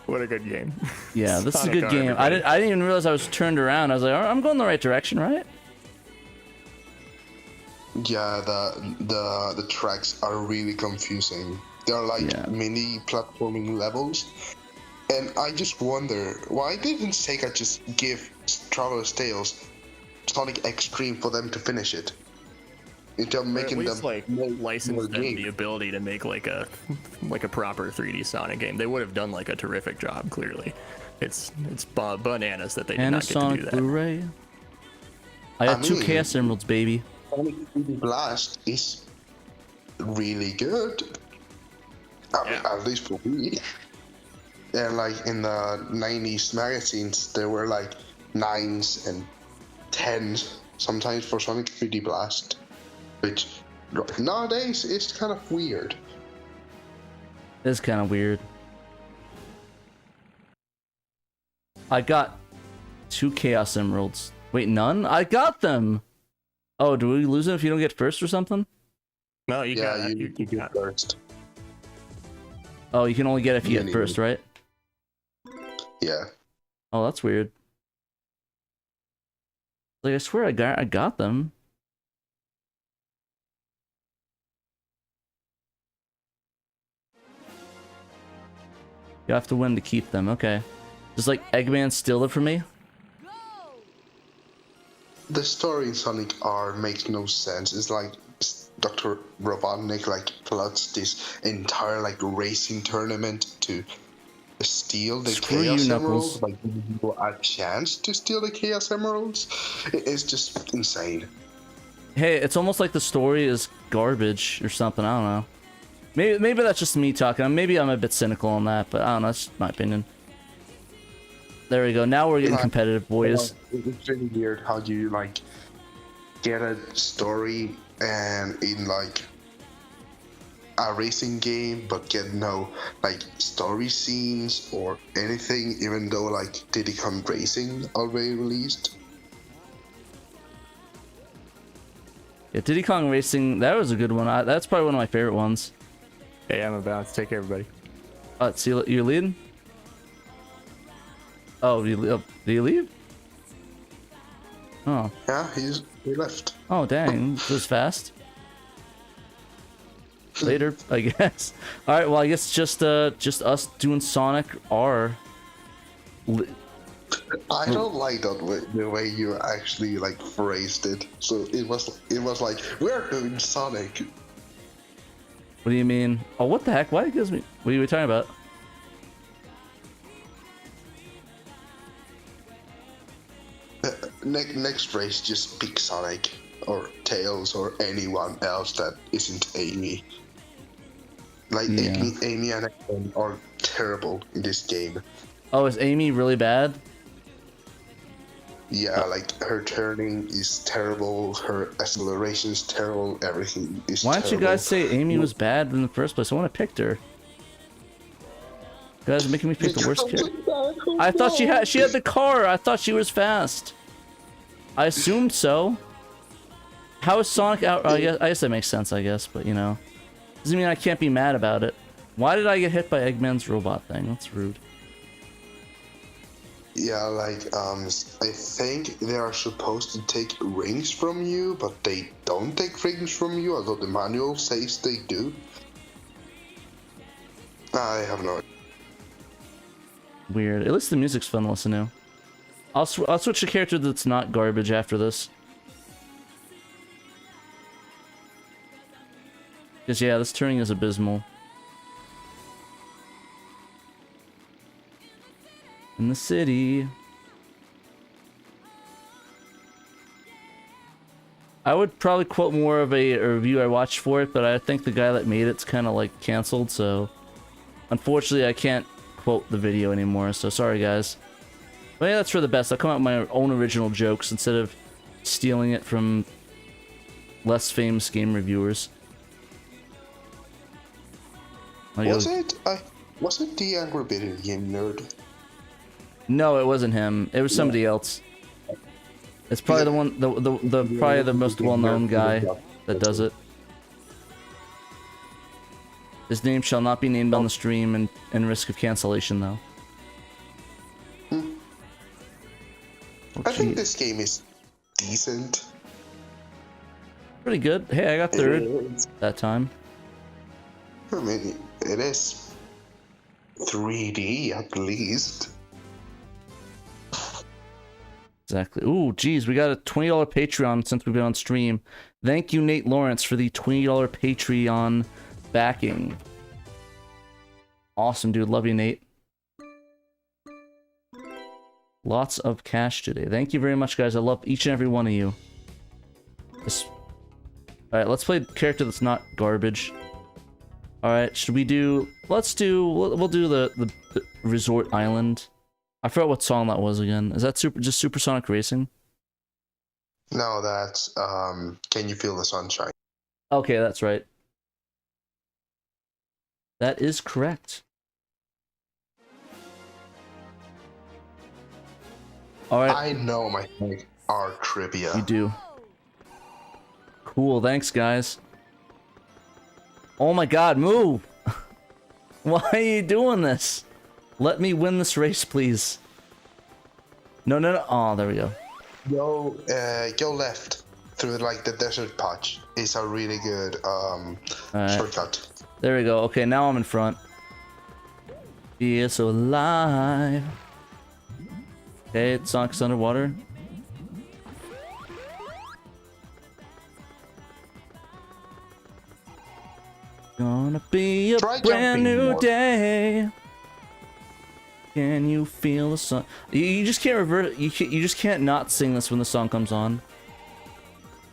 What a good game. Yeah, this is a good game. I didn't even realize I was turned around. I was like, oh, I'm going the right direction, right? Yeah, the tracks are really confusing. They're like mini platforming levels, and I just wonder why didn't Sega just give Traveler's Tales Sonic Extreme for them to finish it? into making at least, them like license them the ability to make like a proper 3D Sonic game. They would have done like a terrific job. Clearly, it's bananas that they did not get to do that. Blu-ray. I got 2 Chaos Emeralds, baby. Sonic 3D Blast is really good. I mean, at least for me. And like in the 90s magazines, there were like 9s and 10s sometimes for Sonic 3D Blast, which nowadays is kind of weird. It's kind of weird. I got 2 Chaos Emeralds. Wait, none? I got them! Oh, do we lose them if you don't get first or something? No, you get first. Oh, you can only get it if you get first, right? Yeah. Oh, that's weird. Like, I swear I got them. You have to win to keep them, okay. Does, like, Eggman steal it from me? The story in Sonic R makes no sense. It's like Dr. Robotnik like plots this entire like racing tournament to steal the Chaos Emeralds, like giving people a chance to steal the Chaos Emeralds. It's just insane. Hey, it's almost like the story is garbage or something. I don't know. Maybe that's just me talking. Maybe I'm a bit cynical on that, but I don't know. That's just my opinion. There we go. Now we're getting competitive, boys. It's really weird how you like get a story and in like a racing game, but get no like story scenes or anything, even though like Diddy Kong Racing already released. Yeah, Diddy Kong Racing, that was a good one. That's probably one of my favorite ones. Hey, I'm about to take care, everybody. Let's see, you're leading? Oh, did you leave? Oh. Yeah, he left. Oh, dang. It was fast. Later, I guess. Alright, well, I guess just us doing Sonic R. I don't like the way you actually like phrased it. So it was like, we're doing Sonic. What do you mean? Oh, what the heck? Why it gives me... What are you talking about? Next race, just pick Sonic or Tails or anyone else that isn't Amy. Like Amy and Amy are terrible in this game. Oh, is Amy really bad? Yeah, like her turning is terrible, her acceleration is terrible, everything is terrible. Why don't you guys say Amy was bad in the first place? I want to pick her. You guys are making me pick the worst character. I thought she had the car. I thought she was fast. I assumed so. How is Sonic out? I guess that makes sense, I guess, but you know. Doesn't mean I can't be mad about it. Why did I get hit by Eggman's robot thing? That's rude. Yeah, like, I think they are supposed to take rings from you, but they don't take rings from you, although the manual says they do. I have no idea. Weird. At least the music's fun to listen to. I'll switch to a character that's not garbage after this. Because, yeah, this turning is abysmal. In the city. I would probably quote more of a review I watched for it, but I think the guy that made it's kind of like canceled, so unfortunately I can't quote the video anymore, so sorry guys. But yeah, that's for the best. I'll come out with my own original jokes instead of stealing it from less famous game reviewers. Was it the Angry Video Game Nerd? No, it wasn't him. It was somebody else. It's probably the one, probably the most well-known guy that does it. His name shall not be named on the stream and risk of cancellation, though. I think this game is decent. Pretty good. Hey, I got third that time. I mean, it is 3D at least. Exactly. Ooh, geez, we got a $20 Patreon since we've been on stream. Thank you, Nate Lawrence, for the $20 Patreon backing. Awesome, dude. Love you, Nate. Lots of cash today. Thank you very much, guys. I love each and every one of you. Alright, let's play a character that's not garbage. Alright, should we do... We'll do the Resort Island. I forgot what song that was again. Is that just Supersonic Racing? No, that's Can You Feel the Sunshine? Okay, that's right. That is correct. Alright. I know my things are trivia. You do. Cool, thanks guys. Oh my god, move! Why are you doing this? Let me win this race, please. No. Oh, there we go. Go left through like the desert patch. It's a really good shortcut. There we go. Okay, now I'm in front. Feel so alive. Okay, Sonic's underwater. Gonna be a brand new day. Can you feel the sun? You just can't revert. You just can't not sing this when the song comes on.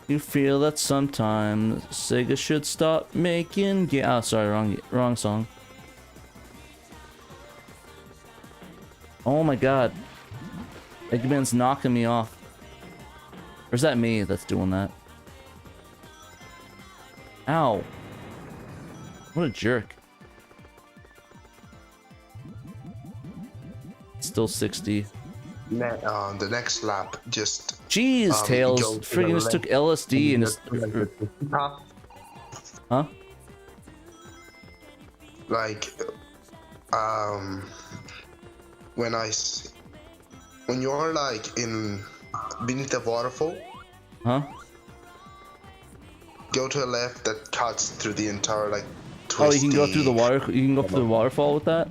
You feel that sometime Sega should stop making Oh, sorry, wrong song. Oh my god. Eggman's knocking me off. Or is that me that's doing that? Ow. What a jerk. Still 60. The next lap, just... Jeez, Tails. Friggin' just took LSD and just... Huh? Like, when you're like beneath the waterfall, huh? Go to the left. That cuts through the entire like. Oh, you can go through the water. You can go through the waterfall with that.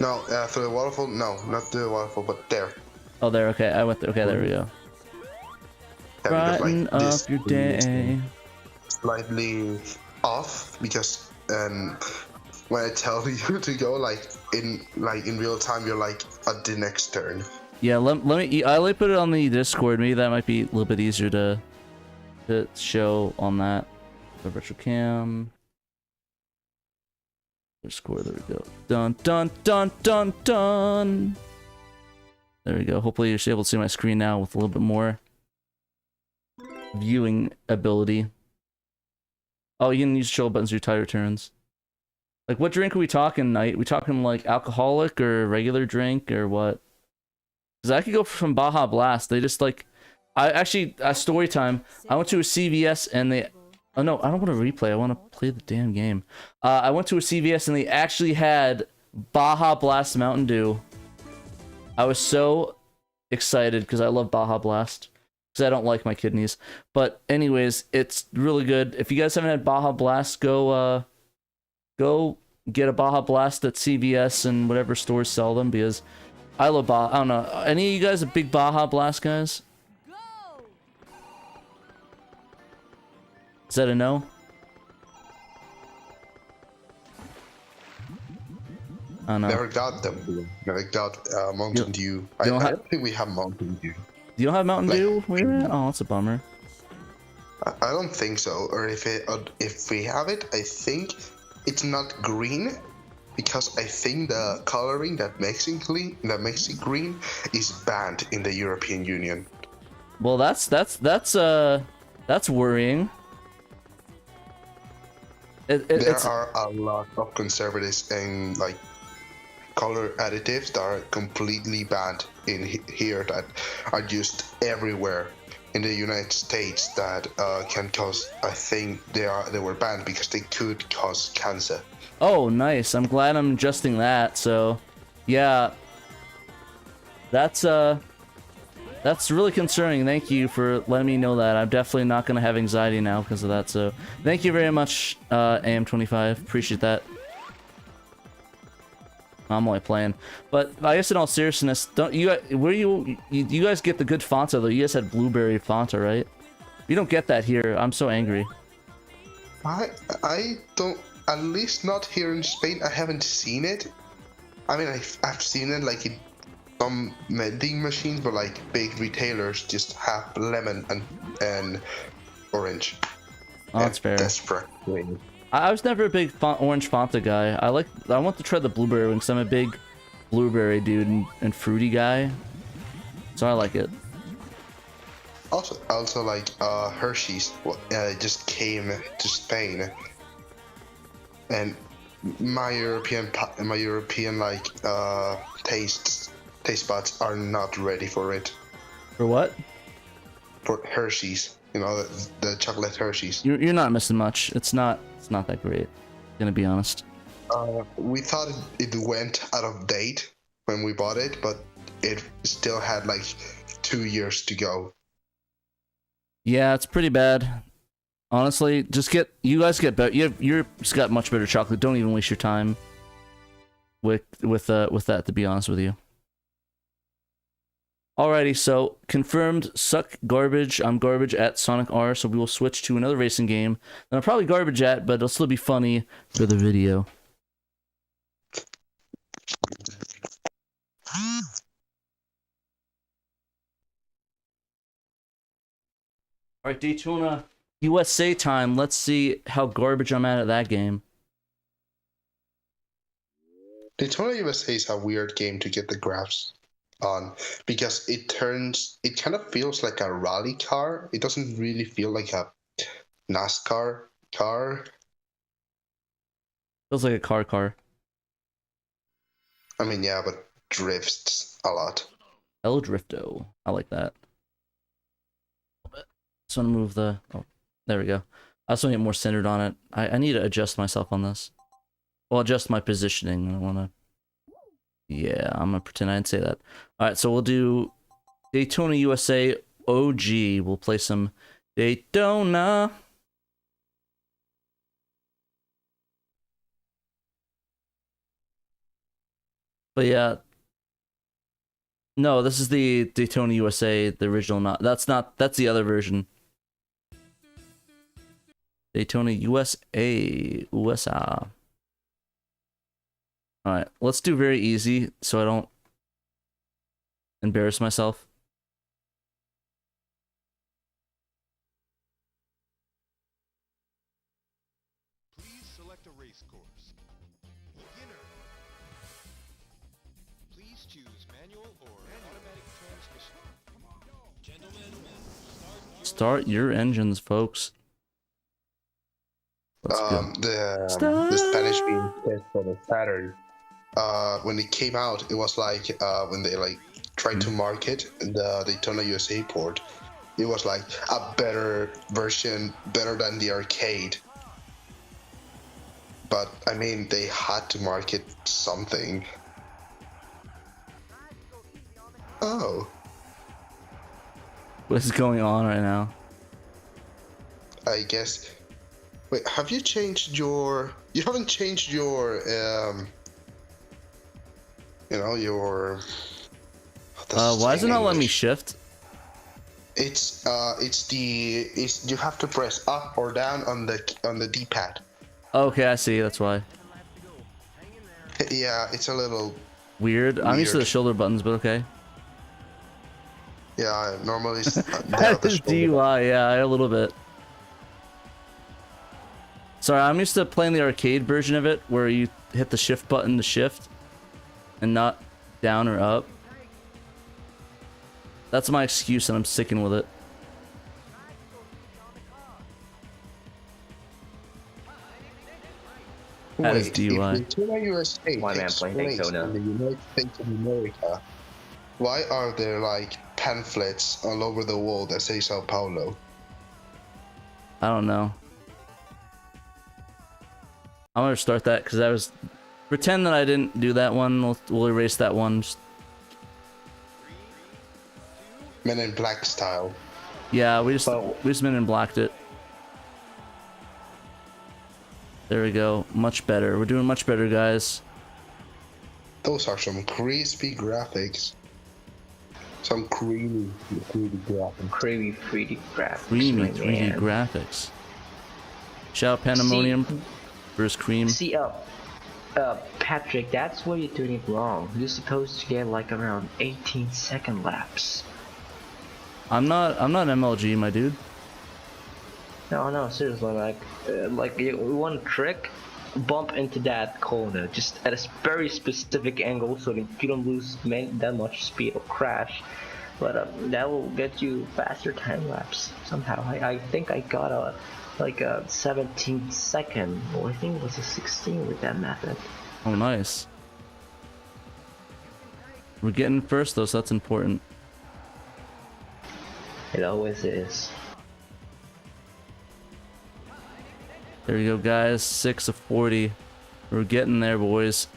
No, through the waterfall. No, not through the waterfall, but there. Oh, there. Okay, I went there. Okay, there we go. Brighten up your day. Slightly off because when I tell you to go like in real time, you're like at the next turn. Yeah, let me put it on the Discord. Maybe that might be a little bit easier to show on that. The virtual cam. Discord. There we go. Dun dun dun dun dun. There we go. Hopefully you're able to see my screen now with a little bit more viewing ability. Oh, you can use show buttons to retire turns. Like, what drink are we talking, Knight? We talking like alcoholic or regular drink or what? Because I could go from Baja Blast. They just like, story time. I went to a CVS and they, oh no, I don't want to replay. I want to play the damn game. I went to a CVS and they actually had Baja Blast Mountain Dew. I was so excited because I love Baja Blast. Because I don't like my kidneys. But anyways, it's really good. If you guys haven't had Baja Blast, go get a Baja Blast at CVS and whatever stores sell them, because I love Baja. I don't know. Any of you guys a big Baja Blast guys? Is that a no? I don't know. Never got them. Never got Mountain Dew. I don't think we have Mountain Dew. You don't have Mountain Dew? Where you at? Oh, that's a bummer. I don't think so. Or if we have it, I think it's not green, because I think the coloring that makes it green is banned in the European Union. Well, that's worrying. There are a lot of conservatives and like color additives that are completely banned in here, that are used everywhere in the United States, that can cause, I think they were banned because they could cause cancer. Oh, nice. I'm glad I'm adjusting that. So, yeah, that's really concerning. Thank you for letting me know that. I'm definitely not going to have anxiety now because of that. So, thank you very much, AM25. Appreciate that. I'm only playing. But I guess in all seriousness, don't you guys get the good Fanta though? You guys had blueberry Fanta, right? You don't get that here. I'm so angry. I don't, at least not here in Spain. I haven't seen it. I mean, I've seen it like in some vending machines, but like big retailers just have lemon and orange. Oh, that's fair. Desperate. I was never a big orange Fanta guy. I want to try the blueberry one because I'm a big blueberry dude and fruity guy. So I like it. Also like Hershey's just came to Spain, and my European like taste buds are not ready for it. For what? For Hershey's, you know, the chocolate Hershey's. You're not missing much. It's not that great. Gonna be honest. We thought it went out of date when we bought it, but it still had like 2 years to go. Yeah, it's pretty bad. Honestly, you guys get better. You've got much better chocolate. Don't even waste your time with that, to be honest with you. Alrighty, so confirmed. Suck garbage. I'm garbage at Sonic R. So we will switch to another racing game that I'm probably garbage at, but it'll still be funny for the video. Alright, Daytona USA time. Let's see how garbage I'm at that game. Daytona USA is a weird game to get the graphs on because it kind of feels like a rally car. It doesn't really feel like a NASCAR car. Feels like a car. I mean, yeah, but drifts a lot. El Drifto. I like that. Just want to move the... Oh, there we go. I just want to get more centered on it. I need to adjust myself on this. Well, adjust my positioning. I want to... Yeah, I'm going to pretend I didn't say that. Alright, so we'll do Daytona USA OG. We'll play some Daytona. But yeah... No, this is the Daytona USA, the original. That's the other version. Daytona USA. Alright, let's do very easy so I don't embarrass myself. Please select a race course. Beginner. Please choose manual or automatic transmission. Gentlemen, start your engines, folks. The Spanish being test for the Saturn. When it came out, it was like when they like tried to market the Daytona USA port. It was like a better version, better than the arcade. But I mean, they had to market something. Oh. What is going on right now? I guess. Wait, have you changed your... You haven't changed your, you know, your... Why isn't it letting me shift? It's you have to press up or down on the D-pad. Okay, I see, that's why. Yeah, it's a little... Weird. I'm used to the shoulder buttons, but okay. Yeah, normally... That is DUI, yeah, a little bit. Sorry, I'm used to playing the arcade version of it, where you hit the shift button to shift, and not down or up. That's my excuse, and I'm sticking with it. That is DUI. Daytona USA Why man playing Daytona? in the United States of America, why are there like pamphlets all over the wall that say Sao Paulo? I don't know. I'm gonna start that because I was... Pretend that I didn't do that one. We'll erase that one. Just... Men in Black style. Yeah, we just Men in Blacked it. There we go. Much better. We're doing much better, guys. Those are some crispy graphics. Some creamy 3D graphics. Creamy 3D graphics. Creamy 3D graphics. Shout out Pandemonium versus Cream. See, Patrick, that's where you're doing it wrong. You're supposed to get like around 18-second laps. I'm not MLG, my dude. No, seriously, like you want a trick? Bump into that corner, just at a very specific angle, so that you don't lose that much speed or crash. But that will get you faster time lapse somehow. I think I got a 17-second, or I think it was a 16 with that method. Oh, nice. We're getting first though, so that's important. It always is. There you go, guys. 6 of 40. We're getting there, boys.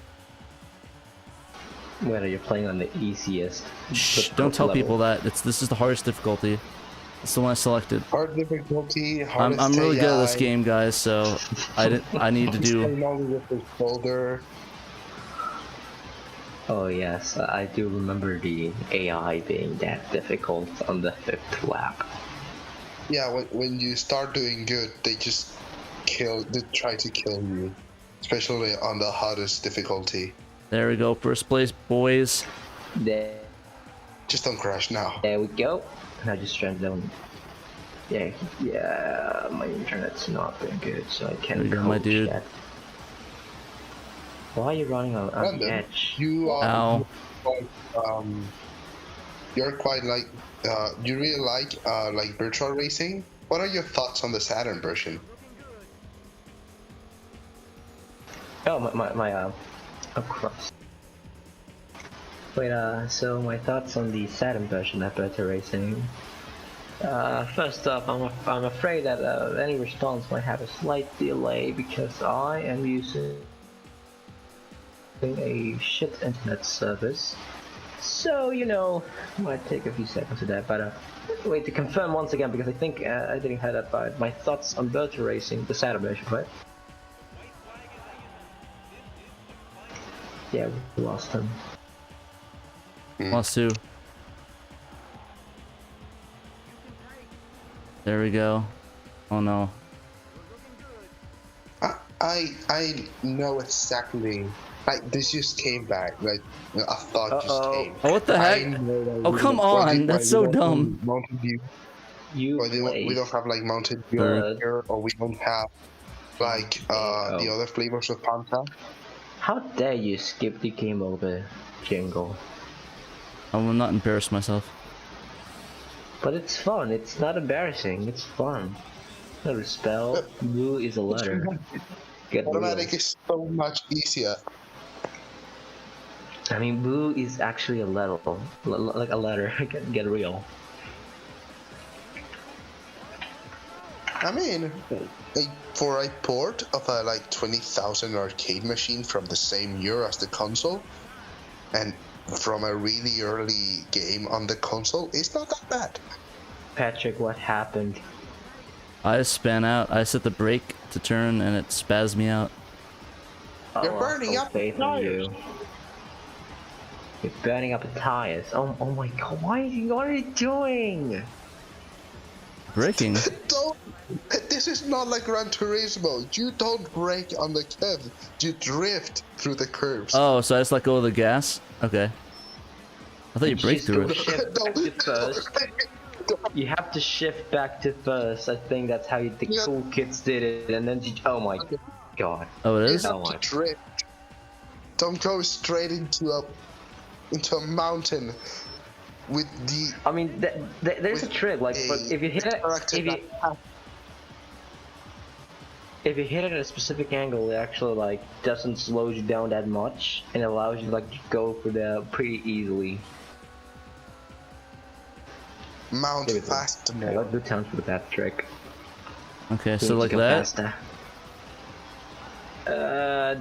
Whether you're playing on the easiest. Shh, don't tell people that. This is the hardest difficulty. It's the one I selected. Hard difficulty. Hardest I'm really good at AI. this game, guys. So I need to do. With his shoulder. Oh yes, I do remember the AI being that difficult on the 5th lap. Yeah, when you start doing good, they just try to kill you, especially on the hardest difficulty. There we go, first place, boys. There. Just don't crash now. There we go. And I just turned down. Yeah, my internet's not been good, so I can't. There you go, my dude. That. Why are you running on the edge? You are. You're quite like. You really like virtual racing. What are your thoughts on the Saturn version? Oh, my across. Wait, so my thoughts on the Saturn version of Virtua Racing. First off, I'm afraid that any response might have a slight delay because I am using a shit internet service. So, you know, it might take a few seconds of that, but wait, to confirm once again, because I think I didn't have that right. My thoughts on Virtua Racing, the Saturn version, right? Yeah, we lost him. Lost 2. There we go. Oh no. I know exactly. Like this just came back. Like a thought just came. Oh, what the heck? Oh, come on! That's so dumb. Mountain View. We don't have like Mountain View here, or we don't have like the other flavors of Fanta. How dare you skip the game over, Jingle? I will not embarrass myself. But it's fun. It's not embarrassing. It's fun. Not a spell. Blue is a letter. Automatic is so much easier. I mean, blue is actually a letter, like a letter. Get real. I mean, for a port of a like 20,000 arcade machine from the same year as the console, and from a really early game on the console, it's not that bad. Patrick, what happened? I span out. I set the brake to turn and it spazzed me out. You're burning up the tires. You're burning up the tires. Oh my god, what are you doing? Braking? This is not like Gran Turismo. You don't brake on the curve. You drift through the curves. Oh, so I just let go of the gas? Okay. I thought you brake through it. You have to shift back to first. I think that's how the cool kids did it. And then oh my god. Oh, it is? You have to drift. Don't go straight into a mountain with the. I mean, there's a trick. Like, if you hit it, if you hit it at a specific angle, it actually like doesn't slow you down that much, and it allows you like to go for the pretty easily. Mount fast. Yeah, let's do time for that trick. Okay, so like that. Faster.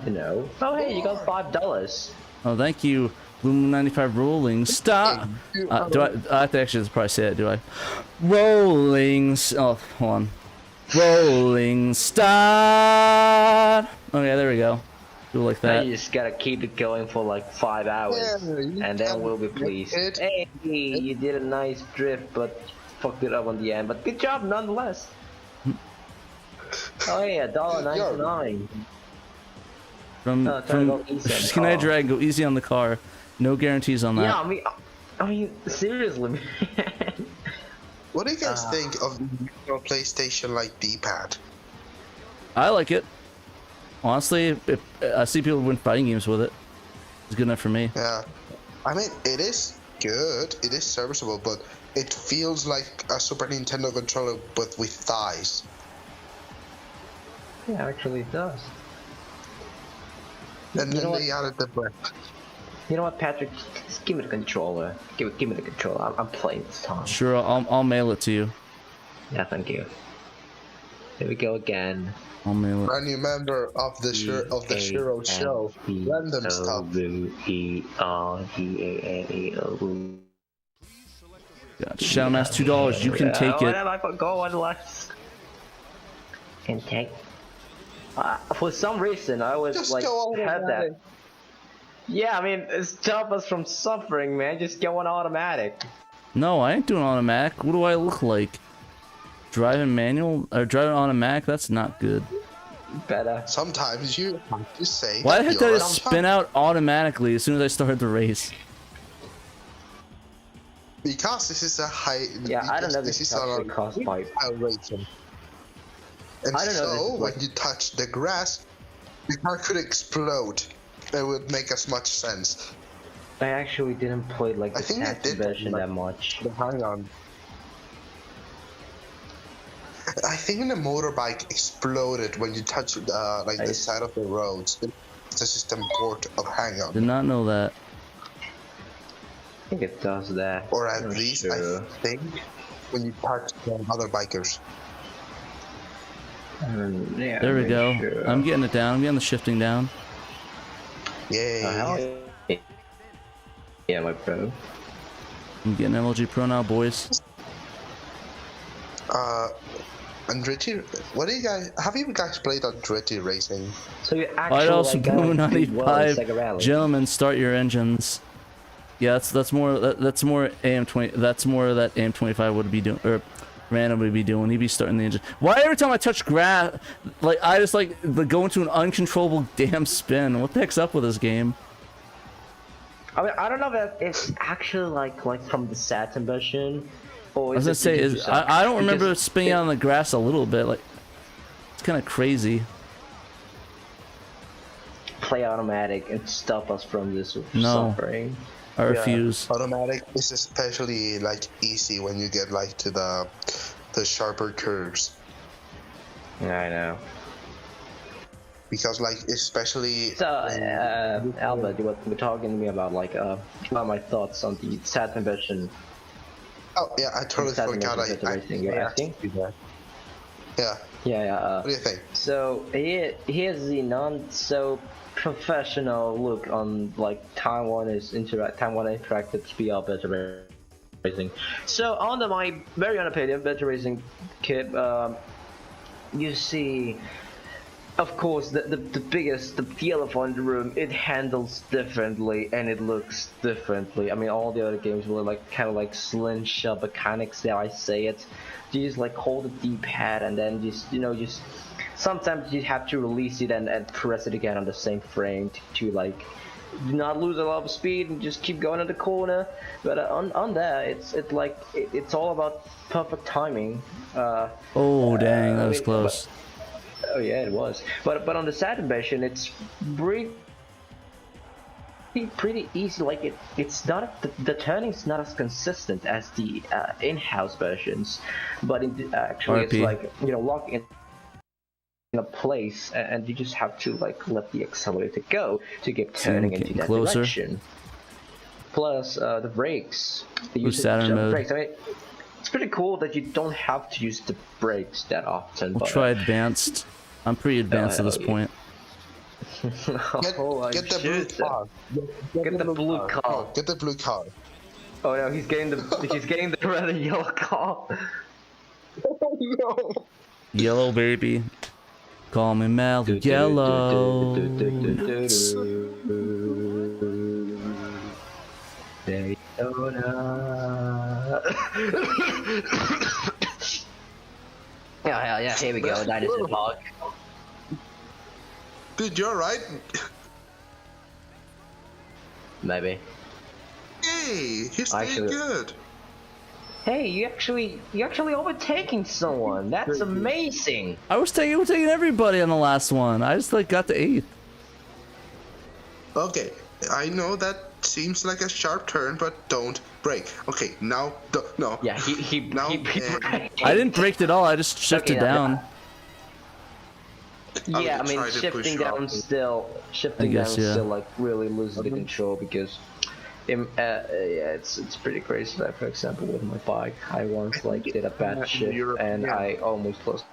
No. Oh hey, you got $5. Oh, thank you, Bloom 95 Rolling. Stop. Do I have to actually probably say it? Do I? Rolling. Oh, hold on. Rolling Star. Okay, there we go. Do it like that. You just gotta keep it going for like 5 hours, and then we'll be pleased. Hey, you did a nice drift, but fucked it up on the end. But good job nonetheless. Oh yeah, $1.99. From Skinny Drag, go easy on the car. No guarantees on that. Yeah, I mean, seriously, man. What do you guys think of the PlayStation like D-pad? I like it. Honestly, I see people win fighting games with it. It's good enough for me. Yeah, I mean, it is good. It is serviceable, but it feels like a Super Nintendo controller, but with thighs. Yeah, actually it does. And then they added the breath. You know what, Patrick? Just give me the controller. Give me the controller. I'm playing this time. Sure, I'll mail it to you. Yeah, thank you. Here we go again. I'll mail it. Brand new member of the SHIRO show. Random stuff. Got Shadowmass $2. You can take it. What am I going last? Can take. For some reason, I always Just like had that. automatic. Yeah, I mean, stop us from suffering, man. Just go on automatic. No, I ain't doing automatic. What do I look like? Driving manual or driving automatic? That's not good. Better. Sometimes you have to say. Why the heck did you're it spin out automatically as soon as I started the race? Because this is a high. Yeah, I don't know. This This is is a actually cost by. high rating. And I don't know, this so is when like- you touch the grass, the car could explode. That would make as much sense. I actually didn't play like I the think I Saturn did, version like- that much. Hang on. I think the motorbike exploded when you touched like the side of the roads. It's a system port of Hang On. Did not know that. I think it does that. Or at I'm not least sure. I think when you touch other bikers. Yeah, There we I'm go. sure. I'm getting it down. I'm getting the shifting down. Yay. Yeah, my bro. I'm getting MLG Pro now, boys. Andretti, what do you guys have you guys played Andretti Racing? So you I'd actually also like Blue did well in 95. Sega Rally. Gentlemen, start your engines. Yeah, that's more AM20. That's more that AM25 would be doing, or Random would be doing. He'd be starting the engine. Why every time I touch grass, like I just like go into an uncontrollable damn spin? What the heck's up with this game? I mean, I don't know if it's actually like from the Saturn version, or I was gonna say, I don't remember spinning on the grass a little bit. Like it's kind of crazy. Play automatic and stop us from this suffering. I refuse. Automatic is especially like easy when you get like to the sharper curves. Yeah, I know. Because like especially. So, Albert, you were talking to me about like about my thoughts on the Saturn version. Oh yeah, I totally forgot. You're asking? Yeah. Yeah. What do you think? So here's the non professional look on like Taiwan Interactive VR Better Racing. So under my very unopinion Better Racing kit, you see, of course, the biggest, the elephant in the room. It handles differently and it looks differently. I mean, all the other games were like kind of like slingshot mechanics. There, I say it. You just like hold the D-pad and then just sometimes you have to release it and press it again on the same frame to like not lose a lot of speed and just keep going in the corner. But on that, it's all about perfect timing. Oh dang, that was close. Oh yeah, it was. But on the Saturn version, it's pretty easy. Like it's not the turning's not as consistent as the in-house versions, but actually it's like lock in a place and you just have to like let the accelerator go to get turning into that direction. Plus the brakes, the use of brakes. I mean, it's pretty cool that you don't have to use the brakes that often. We'll try advanced. I'm pretty advanced at this point. Get the blue car. Get the blue car. Get the blue car. Oh no, he's getting the red and yellow car. Oh no. Yellow baby. Call me Mellow Yellow. Daytona. Yeah, hell yeah, here we go. That is a hog. Dude, you're right. Maybe. Hey, he's doing good. Hey, you actually overtaking someone. That's amazing. I was taking everybody on the last one. I just like got to 8th. Okay, I know that seems like a sharp turn, but don't break. Okay, now no. Yeah, he now. I didn't break it all. I just shifted down. Yeah, I mean shifting down still, like really loses the control because. Yeah, it's pretty crazy. Like for example, with my bike, I once like did a bad shift and I almost lost.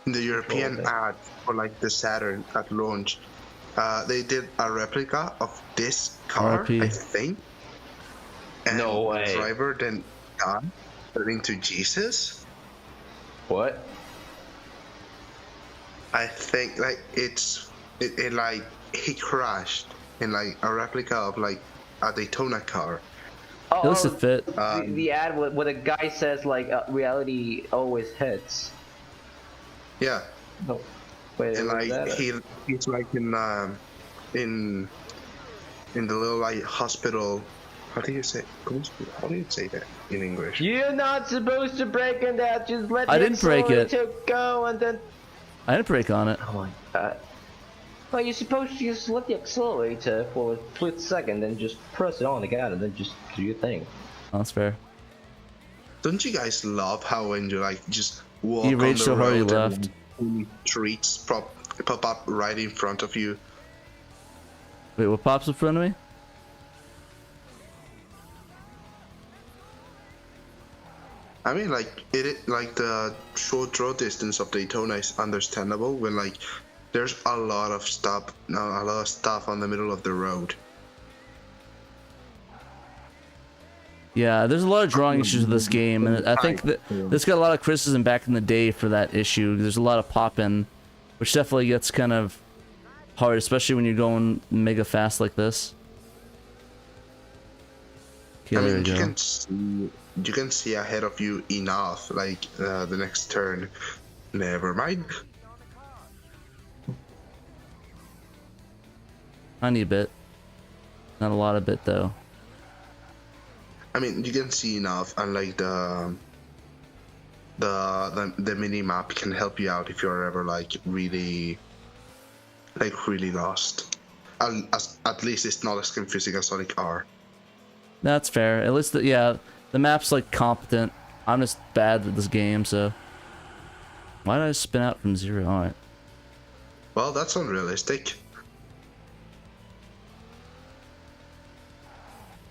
The European ad for like the Saturn at launch, they did a replica of this car, I think. And no way. The driver then died, turning to Jesus. What? I think like it like he crashed. In like a replica of like a Daytona car. It looks a fit. The ad where the guy says like reality always hits. Yeah. Oh, wait, and like he's like in the little like hospital. How do you say that in English? You're not supposed to break on that. Just let I didn't break it. Go and then. I didn't break on it. Oh my god. Well, you're supposed to just let the accelerator for a split second and just press it on again and then just do your thing. That's fair. Don't you guys love how when you like just walk he raged on the so hard he road left. and treats pop up right in front of you? Wait, what pops in front of me? I mean, like like the short draw distance of Daytona is understandable when like there's a lot of stuff on the middle of the road. Yeah, there's a lot of drawing issues with this game, and I think that this got a lot of criticism back in the day for that issue. There's a lot of pop-in, which definitely gets kind of hard, especially when you're going mega fast like this. Okay, I there mean, we go. you can see ahead of you enough, like the next turn. Never mind. Tiny bit. Not a lot of bit, though. I mean, you can see enough, and like the mini map can help you out if you're ever like really lost. At least it's not as confusing as Sonic R. That's fair. At least, the map's like competent. I'm just bad at this game, so. Why did I spin out from 0? Alright. Well, that's unrealistic.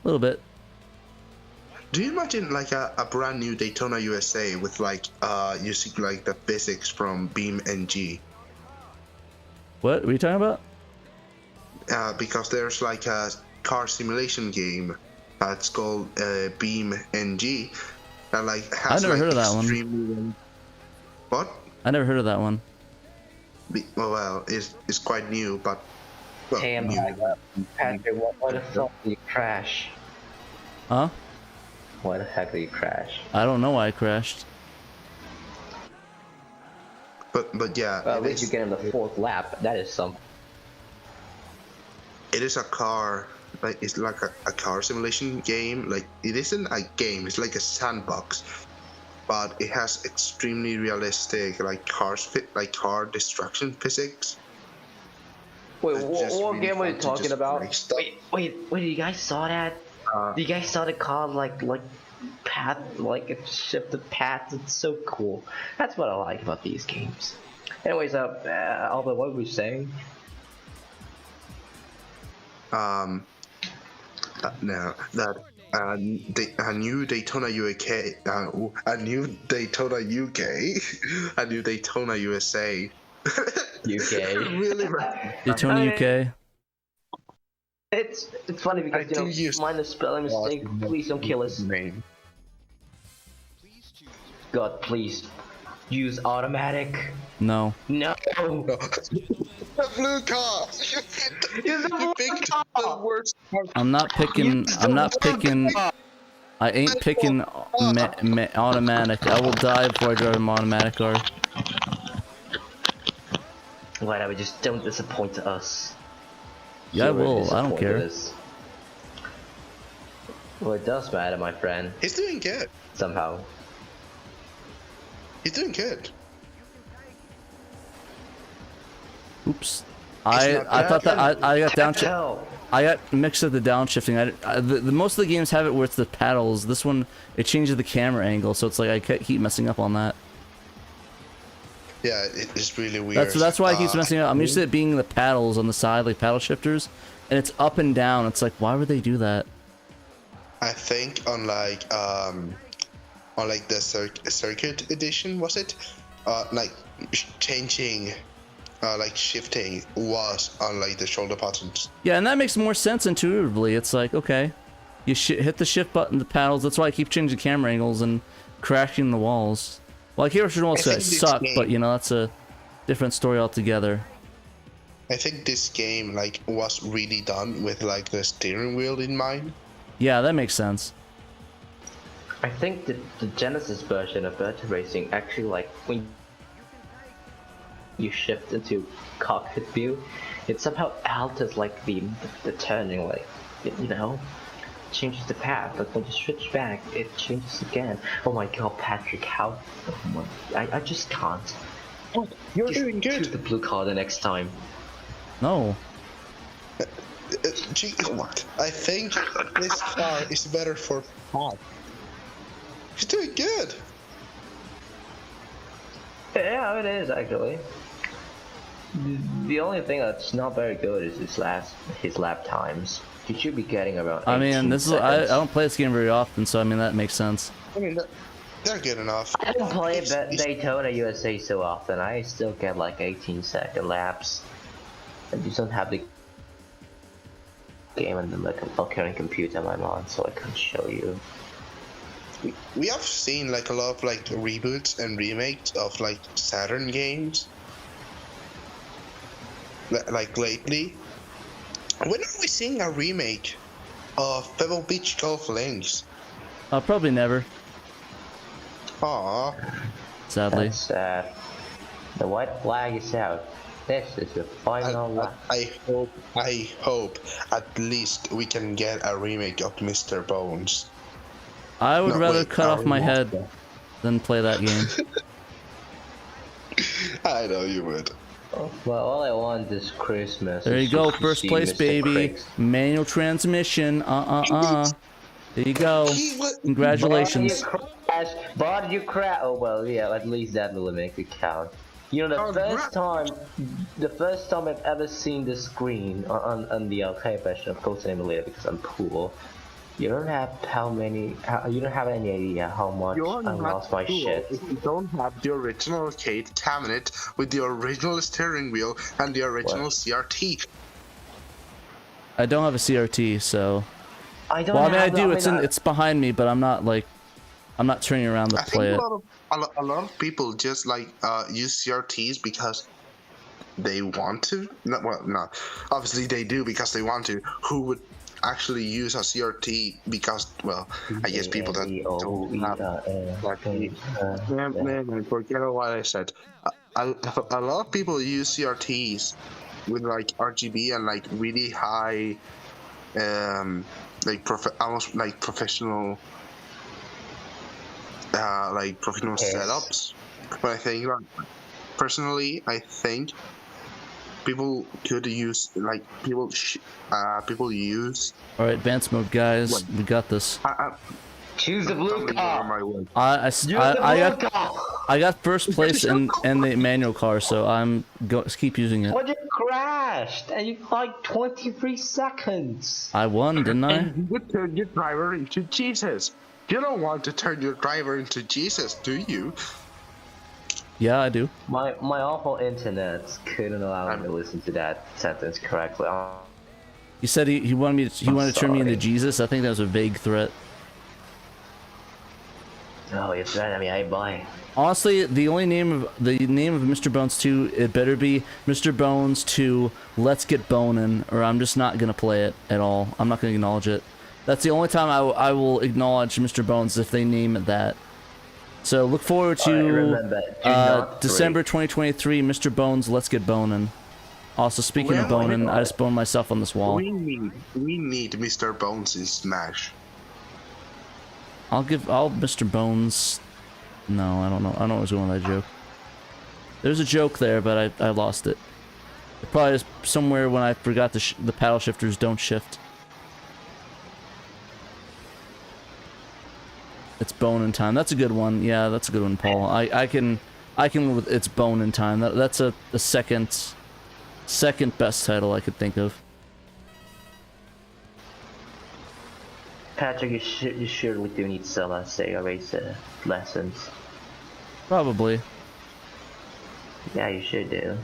A little bit. Do you imagine like a brand new Daytona USA with like using like the physics from Beam NG? What are you talking about? Because there's like a car simulation game. It's called Beam NG. That like has I never like heard of that one. What? I never heard of that one. Well, it's quite new, but. Well, damn, Patrick, why the fuck did you crash? Huh? Why the heck did you crash? I don't know why I crashed. But yeah. Well, at least you get in the 4th lap. That is something. It is a car. Like it's like a car simulation game. Like it isn't a game. It's like a sandbox. But it has extremely realistic like car destruction physics. Wait, what game are you talking about? Wait, you guys saw that? You guys saw the car like path, like it shifted paths? It's so cool. That's what I like about these games. Anyways, Albert, what were you saying? No, that a new Daytona UK, a new Daytona UK, a new Daytona USA. UK. Really? Daytona UK. It's funny because you know, minor spelling mistake. Please don't kill us. God, please. use automatic? No. No. The blue car. You picked the worst part. I'm not picking. I ain't picking automatic. I will die before I drive an automatic car. Whatever, just don't disappoint us. Yeah, I will. I don't care. Well, it does matter, my friend. He's doing good. Somehow. He's doing good. Oops. I thought that I got downshift. I got mixed with the downshifting. The most of the games have it where it's the paddles. This one, it changes the camera angle, so it's like I keep messing up on that. Yeah, it's really weird. That's why I keep messing up. I'm used to it being the paddles on the side, like paddle shifters, and it's up and down. It's like, why would they do that? I think on like the circuit edition, was it? Like changing, like shifting was on like the shoulder buttons. Yeah, and that makes more sense intuitively. It's like, okay, you hit the shift button, the paddles. That's why I keep changing camera angles and crashing the walls. Well, like Heroes also suck, but you know, that's a different story altogether. I think this game like was really done with like the steering wheel in mind. Yeah, that makes sense. I think the Genesis version of Virtua Racing actually, like, when you shift into cockpit view, it somehow alters like the turning, like, you know, changes the path. But when you switch back, it changes again. Oh my god, Patrick, how? Oh my, I just can't. Oh, you're doing good. Choose the blue car the next time. No. I think this car is better for Pat. He's doing good. Yeah, it is actually. The only thing that's not very good is his lap times. He should be getting around. I mean, this is I don't play this game very often, so I mean that makes sense. I mean, they're good enough. I don't play Daytona USA so often. I still get like 18-second laps. I just don't have the game and the current computer I'm on, so I can't show you. We have seen like a lot of like reboots and remakes of like Saturn games. Like lately. When are we seeing a remake of Pebble Beach Golf Links? Probably never. Aww. Sadly. That's sad. The white flag is out. This is the final lap. I hope at least we can get a remake of Mr. Bones. I would rather cut off my head than play that game. I know you would. Well, all I want this Christmas. There you go, first place, baby. Manual transmission. There you go. Congratulations. But you crash. Oh well, yeah. At least that will make it count. You know, the first time I've ever seen the screen on the arcade version of Coast Emulator, because I'm poor. You don't have you don't have any idea how much I lost my shit. If you don't have the original arcade cabinet with the original steering wheel and the original CRT. I don't have a CRT, so. I don't. Well, I mean, I do. It's behind me, but I'm not turning around to play it. A lot of people just like use CRTs because they want to. No, obviously they do because they want to. Who would actually use a CRT because, well, I guess people that don't have. Man, forget what I said. A lot of people use CRTs with like RGB and like really high, like almost like professional. Like professional setups, but I think, personally, I think people could use like people use. All right, advanced mode, guys. We got this. Choose the blue car. I got first place in the manual car, so keep using it. But you crashed, and you like 23 seconds. I won, didn't I? And you would turn your driver into Jesus. You don't want to turn your driver into Jesus, do you? Yeah, I do. My awful internet couldn't allow me to listen to that sentence correctly. You said he wanted to turn me into Jesus. I think that was a vague threat. Oh, you're threatening me. I buy. Honestly, the name of Mr. Bones 2, it better be Mr. Bones 2 Let's Get Bonin', or I'm just not gonna play it at all. I'm not gonna acknowledge it. That's the only time I will acknowledge Mr. Bones, if they name it that. So look forward to December 2023, Mr. Bones Let's Get Bonin'. Also, speaking of boning, I just boned myself on this wall. We need Mr. Bones in Smash. I'll Mr. Bones. No, I don't know. I don't know what's going with that joke. There's a joke there, but I lost it. It probably is somewhere when I forgot the paddle shifters don't shift. It's boning time. That's a good one. Yeah, that's a good one, Paul. I can live with it's boning time. That's a second best title I could think of. Patrick, you surely do need some Sega racer lessons. Probably. Yeah, you should do.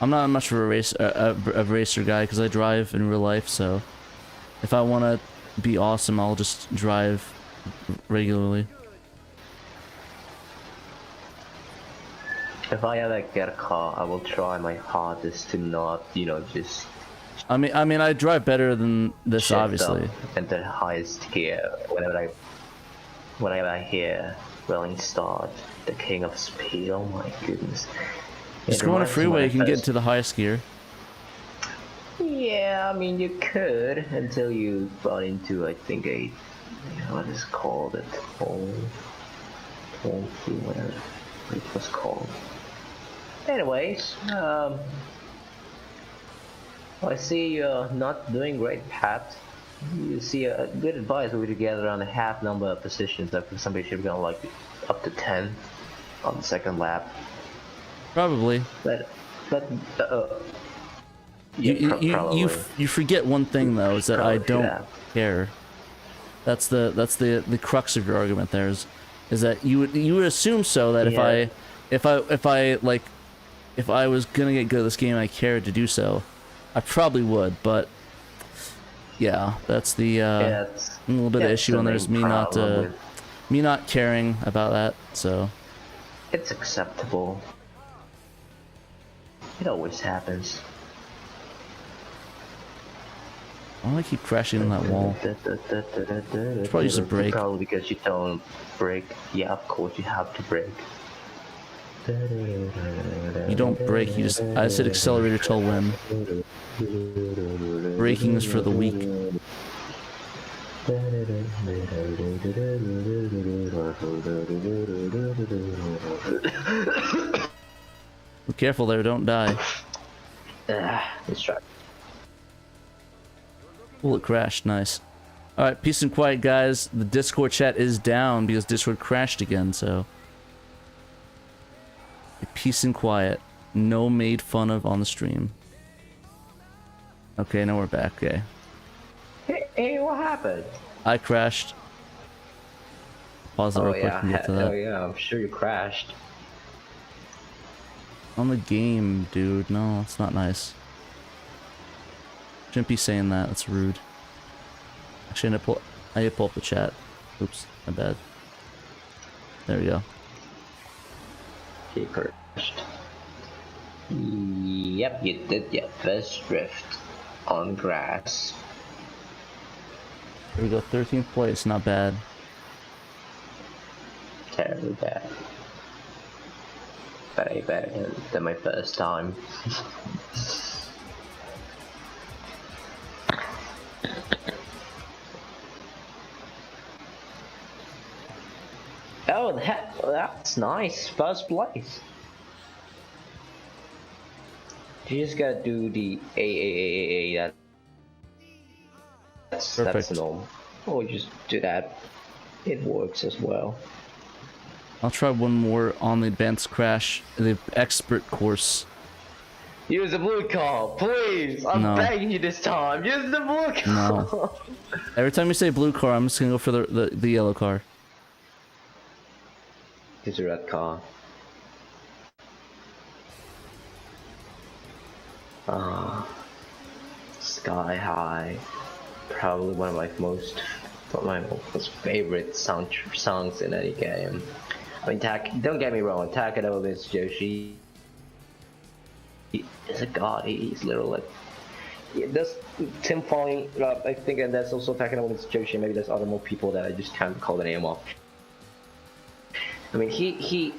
I'm not much of a racer guy because I drive in real life. So if I want to be awesome, I'll just drive regularly. If I ever get a car, I will try my hardest to not, just. I mean, I drive better than this, obviously. And the highest gear, whenever I hear Rolling Start, the king of speed. Oh my goodness! Just go on a freeway, you can get into the highest gear. Yeah, I mean you could until you run into, I think, what is it called? A toll whatever it was called. Anyways, I see you're not doing great, Pat. You see, a good advice would be to get around a half number of positions. Like somebody should be going like up to 10 on the second lap. Probably. But you forget one thing though, is that I don't care. That's the crux of your argument. There is that you would assume so that if I was gonna get good at this game, I cared to do so. I probably would, but yeah, that's the a little bit of issue, and there's me not caring about that. So it's acceptable. It always happens. Why do I keep crashing on that wall? It's probably just a brake. Probably because you don't brake. Yeah, of course you have to brake. You don't brake, I said accelerator till when. Braking is for the weak. Be careful there, don't die. Let's try. Oh, it crashed, nice. Alright, peace and quiet, guys. The Discord chat is down because Discord crashed again, so... Peace and quiet. No made fun of on the stream. Okay, now we're back, okay. Hey, what happened? I crashed. Pause it real quick and get to that. Oh yeah, I'm sure you crashed. On the game, dude. No, it's not nice. Shouldn't be saying that, that's rude. Actually, I need to pull up the chat. Oops, my bad. There we go. You crashed. Yep, you did your first drift on grass. There we go, 13th place, not bad. Terribly bad. Better than my first time. Oh, that's nice. First place. You just gotta do the A. That's normal. Or just do that. It works as well. I'll try one more on the advanced crash, the expert course. Use the blue car, please! I'm begging you this time. Use the blue car. No. Every time you say blue car, I'm just gonna go for the yellow car. Use the red car. Sky High. Probably one of my most One of my most favorite songs in any game. I mean, don't get me wrong, Takano against Yoshi is a god. He's literally like. Yeah, there's Tim falling. I think, and that's also Takano against Yoshi. Maybe there's other more people that I just can't call the name of. I mean, he's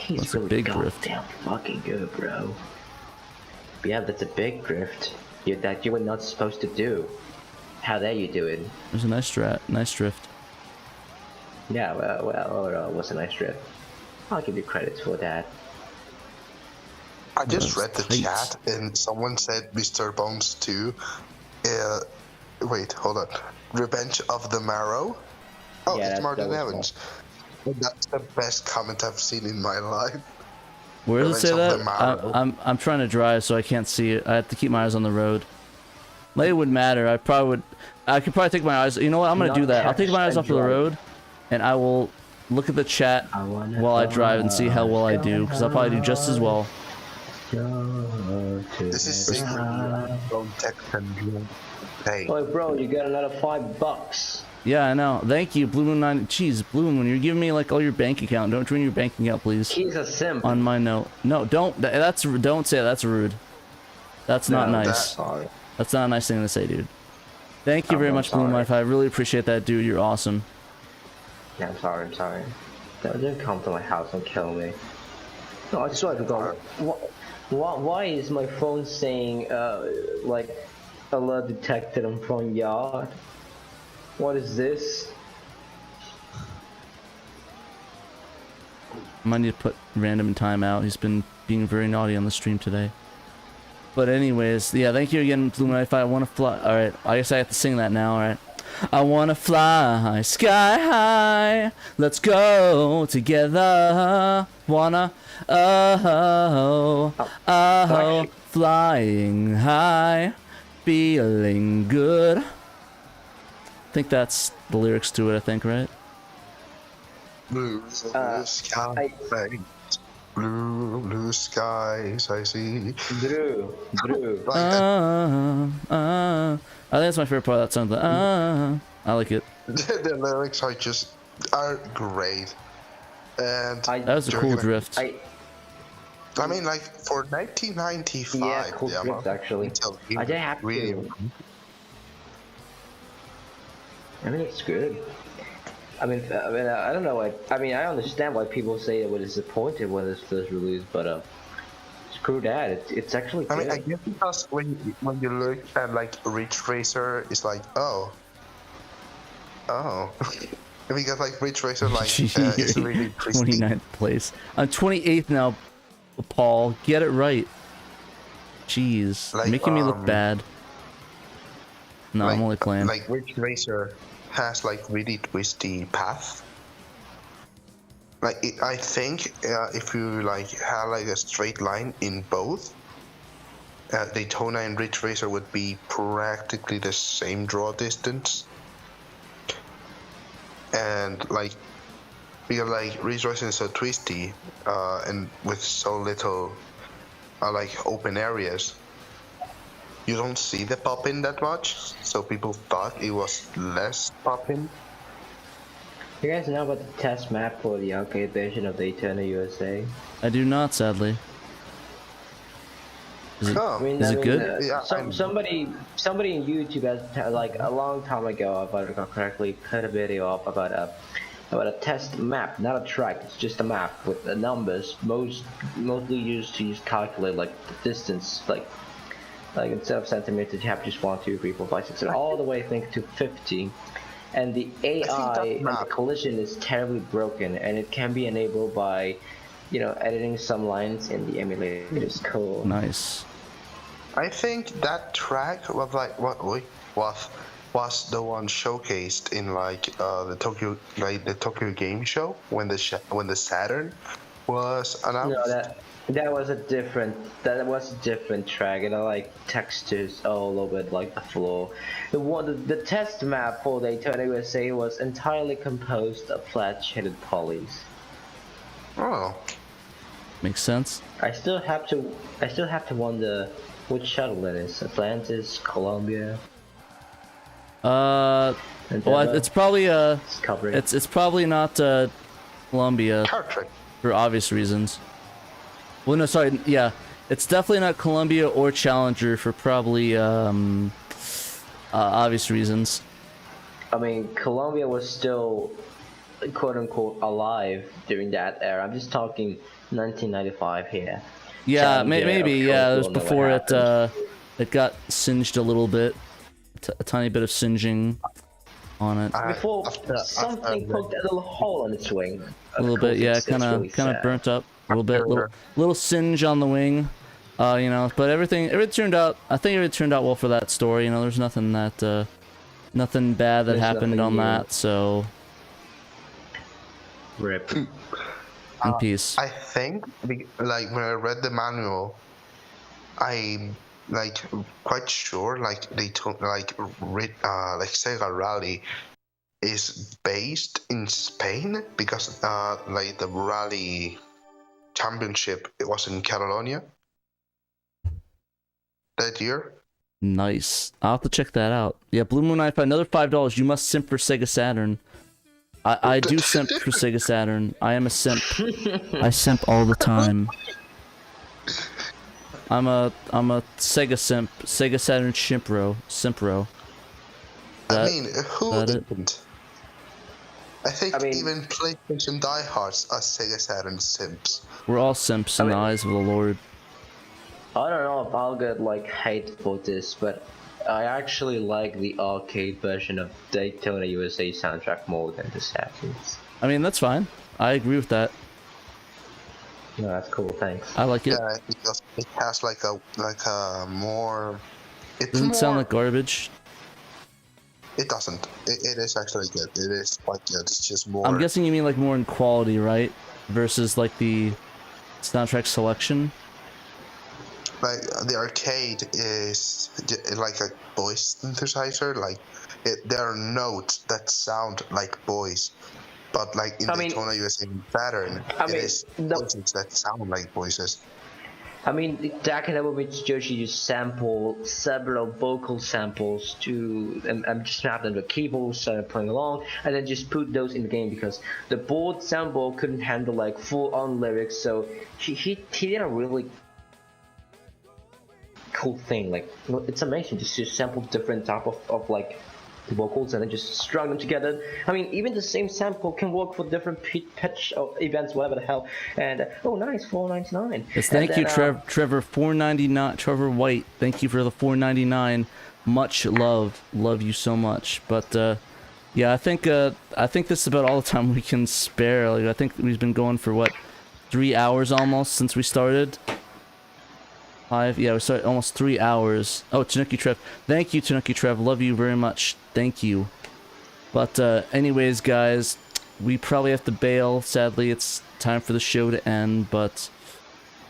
that's really a big drift. Damn fucking good, bro. But yeah, that's a big drift. That you were not supposed to do. How dare you do it? It was a nice drift. Yeah, well, it was a nice drift. I'll give you credits for that. I just read the chat and someone said Mr. Bones 2. Wait, hold on. Revenge of the Marrow? Oh, yeah, it's Martin Evans. That's the best comment I've seen in my life. Where does it say that? I'm trying to drive, so I can't see it. I have to keep my eyes on the road. Like, it wouldn't matter. I could probably take my eyes. You know what? I'm gonna do that. I'll take my eyes off of the road, and I will look at the chat while I drive and see how well I do, because I'll probably do just as well. This is hey. Oh, bro, you got another $5. Yeah, I know. Thank you, Blue Moon 9. Jeez, Blue Moon, when you're giving me like all your bank account, don't drain your bank account, please. He's a simp. On my note, no, don't. Don't say that. That's rude. That's not nice. That's not a nice thing to say, dude. Thank you very much, Blue Moon Life. I really appreciate that, dude. You're awesome. Yeah, I'm sorry. Don't come to my house and kill me. No, I swear to God. Why is my phone saying like alert detected on front yard? What is this? I might need to put random in timeout. He's been being very naughty on the stream today. But anyways, yeah, thank you again, Blue Moon. If I want to fly, all right. I guess I have to sing that now. All right. I wanna fly sky high. Let's go together. Wanna flying high, feeling good. I think that's the lyrics to it. I think, right? Blue sky, blue skies. I see. Blue. I think that's my favorite part of that song. I like it. The lyrics are great, and that was a cool drift. I mean, like for 1995, yeah, cool drift actually. I didn't have really. To. I mean, it's good. I mean, I don't know. I mean, I understand why people say they were disappointed when this was released, but screw that. It's actually good. I mean, I guess because when you look at like Ridge Racer, it's like oh. Because like Ridge Racer like is really 29th place. I'm 28th now, Paul. Get it right. Jeez, like, making me look bad. No, like, I'm only playing. Like Ridge Racer has like really twisty path. Like I think if you like have like a straight line in both, Daytona and Ridge Racer would be practically the same draw distance. And like because like Ridge Racer is so twisty and with so little like open areas, you don't see the pop-in that much, so people thought it was less pop-in. You guys know about the test map for the arcade version of Daytona USA? I do not, sadly. Is it good? Yeah, somebody in YouTube has like a long time ago, if I recall correctly, put a video up about a test map, not a track. It's just a map with the numbers mostly used to calculate like the distance, like instead of centimeters, you have just 1, 2, 3, 4, 5, 6, 7, all the way I think to 50. And the AI and the collision is terribly broken, and it can be enabled by, editing some lines in the emulator. It is cool. Nice. I think that track was like was the one showcased in like the Tokyo Game Show when the Saturn was announced. No, that was a different track, and I like textures all over like the floor. The test map for Daytona USA was entirely composed of flat shaded polys. Oh, makes sense. I still have to wonder which shuttle it is. Atlantis, Columbia. Well, it's probably it's probably not Columbia for obvious reasons. Well, no, sorry, yeah, it's definitely not Columbia or Challenger for probably obvious reasons. I mean, Columbia was still quote unquote alive during that era. I'm just talking 1995 here. Yeah, maybe. Yeah, it was before it got singed a little bit, a tiny bit of singeing on it. Before something poked a little hole on its wing. A little bit, yeah, kind of burnt up a little bit, little singe on the wing. You know, but everything turned out. I think it turned out well for that story. You know, there's nothing that nothing bad that happened on that. So, rip. In peace. I think, like, when I read the manual, I'm like quite sure, like, they told, like Sega Rally is based in Spain because like the rally championship, it was in Catalonia that year. Nice. I'll have to check that out. Yeah, Blue Moon 95, another $5. You must simp for Sega Saturn. I do simp for Sega Saturn. I am a simp. I simp all the time. I'm a Sega simp. Sega Saturn simpro. I mean, who isn't? I think even PlayStation diehards are Sega Saturn simps. We're all simps in the eyes of the Lord. I don't know if I'll get like hate for this, but I actually like the arcade version of Daytona USA soundtrack more than the Saturn's. I mean, that's fine. I agree with that. No, that's cool. Thanks. I like it. Yeah, because it has like a more. Doesn't sound like garbage. It doesn't. It is actually good. It is quite good. It's just more. I'm guessing you mean like more in quality, right? Versus like the soundtrack selection. Like the arcade is like a voice synthesizer. Like there are notes that sound like voice, but like in Daytona USA Saturn, it is voices that sound like voices. I mean, Dakinabovich Joshi just sampled several vocal samples and just snapped them to keyboards, started playing along, and then just put those in the game because the board sample couldn't handle like full-on lyrics. So he did a really cool thing. Like, it's amazing just to sample different type of like vocals and then just strung them together. I mean, even the same sample can work for different pitch events, whatever the hell. And oh, nice, $4.99. Yes, thank you, Trevor. $4.99. Trevor White, thank you for the $4.99. Much love you so much. But yeah, I think this is about all the time we can spare. Like, I think we've been going for what, 3 hours almost since we started. 5, yeah, we started almost 3 hours. Oh, Tanuki Trev. Thank you, Tanuki Trev. Love you very much. Thank you. But anyways, guys, we probably have to bail. Sadly, it's time for the show to end. But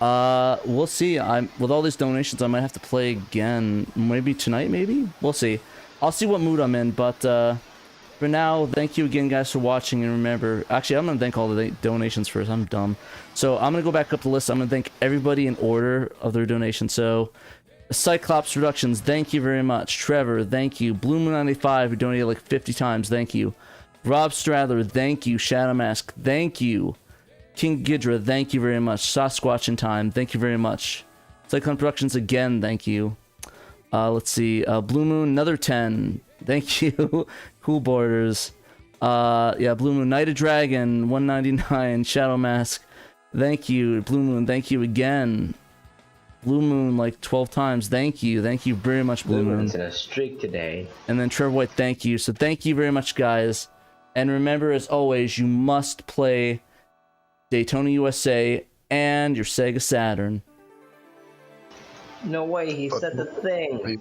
we'll see. With all these donations, I might have to play again. Maybe tonight, maybe? We'll see. I'll see what mood I'm in. But for now, thank you again, guys, for watching. And remember, actually, I'm going to thank all the donations first. I'm dumb. So I'm going to go back up the list. I'm going to thank everybody in order of their donation. So Cyclops Productions, thank you very much. Trevor, thank you. Blue Moon 95, who donated like 50 times, thank you. Rob Stradler, thank you. Shadow Mask, thank you. King Ghidra, thank you very much. Sasquatch in Time, thank you very much. Cyclone Productions again, thank you. Let's see. Blue Moon, another 10. Thank you. Cool Borders. Yeah, Blue Moon, Night of Dragon, 199. Shadow Mask, thank you. Blue Moon, thank you again. Blue Moon like 12 times. Thank you. Thank you very much, Blue Moon. Moon's in a streak today. And then Trevor White, thank you. So thank you very much, guys. And remember, as always, you must play Daytona USA and your Sega Saturn. No way, he said the thing.